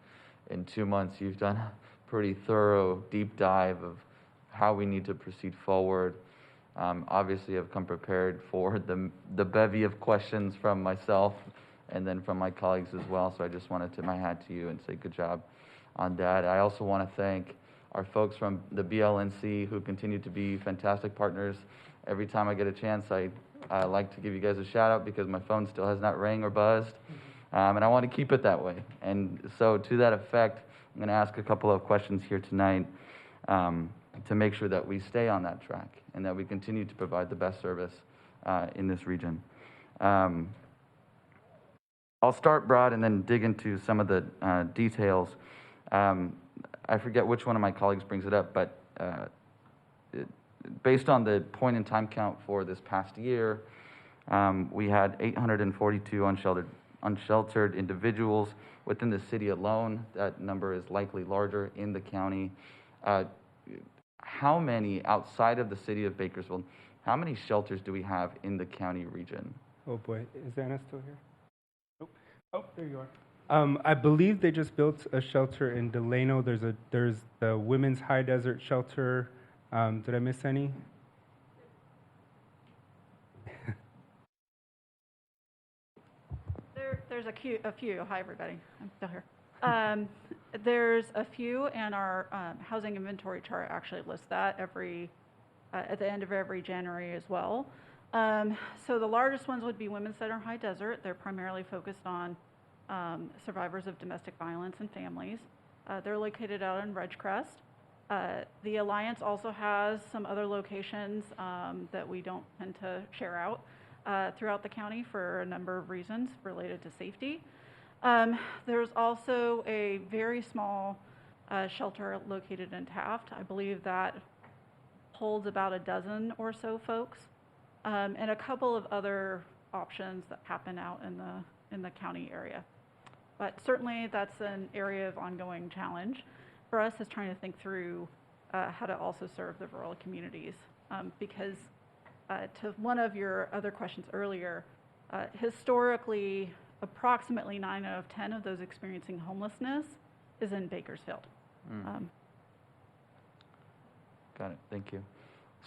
in 2 months, you've done a pretty thorough, deep dive of how we need to proceed forward. Obviously, I've come prepared for the bevy of questions from myself and then from my colleagues as well. So I just want to tip my hat to you and say good job on that. I also want to thank our folks from the BLNC who continue to be fantastic partners. Every time I get a chance, I like to give you guys a shout out because my phone still has not rang or buzzed. And I want to keep it that way. And so to that effect, I'm going to ask a couple of questions here tonight to make sure that we stay on that track and that we continue to provide the best service in this region. I'll start broad and then dig into some of the details. I forget which one of my colleagues brings it up, but based on the point in time count for this past year, we had 842 unsheltered individuals within the city alone. That number is likely larger in the county. How many outside of the city of Bakersfield, how many shelters do we have in the county region? Oh boy, is Anna still here? Oh, there you are. I believe they just built a shelter in Delano. There's the Women's High Desert Shelter. Did I miss any? There's a few. Hi, everybody. I'm still here. There's a few, and our housing inventory chart actually lists that at the end of every January as well. So the largest ones would be Women's Center High Desert. They're primarily focused on survivors of domestic violence and families. They're located out in Ridgecrest. The Alliance also has some other locations that we don't tend to share out. throughout the county for a number of reasons related to safety. There's also a very small shelter located in Taft. I believe that holds about a dozen or so folks, and a couple of other options that happen out in the county area. But certainly that's an area of ongoing challenge for us, is trying to think through how to also serve the rural communities. Because to one of your other questions earlier, historically, approximately 9 out of 10 of those experiencing homelessness is in Bakersfield. Got it, thank you.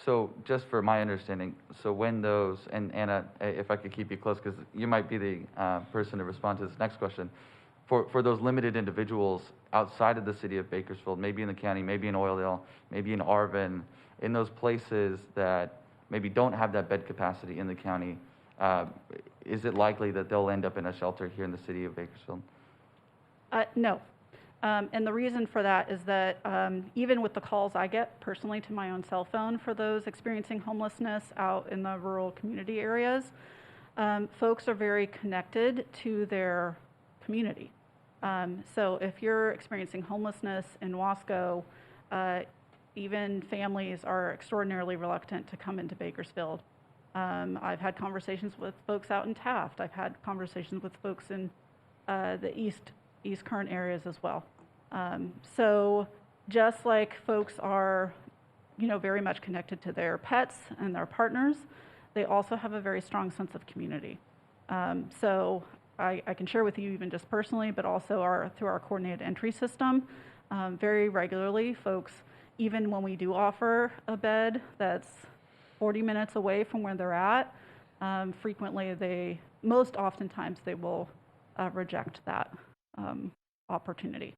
So just for my understanding, so when those, and Anna, if I could keep you close, because you might be the person to respond to this next question. For those limited individuals outside of the city of Bakersfield, maybe in the county, maybe in Oildale, maybe in Arvin, in those places that maybe don't have that bed capacity in the county, is it likely that they'll end up in a shelter here in the city of Bakersfield? No. And the reason for that is that even with the calls I get personally to my own cell phone for those experiencing homelessness out in the rural community areas, folks are very connected to their community. So if you're experiencing homelessness in Wasco, even families are extraordinarily reluctant to come into Bakersfield. I've had conversations with folks out in Taft. I've had conversations with folks in the East Current areas as well. So just like folks are, very much connected to their pets and their partners, they also have a very strong sense of community. So I can share with you even just personally, but also through our coordinated entry system, very regularly, folks, even when we do offer a bed that's 40 minutes away from where they're at, frequently most oftentimes they will reject that opportunity.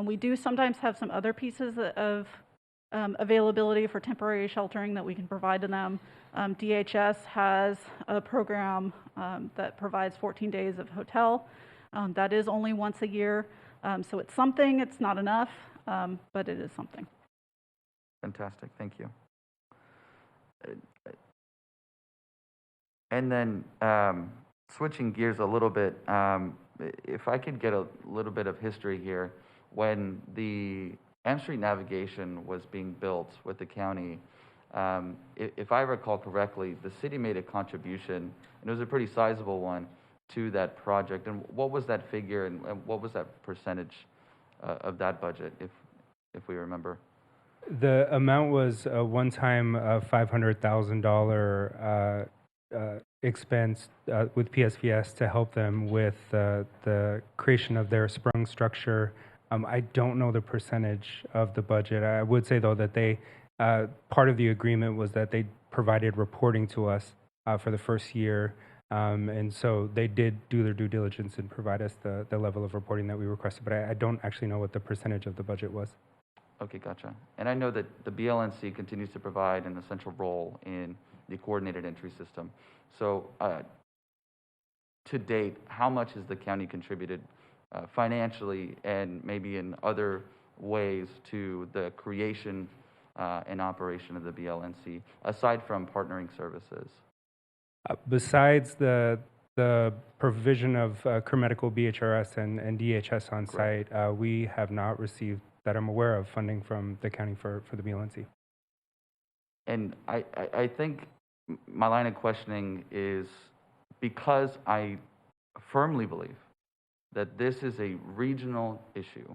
We do sometimes have some other pieces of availability for temporary sheltering that we can provide to them. DHS has a program that provides 14 days of hotel. That is only once a year. So it's something, it's not enough, but it is something. Fantastic, thank you. And then switching gears a little bit, if I could get a little bit of history here. When the M Street navigation was being built with the county, if I recall correctly, the city made a contribution, and it was a pretty sizable one, to that project. And what was that figure, and what was that percentage of that budget, if we remember? The amount was a one-time $500,000 expense with PSVS to help them with the creation of their sprung structure. I don't know the percentage of the budget. I would say, though, that they part of the agreement was that they provided reporting to us for the first year, and so they did do their due diligence and provide us the level of reporting that we requested, but I don't actually know what the percentage of the budget was. Okay, gotcha. And I know that the BLNC continues to provide an essential role in the coordinated entry system. So to date, how much has the county contributed financially and maybe in other ways to the creation and operation of the BLNC, aside from partnering services? Besides the provision of Kerr Medical, BHRS, and DHS on site, we have not received, that I'm aware of, funding from the county for the BLNC. And I think my line of questioning is because I firmly believe that this is a regional issue.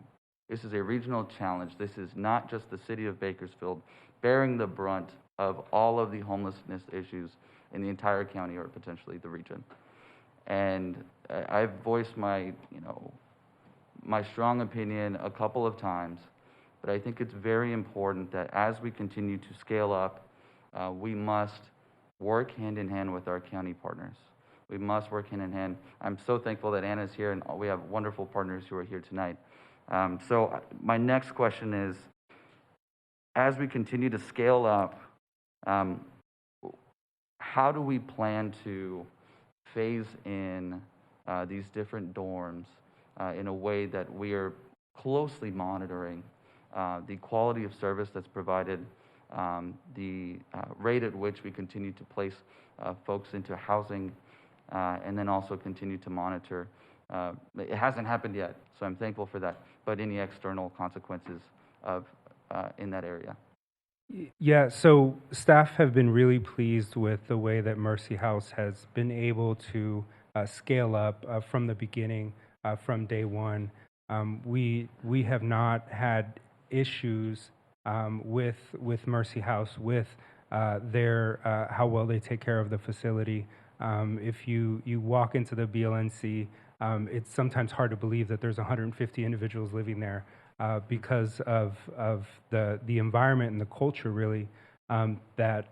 This is a regional challenge. This is not just the city of Bakersfield bearing the brunt of all of the homelessness issues in the entire county or potentially the region. And I've voiced my strong opinion a couple of times, but I think it's very important that as we continue to scale up, we must work hand in hand with our county partners. We must work hand in hand. I'm so thankful that Anna's here, and we have wonderful partners who are here tonight. So my next question is, as we continue to scale up, how do we plan to phase in these different dorms in a way that we are closely monitoring the quality of service that's provided, the rate at which we continue to place folks into housing, and then also continue to monitor. It hasn't happened yet, so I'm thankful for that, but any external consequences of in that area. Yeah, so staff have been really pleased with the way that Mercy House has been able to scale up from the beginning, from day one. We have not had issues with Mercy House, with their how well they take care of the facility. If you walk into the BLNC, it's sometimes hard to believe that there's 150 individuals living there. Because of the environment and the culture, really, that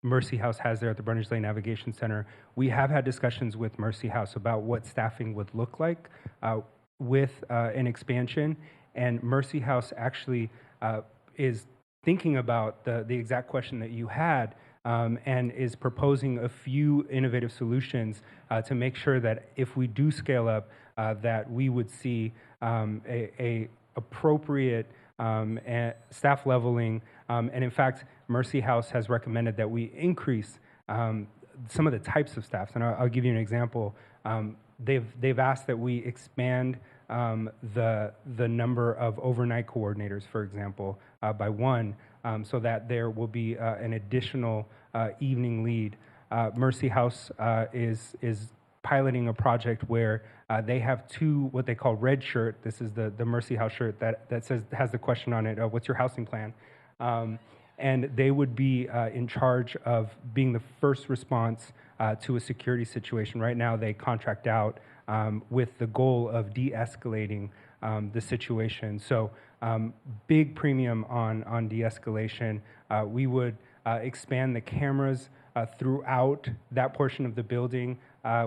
Mercy House has there at the Brundage Lane Navigation Center. We have had discussions with Mercy House about what staffing would look like with an expansion, and Mercy House actually is thinking about the exact question that you had, and is proposing a few innovative solutions to make sure that if we do scale up, that we would see a appropriate staff leveling, and in fact, Mercy House has recommended that we increase some of the types of staffs. And I'll give you an example. They've asked that we expand the number of overnight coordinators, for example, by one, so that there will be an additional evening lead. Mercy House is piloting a project where they have two what they call red shirt. This is the Mercy House shirt that has the question on it, what's your housing plan? And they would be in charge of being the first response to a security situation. Right now they contract out with the goal of de-escalating the situation. So big premium on de-escalation. We would expand the cameras throughout that portion of the building.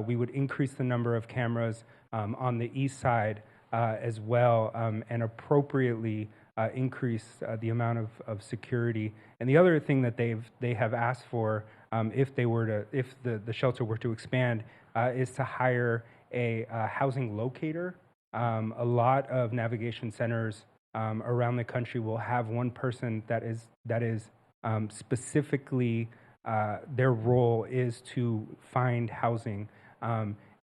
We would increase the number of cameras on the east side as well, and appropriately increase the amount of security. And the other thing that they have asked for, if the shelter were to expand, is to hire a housing locator. A lot of navigation centers around the country will have one person that is specifically their role is to find housing.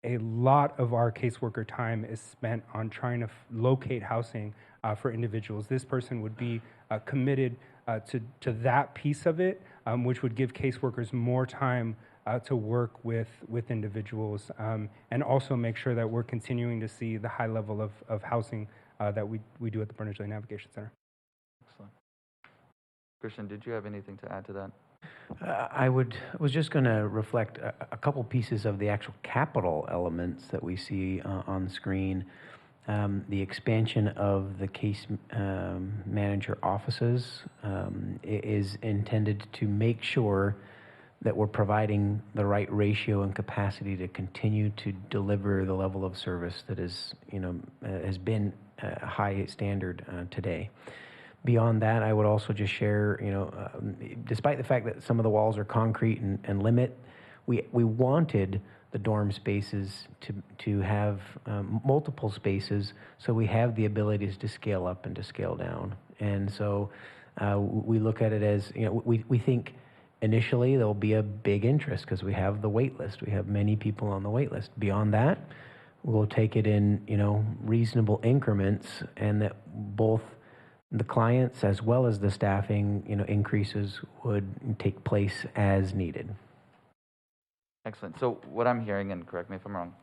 A lot of our caseworker time is spent on trying to locate housing for individuals. This person would be committed to that piece of it, which would give caseworkers more time to work with individuals, and also make sure that we're continuing to see the high level of housing that we do at the Brundage Lane Navigation Center. Excellent. Christian, did you have anything to add to that? I was just going to reflect a couple pieces of the actual capital elements that we see on the screen. The expansion of the case manager offices is intended to make sure that we're providing the right ratio and capacity to continue to deliver the level of service that is, has been a high standard today. Beyond that, I would also just share, despite the fact that some of the walls are concrete and limit, we wanted the dorm spaces to have multiple spaces, so we have the abilities to scale up and to scale down. And so we look at it as, we think initially there'll be a big interest because we have the wait list. We have many people on the wait list. Beyond that, we'll take it in, reasonable increments, and that both the clients as well as the staffing, increases would take place as needed. Excellent. So what I'm hearing, and correct me if I'm wrong,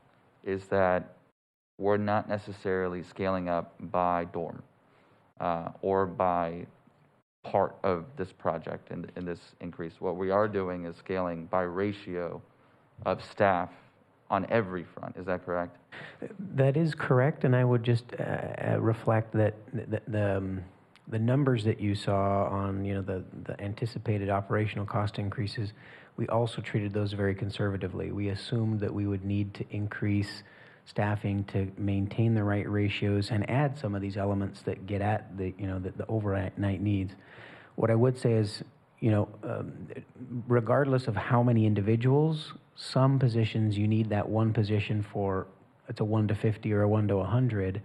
is that we're not necessarily scaling up by dorm or by part of this project in this increase. What we are doing is scaling by ratio of staff on every front. Is that correct? That is correct, and I would just reflect that the numbers that you saw on the anticipated operational cost increases, we also treated those very conservatively. We assumed that we would need to increase staffing to maintain the right ratios and add some of these elements that get at the overnight needs. What I would say is, regardless of how many individuals, some positions you need that one position for, it's a 1 to 50 or a 1 to 100,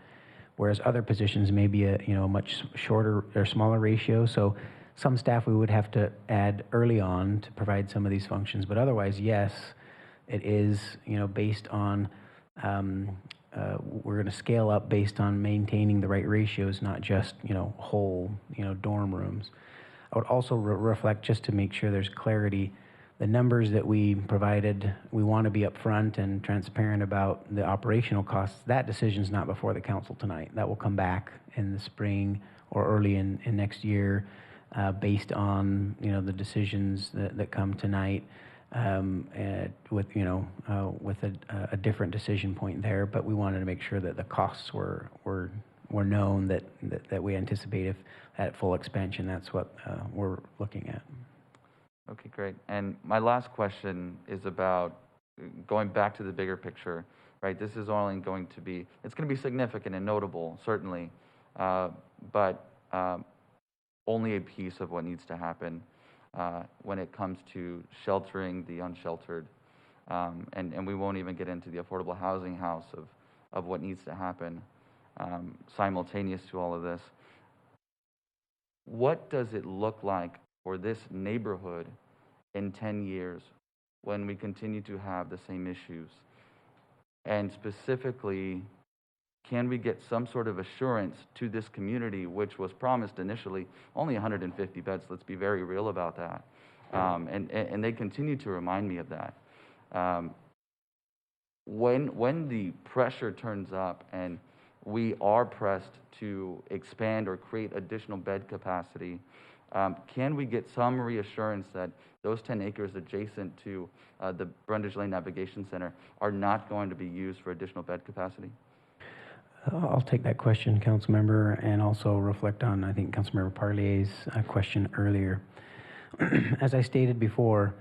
whereas other positions may be a much shorter or smaller ratio. So some staff we would have to add early on to provide some of these functions, but otherwise, yes, it is, based on, we're going to scale up based on maintaining the right ratios, not just, whole, dorm rooms. I would also reflect, just to make sure there's clarity, the numbers that we provided, we want to be upfront and transparent about the operational costs. That decision's not before the council tonight. That will come back in the spring or early in next year, based on, the decisions that come tonight, with a different decision point there. But we wanted to make sure that the costs were known, that we anticipate if at full expansion, that's what we're looking at. Okay, great. And my last question is about going back to the bigger picture, right? This is only going to be, it's going to be significant and notable, certainly, but only a piece of what needs to happen when it comes to sheltering the unsheltered. And we won't even get into the affordable housing house of what needs to happen simultaneous to all of this. What does it look like for this neighborhood in 10 years when we continue to have the same issues? And specifically, can we get some sort of assurance to this community, which was promised initially only 150 beds? Let's be very real about that. And they continue to remind me of that. When the pressure turns up and we are pressed to expand or create additional bed capacity, can we get some reassurance that those 10 acres adjacent to the Brundage Lane Navigation Center are not going to be used for additional bed capacity? I'll take that question, Councilmember, and also reflect on, I think, Councilmember Parlier's question earlier. As I stated before,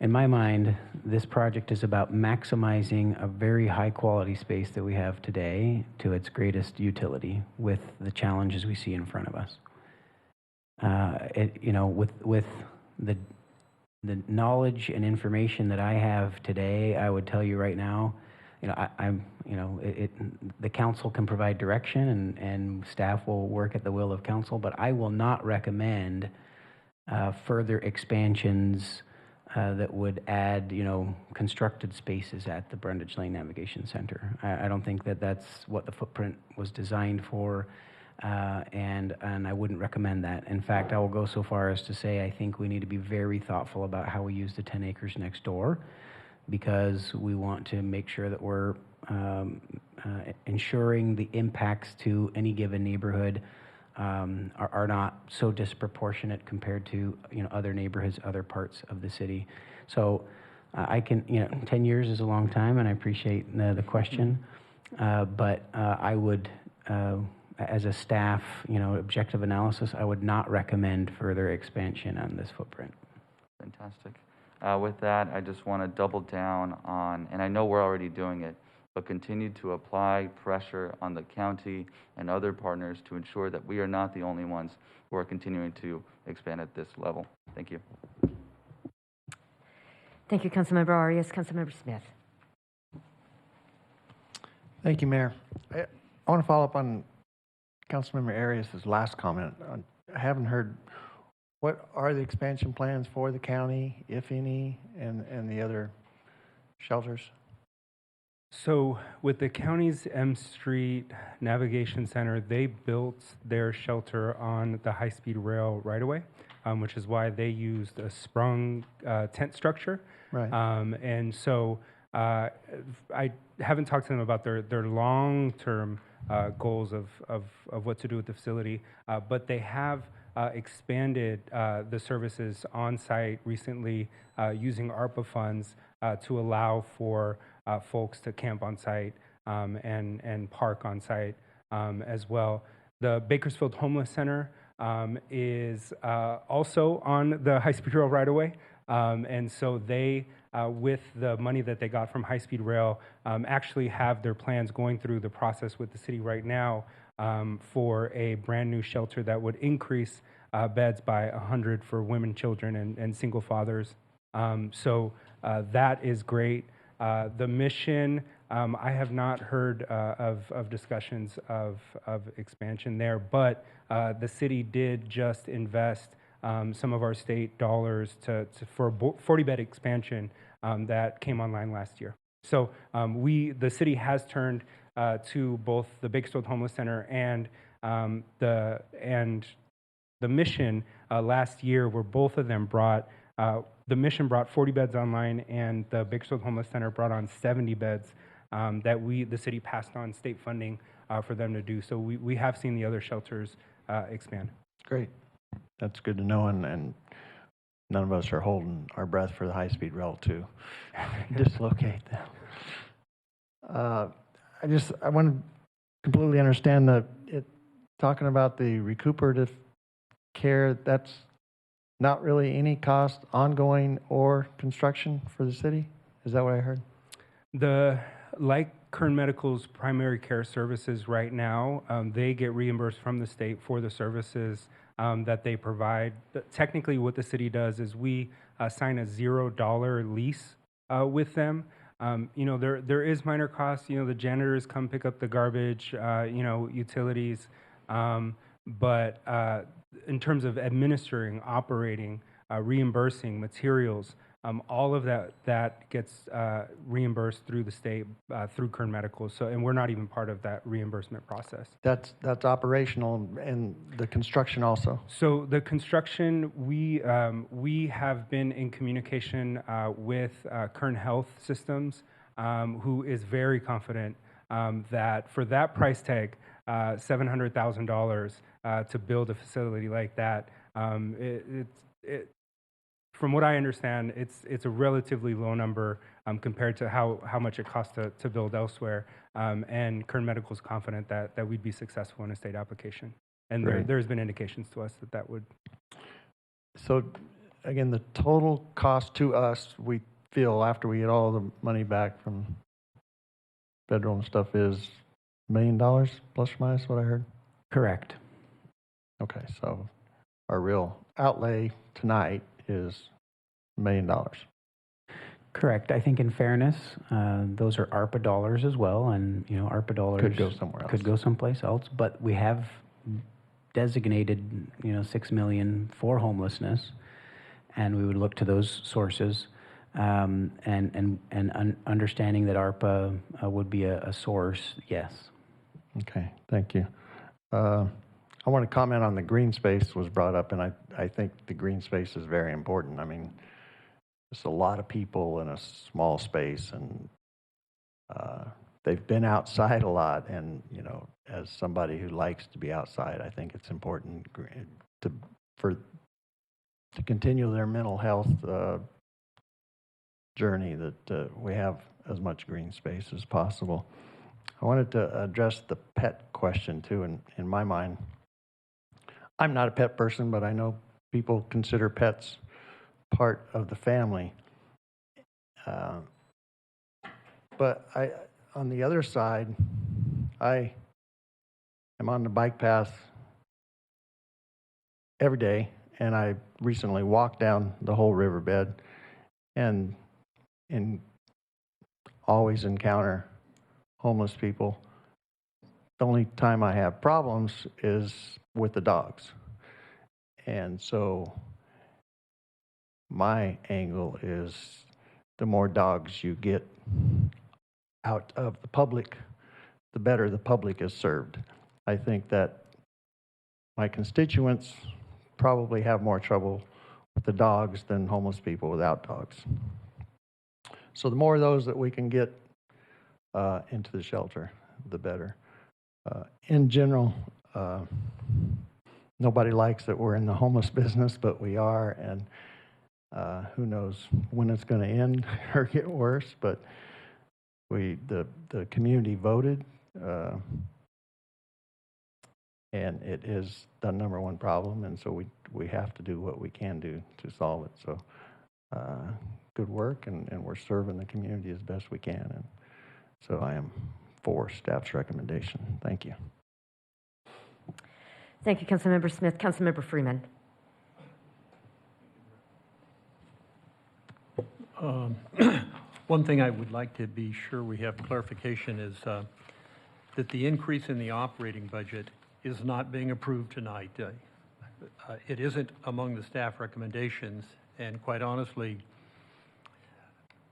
in my mind, this project is about maximizing a very high-quality space that we have today to its greatest utility with the challenges we see in front of us. With the knowledge and information that I have today, I would tell you right now, the council can provide direction and staff will work at the will of council, but I will not recommend further expansions that would add, constructed spaces at the Brundage Lane Navigation Center. I don't think that that's what the footprint was designed for, and I wouldn't recommend that. In fact, I will go so far as to say I think we need to be very thoughtful about how we use the 10 acres next door, because we want to make sure that we're ensuring the impacts to any given neighborhood are not so disproportionate compared to other neighborhoods, other parts of the city. So I can 10 years is a long time, and I appreciate the question, but I would, as a staff, objective analysis, I would not recommend further expansion on this footprint. Fantastic. With that, I just want to double down on, and I know we're already doing it, but continue to apply pressure on the county and other partners to ensure that we are not the only ones who are continuing to expand at this level. Thank you. Thank you, Councilmember Arias. Councilmember Smith. Thank you, Mayor. I want to follow up on Councilmember Arias' last comment. I haven't heard, what are the expansion plans for the county, if any, and the other shelters? So with the county's M Street Navigation Center, they built their shelter on the high-speed rail right-of-way, which is why they used a sprung tent structure. Right. And so I haven't talked to them about their long-term goals of what to do with the facility, but they have expanded the services on site recently using ARPA funds to allow for folks to camp on site and park on site as well. The Bakersfield Homeless Center is also on the high-speed rail right-of-way, and so they, with the money that they got from high-speed rail, actually have their plans going through the process with the city right now for a brand new shelter that would increase beds by 100 for women, children, and single fathers. So that is great. The mission, I have not heard of discussions of expansion there, but the city did just invest some of our state dollars for a 40-bed expansion that came online last year. So the city has turned to both the Bakersfield Homeless Center and the Mission last year, where both of them brought, the Mission brought 40 beds online, and the Bakersfield Homeless Center brought on 70 beds that the city passed on state funding for them to do. So we have seen the other shelters expand. Great. That's good to know, and none of us are holding our breath for the high-speed rail to dislocate them. I want to completely understand talking about the recuperative care, that's not really any cost, ongoing or construction for the city? Is that what I heard? Like Kern Medical's primary care services right now, they get reimbursed from the state for the services that they provide. Technically, what the city does is we sign a $0 lease with them. There is minor costs. The janitors come pick up the garbage, utilities. But in terms of administering, operating, reimbursing materials, all of that gets reimbursed through the state, through Kern Medical. And we're not even part of that reimbursement process. That's operational, and the construction also. So the construction, we have been in communication with Kern Health Systems, who is very confident that for that price tag, $700,000 to build a facility like that, from what I understand, it's a relatively low number compared to how much it costs to build elsewhere. And Kern Medical is confident that we'd be successful in a state application. And there's been indications to us that would. So, again, the total cost to us, we feel, after we get all the money back from federal and stuff, is $1 million plus or minus, what I heard? Correct. Okay, so our real outlay tonight is $1 million. Correct. I think in fairness, those are ARPA dollars as well, and ARPA dollars could go somewhere else. Could go someplace else, but we have designated $6 million for homelessness, and we would look to those sources, and understanding that ARPA would be a source. Yes. Okay. Thank you. I want to comment on the green space was brought up, and I think the green space is very important. I mean, there's a lot of people in a small space, and they've been outside a lot. And as somebody who likes to be outside, I think it's important to continue their mental health journey that we have as much green space as possible. I wanted to address the pet question too. In my mind, I'm not a pet person, but I know people consider pets part of the family. But on the other side, I am on the bike path every day, and I recently walked down the whole riverbed, and always encounter homeless people. The only time I have problems is with the dogs. And so my angle is the more dogs you get out of the public, the better the public is served. I think that my constituents probably have more trouble with the dogs than homeless people without dogs. So the more of those that we can get into the shelter, the better. In general, nobody likes that we're in the homeless business, but we are, and who knows when it's going to end or get worse. But the community voted, and it is the number one problem, and so we have to do what we can do to solve it. So good work, and we're serving the community as best we can. And so I am for staff's recommendation. Thank you. Thank you, Councilmember Smith. Councilmember Freeman. One thing I would like to be sure we have clarification is that the increase in the operating budget is not being approved tonight. It isn't among the staff recommendations, and quite honestly,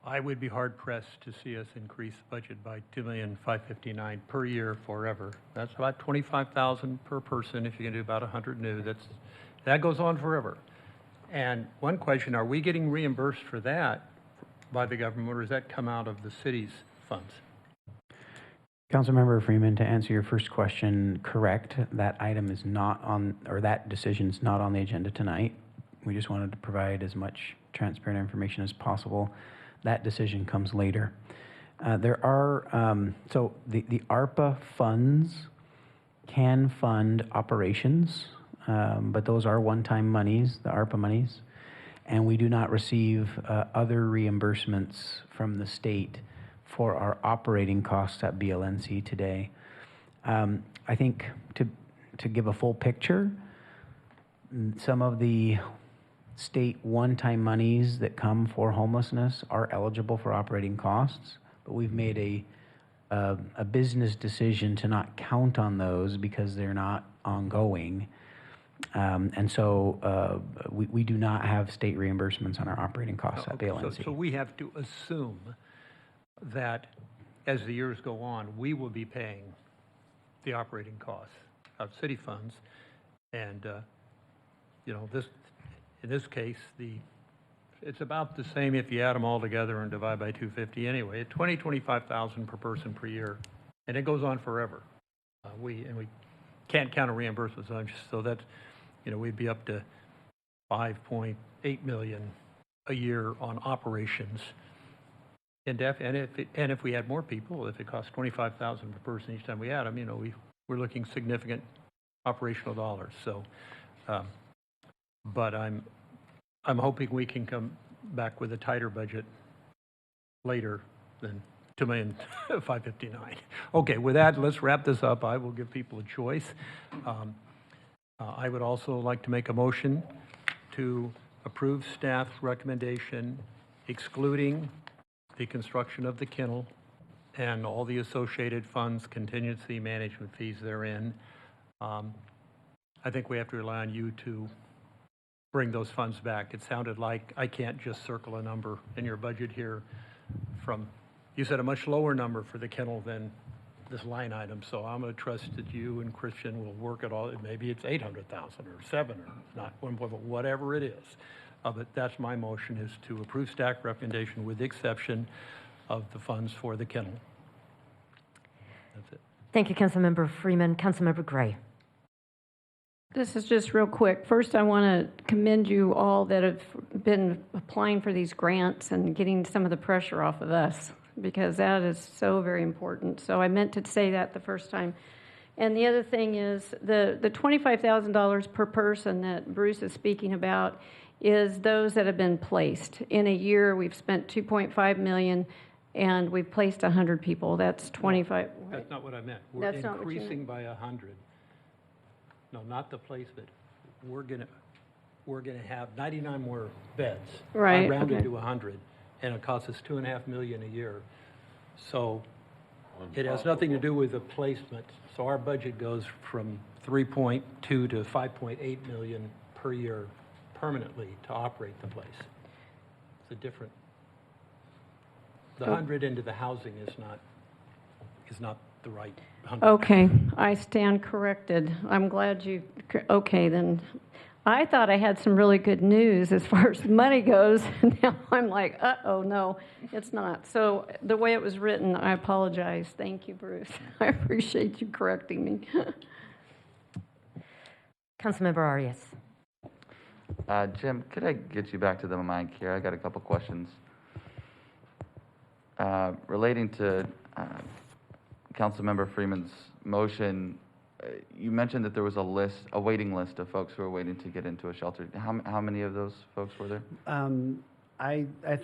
I would be hard-pressed to see us increase the budget by $2,559,000 per year forever. That's about $25,000 per person if you can do about 100 new. That goes on forever. And one question, are we getting reimbursed for that by the government, or does that come out of the city's funds? Councilmember Freeman, to answer your first question, correct. That item is not on, or that decision is not on the agenda tonight. We just wanted to provide as much transparent information as possible. That decision comes later. There are, so the ARPA funds can fund operations, but those are one-time monies, the ARPA monies, and we do not receive other reimbursements from the state for our operating costs at BLNC today. I think to give a full picture, some of the state one-time monies that come for homelessness are eligible for operating costs, but we've made a business decision to not count on those because they're not ongoing. And so we do not have state reimbursements on our operating costs at BLNC. So we have to assume that as the years go on, we will be paying the operating costs of city funds. And, you know, in this case, it's about the same if you add them all together and divide by 250 anyway. At $25,000 per person per year, and it goes on forever. We can't count a reimbursement, so that's, you know, we'd be up to $5.8 million a year on operations. And if we had more people, if it costs $25,000 per person each time we add them, you know, we're looking significant operational dollars. So, but I'm hoping we can come back with a tighter budget later than $2,559,000. Okay, with that, let's wrap this up. I will give people a choice. I would also like to make a motion to approve staff's recommendation excluding the construction of the kennel and all the associated funds, contingency management fees therein. I think we have to rely on you to bring those funds back. It sounded like I can't just circle a number in your budget here from, you said a much lower number for the kennel than this line item, so I'm going to trust that you and Christian will work it all. Maybe it's 800,000 or 7 or not, whatever it is. But that's my motion, is to approve staff recommendation with the exception of the funds for the kennel. That's it. Thank you, Councilmember Freeman. Councilmember Gray. This is just real quick. First, I want to commend you all that have been applying for these grants and getting some of the pressure off of us, because that is so very important. So I meant to say that the first time. And the other thing is the $25,000 per person that Bruce is speaking about is those that have been placed. In a year, we've spent $2.5 million, and we've placed 100 people. That's 25. That's not what I meant. We're That's not what you increasing meant. by 100. No, not the placement. We're gonna have 99 more beds. Right, I rounded okay. to 100, and it costs us $2.5 million a year. So it has nothing to do with the placement. So our budget goes from 3.2 to 5.8 million per year permanently to operate the place. It's a different. The 100 into the housing is not the right 100. Okay, I stand corrected. I'm glad you, okay, then. I thought I had some really good news as far as money goes. Now I'm like, uh-oh, no, it's not. So the way it was written, I apologize. Thank you, Bruce. I appreciate you correcting me. Councilmember Arias. Jim, could I get you back to the mic here? I got a couple questions. Relating to Councilmember Freeman's motion, you mentioned that there was a waiting list of folks who are waiting to get into a shelter. How many of those folks were there?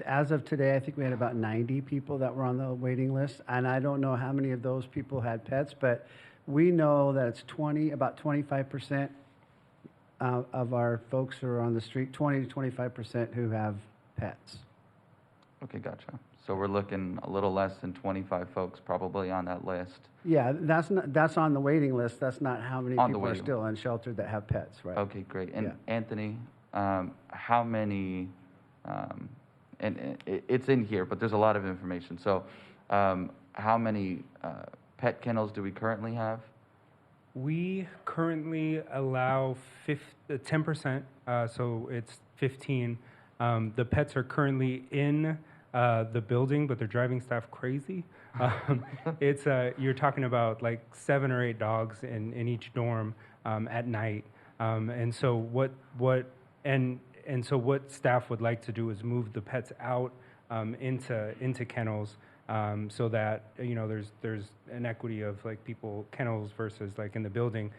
As of today, I think we had about 90 people that were on the waiting list, and I don't know how many of those people had pets, but we know that it's about 25% of our folks who are on the street, 20 to 25% who have pets. Okay, gotcha. So we're looking a little less than 25 folks probably on that list. Yeah, that's on the waiting list. That's not how many On the people are waiting. still unsheltered that have pets, right? Okay, great. And Yeah. Anthony, how many, it's in here, but there's a lot of information. So how many pet kennels do we currently have? We currently allow 10%, so it's 15. The pets are currently in the building, but they're driving staff crazy. It's you're talking about like 7 or 8 dogs in each dorm at night, and so what staff would like to do is move the pets out into kennels. So that there's an equity of like people kennels versus like in the building.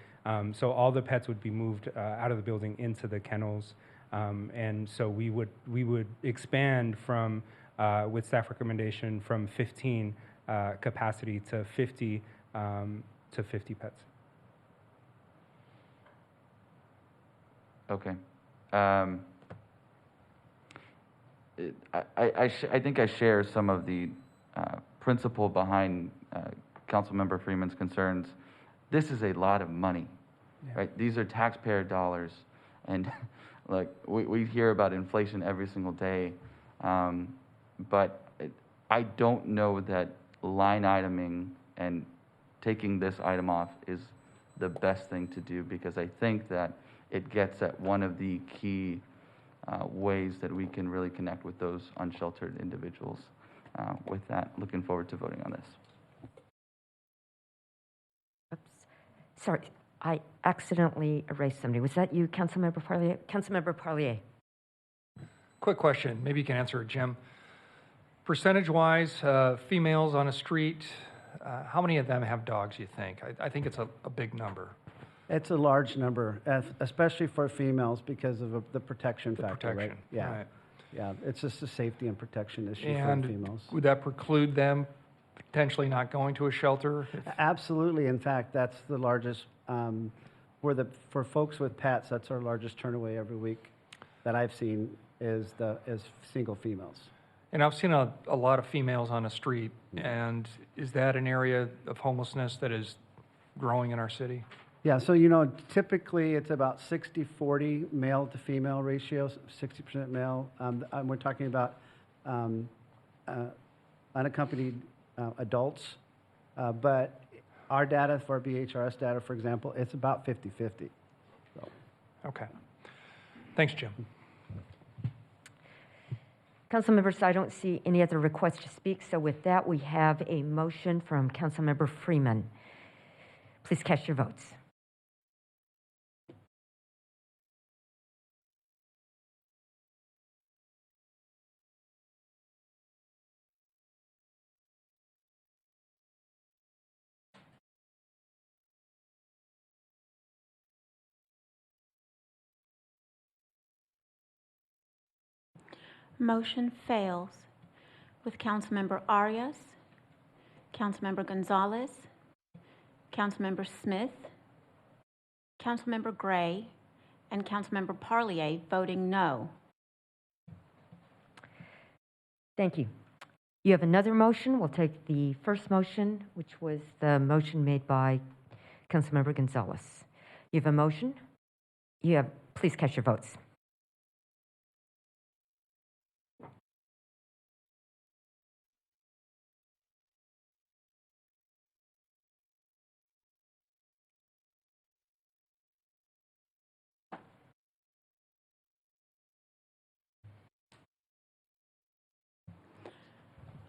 So all the pets would be moved out of the building into the kennels, and so we would expand from with staff recommendation from 15 capacity to 50 pets. Okay. I think I share some of the principle behind Councilmember Freeman's concerns. This is a lot of money, right? These are taxpayer dollars, and like we hear about inflation every single day, but I don't know that line iteming and taking this item off is the best thing to do, because I think that it gets at one of the key ways that we can really connect with those unsheltered individuals. With that, looking forward to voting on this. Oops. Sorry, I accidentally erased somebody. Was that you, Councilmember Parlier? Councilmember Parlier. Quick question, maybe you can answer it, Jim. Percentage-wise, females on a street, how many of them have dogs, you think? I think it's a big number. It's a large number, especially for females because of the protection factor, right? Yeah. Right. Yeah, it's just a safety and protection issue And for females. would that preclude them potentially not going to a shelter? Absolutely. In fact, that's the largest, for folks with pets, that's our largest turnaway every week that I've seen is single females. And I've seen a lot of females on the street, and is that an area of homelessness that is growing in our city? Yeah, so typically it's about 60-40 male to female ratio, 60% male. We're talking about unaccompanied adults, but our data for BHRS data, for example, it's about 50-50. So. Okay. Thanks, Jim. Council members, I don't see any other requests to speak, so with that, we have a motion from Councilmember Freeman. Please cast your votes. Motion fails with Councilmember Arias, Councilmember Gonzalez, Councilmember Smith, Councilmember Gray, and Councilmember Parlier voting no. Thank you. You have another motion. We'll take the first motion, which was the motion made by Councilmember Gonzalez. You have a motion. Please cast your votes.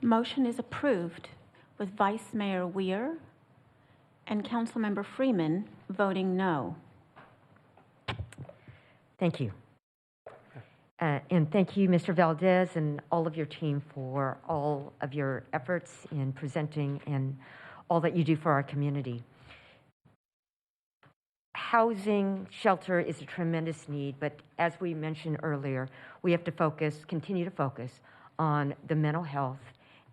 Motion is approved with Vice Mayor Weir and Councilmember Freeman voting no. Thank you. And thank you, Mr. Valdez, and all of your team for all of your efforts in presenting and all that you do for our community. Housing, shelter is a tremendous need, but as we mentioned earlier, we have to continue to focus on the mental health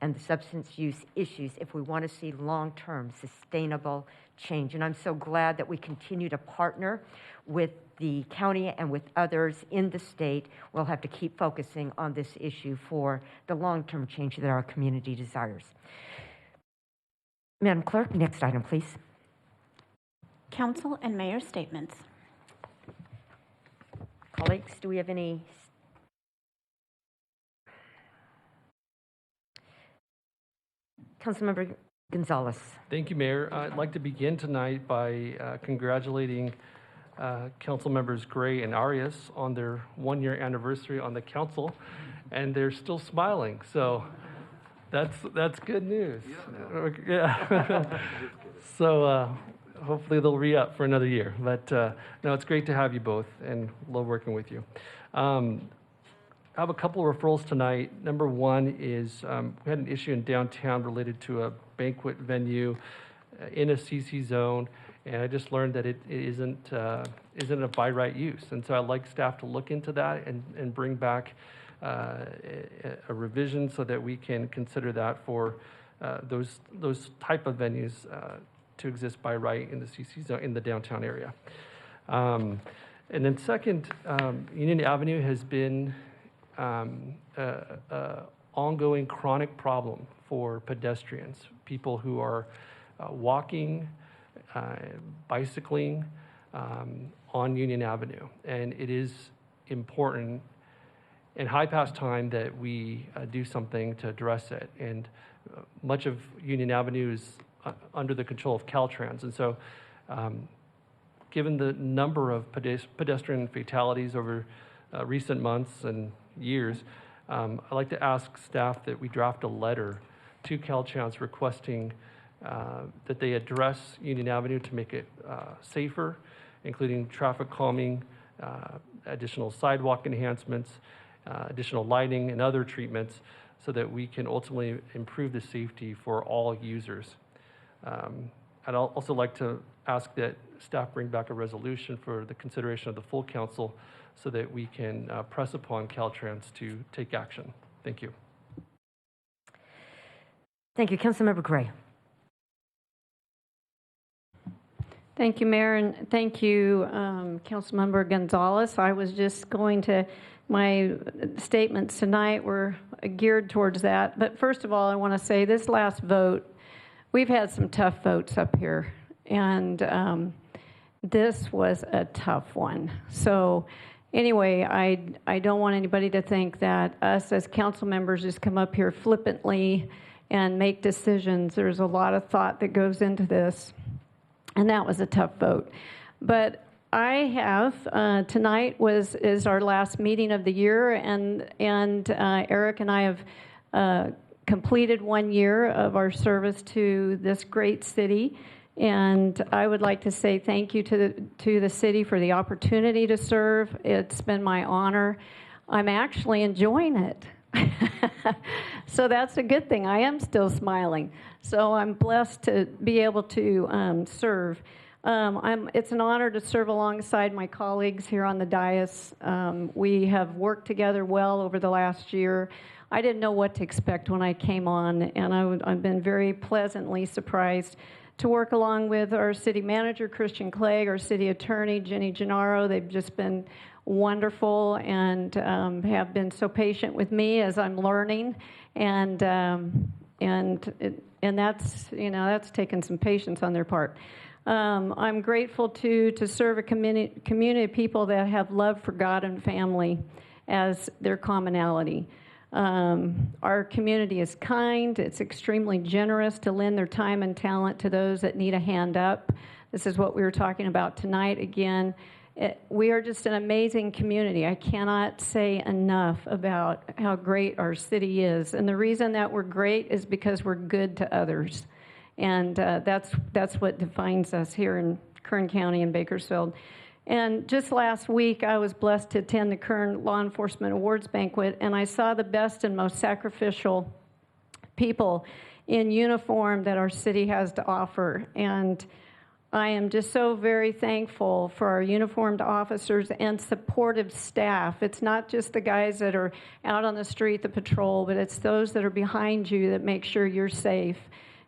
and the substance use issues if we want to see long-term sustainable change. And I'm so glad that we continue to partner with the county and with others in the state will have to keep focusing on this issue for the long-term change that our community desires. Madam Clerk, next item, please. Council and mayor statements. Colleagues, do we have any? Councilmember Gonzalez. Thank you, Mayor. I'd like to begin tonight by congratulating Council members Gray and Arias on their one-year anniversary on the council, and they're still smiling. So that's good news. Yeah. So hopefully they'll re-up for another year. But no, it's great to have you both, and love working with you. I have a couple of referrals tonight. Number one is we had an issue in downtown related to a banquet venue in a CC zone, and I just learned that it isn't a by right use. And so I'd like staff to look into that and bring back a revision so that we can consider that for those type of venues to exist by right in the CC zone in the downtown area. And then second, Union Avenue has been ongoing chronic problem for pedestrians, people who are walking, bicycling on Union Avenue. And it is important and high past time that we do something to address it. And much of Union Avenue is under the control of Caltrans. And so given the number of pedestrian fatalities over recent months and years, I'd like to ask staff that we draft a letter to Caltrans requesting that they address Union Avenue to make it safer, including traffic calming, additional sidewalk enhancements, additional lighting and other treatments, so that we can ultimately improve the safety for all users. I'd also like to ask that staff bring back a resolution for the consideration of the full council so that we can press upon Caltrans to take action. Thank you. Thank you. Councilmember Gray. Thank you, Mayor, and thank you, Councilmember Gonzalez. I was just going to, my statements tonight were geared towards that. But first of all, I want to say this last vote, we've had some tough votes up here, and this was a tough one. So anyway, I don't want anybody to think that us as council members just come up here flippantly and make decisions. There's a lot of thought that goes into this, and that was a tough vote. But I have, tonight is our last meeting of the year, and Eric and I have completed 1 year of our service to this great city. And I would like to say thank you to the city for the opportunity to serve. It's been my honor. I'm actually enjoying it. So that's a good thing. I am still smiling. So I'm blessed to be able to serve. It's an honor to serve alongside my colleagues here on the dais. We have worked together well over the last year. I didn't know what to expect when I came on, and I've been very pleasantly surprised to work along with our city manager, Christian Clegg, our city attorney, Jenny Gennaro. They've just been wonderful and have been so patient with me as I'm learning, and that's, that's taken some patience on their part. I'm grateful to serve a community of people that have love for God and family as their commonality. Our community is kind. It's extremely generous to lend their time and talent to those that need a hand up. This is what we were talking about tonight. Again, we are just an amazing community. I cannot say enough about how great our city is. And the reason that we're great is because we're good to others. And that's what defines us here in Kern County and Bakersfield. And just last week, I was blessed to attend the Kern Law Enforcement Awards Banquet, and I saw the best and most sacrificial people in uniform that our city has to offer. And I am just so very thankful for our uniformed officers and supportive staff. It's not just the guys that are out on the street, the patrol, but it's those that are behind you that make sure you're safe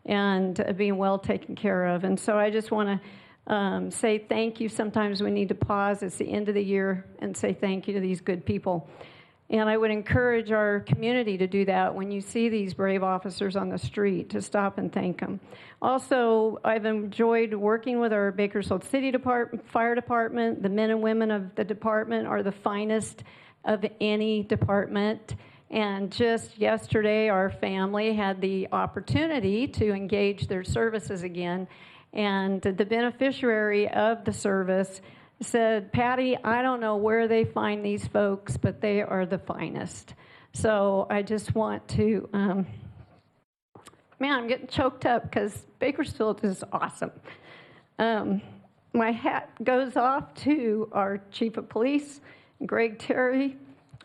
and being well taken care of. And so I just want to say thank you. Sometimes we need to pause. It's the end of the year and say thank you to these good people. And I would encourage our community to do that when you see these brave officers on the street, to stop and thank them. Also, I've enjoyed working with our Bakersfield City Fire Department. The men and women of the department are the finest of any department. And just yesterday, our family had the opportunity to engage their services again. And the beneficiary of the service said, Patty, I don't know where they find these folks, but they are the finest. So I just want to, man, I'm getting choked up because Bakersfield is awesome. My hat goes off to our Chief of Police, Greg Terry,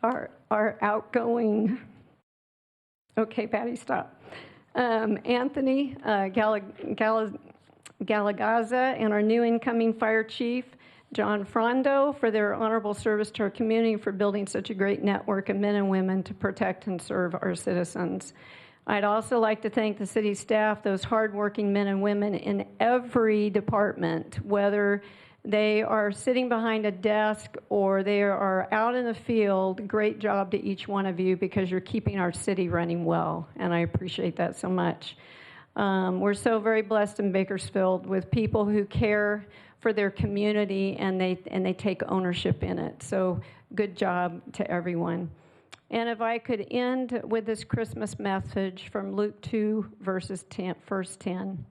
our outgoing, okay, Patty, stop. Anthony Galagaza, and our new incoming fire chief, John Frondo, for their honorable service to our community, for building such a great network of men and women to protect and serve our citizens. I'd also like to thank the city staff, those hardworking men and women in every department, whether they are sitting behind a desk or they are out in the field. Great job to each one of you, because you're keeping our city running well, and I appreciate that so much. We're so very blessed in Bakersfield with people who care for their community, and they take ownership in it. So good job to everyone. And if I could end with this Christmas message from Luke 2, verse 10.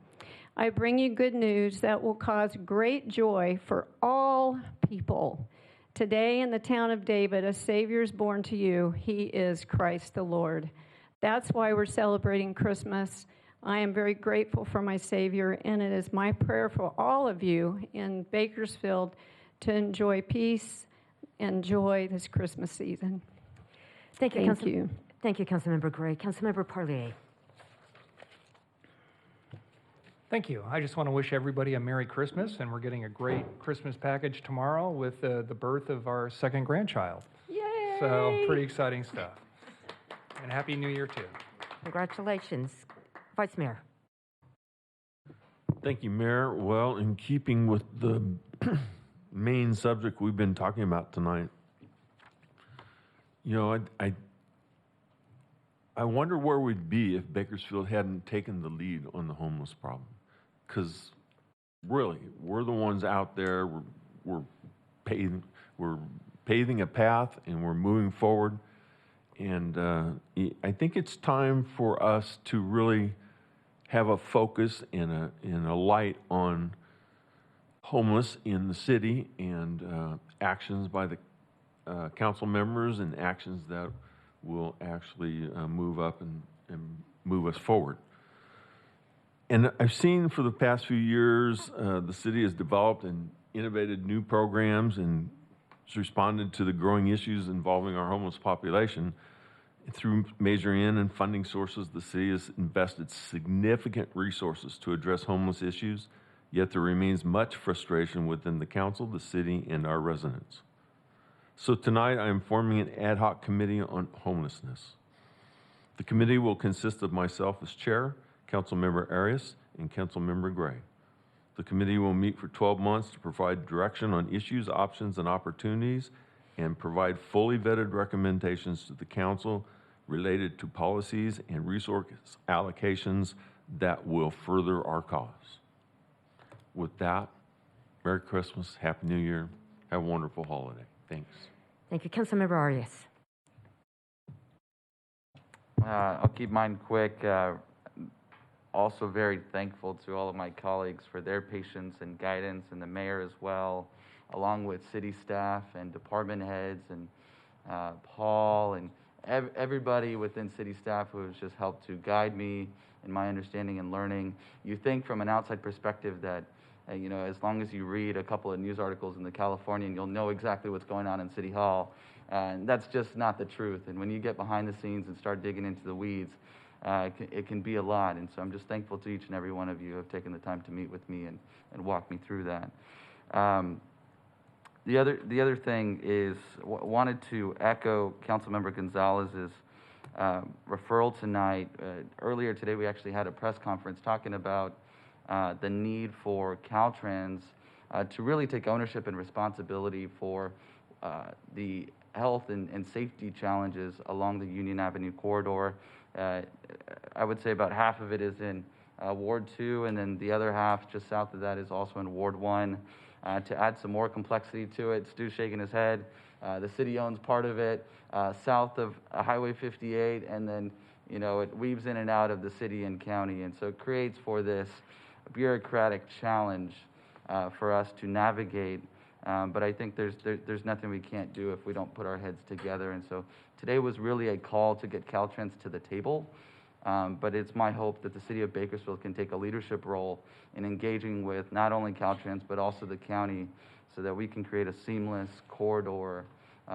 I bring you good news that will cause great joy for all people. Today in the town of David, a Savior is born to you. He is Christ the Lord. That's why we're celebrating Christmas. I am very grateful for my Savior, and it is my prayer for all of you in Bakersfield to enjoy peace and joy this Christmas season. Thank you, Thank you. Thank you, Councilmember Gray. Councilmember Parlier. Thank you. I just want to wish everybody a Merry Christmas, and we're getting a great Christmas package tomorrow with the birth of our second grandchild. Yay! So pretty exciting stuff. And Happy New Year, too. Congratulations. Vice Mayor. Thank you, Mayor. Well, in keeping with the main subject we've been talking about tonight, you know, I wonder where we'd be if Bakersfield hadn't taken the lead on the homeless problem. Because really, we're the ones out there. We're paving a path, and we're moving forward. And I think it's time for us to really have a focus and a light on homeless in the city, and actions by the council members, and actions that will actually move up and move us forward. And I've seen for the past few years, the city has developed and innovated new programs and has responded to the growing issues involving our homeless population. Through measuring in and funding sources, the city has invested significant resources to address homeless issues, yet there remains much frustration within the council, the city, and our residents. So tonight, I am forming an ad hoc committee on homelessness. The committee will consist of myself as chair, Councilmember Arias, and Councilmember Gray. The committee will meet for 12 months to provide direction on issues, options, and opportunities, and provide fully vetted recommendations to the council related to policies and resource allocations that will further our cause. With that, Merry Christmas, Happy New Year, have a wonderful holiday. Thanks. Thank you, Councilmember Arias. I'll keep mine quick. Also very thankful to all of my colleagues for their patience and guidance, and the mayor as well, along with city staff and department heads, and Paul, and everybody within city staff who has just helped to guide me in my understanding and learning. You think from an outside perspective that, you know, as long as you read a couple of news articles in the Californian, you'll know exactly what's going on in City Hall. And that's just not the truth. And when you get behind the scenes and start digging into the weeds, it can be a lot. And so I'm just thankful to each and every one of you who have taken the time to meet with me and walk me through that. The other thing is, wanted to echo Councilmember Gonzalez's referral tonight. Earlier today, we actually had a press conference talking about the need for Caltrans to really take ownership and responsibility for the health and safety challenges along the Union Avenue corridor. I would say about half of it is in Ward 2, and then the other half just south of that is also in Ward 1. To add some more complexity to it, Stu's shaking his head. The city owns part of it south of Highway 58, and then it weaves in and out of the city and county, and so it creates for this bureaucratic challenge for us to navigate. But I think there's nothing we can't do if we don't put our heads together. And so today was really a call to get Caltrans to the table. But it's my hope that the city of Bakersfield can take a leadership role in engaging with not only Caltrans, but also the county, so that we can create a seamless corridor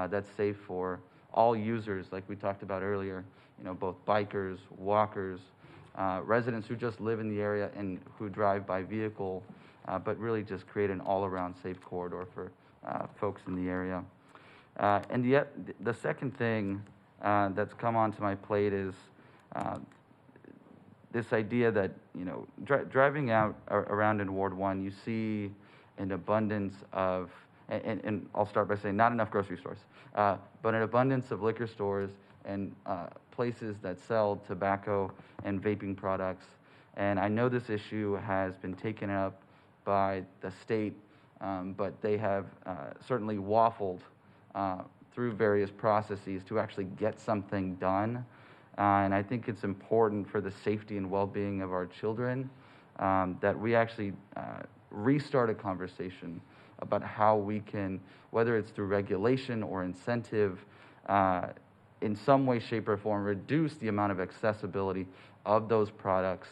that's safe for all users, like we talked about earlier, both bikers, walkers, residents who just live in the area and who drive by vehicle, but really just create an all-around safe corridor for folks in the area. And yet, the second thing that's come onto my plate is this idea that, driving out around in Ward 1, you see an abundance of, and I'll start by saying not enough grocery stores, but an abundance of liquor stores and places that sell tobacco and vaping products. And I know this issue has been taken up by the state, but they have certainly waffled through various processes to actually get something done. And I think it's important for the safety and well-being of our children that we actually restart a conversation about how we can, whether it's through regulation or incentive, in some way, shape, or form, reduce the amount of accessibility of those products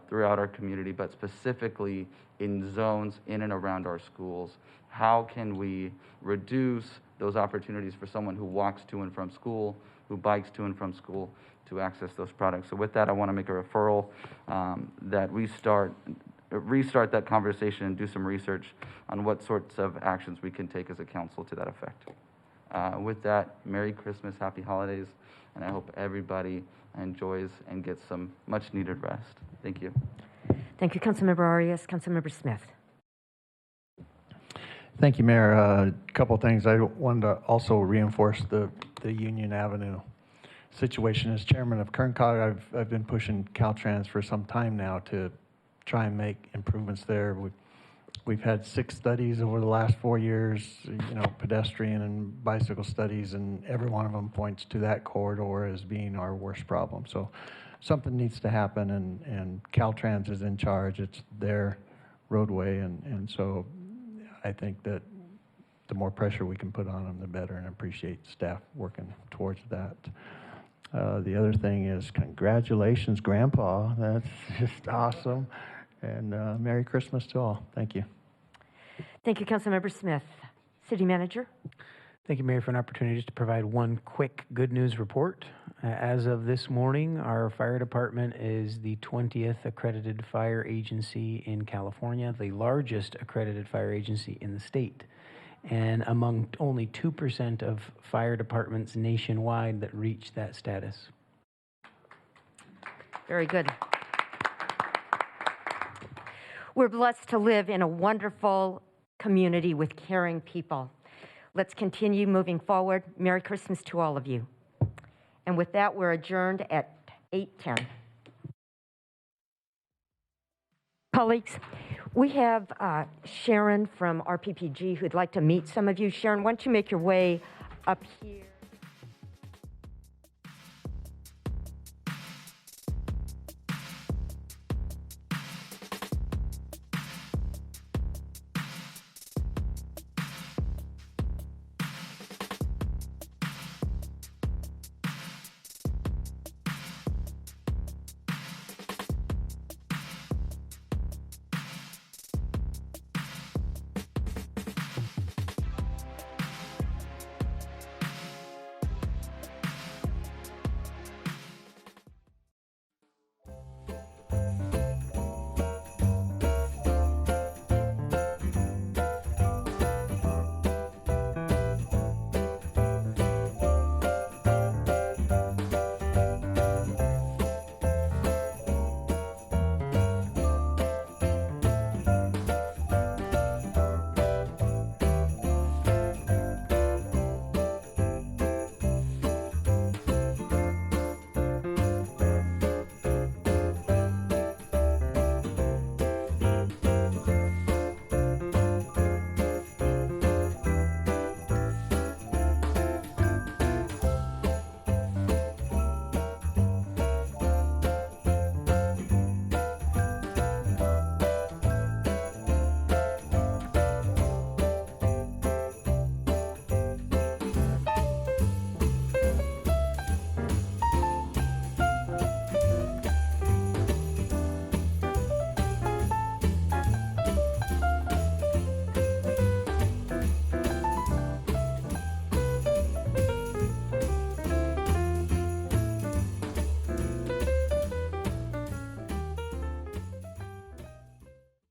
throughout our community, but specifically in zones in and around our schools. How can we reduce those opportunities for someone who walks to and from school, who bikes to and from school, to access those products? So with that, I want to make a referral that we restart that conversation and do some research on what sorts of actions we can take as a council to that effect. With that, Merry Christmas, Happy Holidays, and I hope everybody enjoys and gets some much-needed rest. Thank you. Thank you, Councilmember Arias. Councilmember Smith. Thank you, Mayor. A couple things. I wanted to also reinforce the Union Avenue situation. As chairman of KernCog, I've been pushing Caltrans for some time now to try and make improvements there. We've had 6 studies over the last 4 years, pedestrian and bicycle studies, and every one of them points to that corridor as being our worst problem. So something needs to happen, and Caltrans is in charge. It's their roadway, and so I think that the more pressure we can put on them, the better, and I appreciate staff working towards that. The other thing is congratulations, Grandpa. That's just awesome. And Merry Christmas to all. Thank you. Thank you, Councilmember Smith. City Manager. Thank you, Mayor, for an opportunity just to provide one quick good news report. As of this morning, our fire department is the 20th accredited fire agency in California, the largest accredited fire agency in the state, and among only 2% of fire departments nationwide that reach that status. Very good. We're blessed to live in a wonderful community with caring people. Let's continue moving forward. Merry Christmas to all of you. And with that, we're adjourned at 8:10. Colleagues, we have Sharon from RPPG who'd like to meet some of you. Sharon, why don't you make your way up here?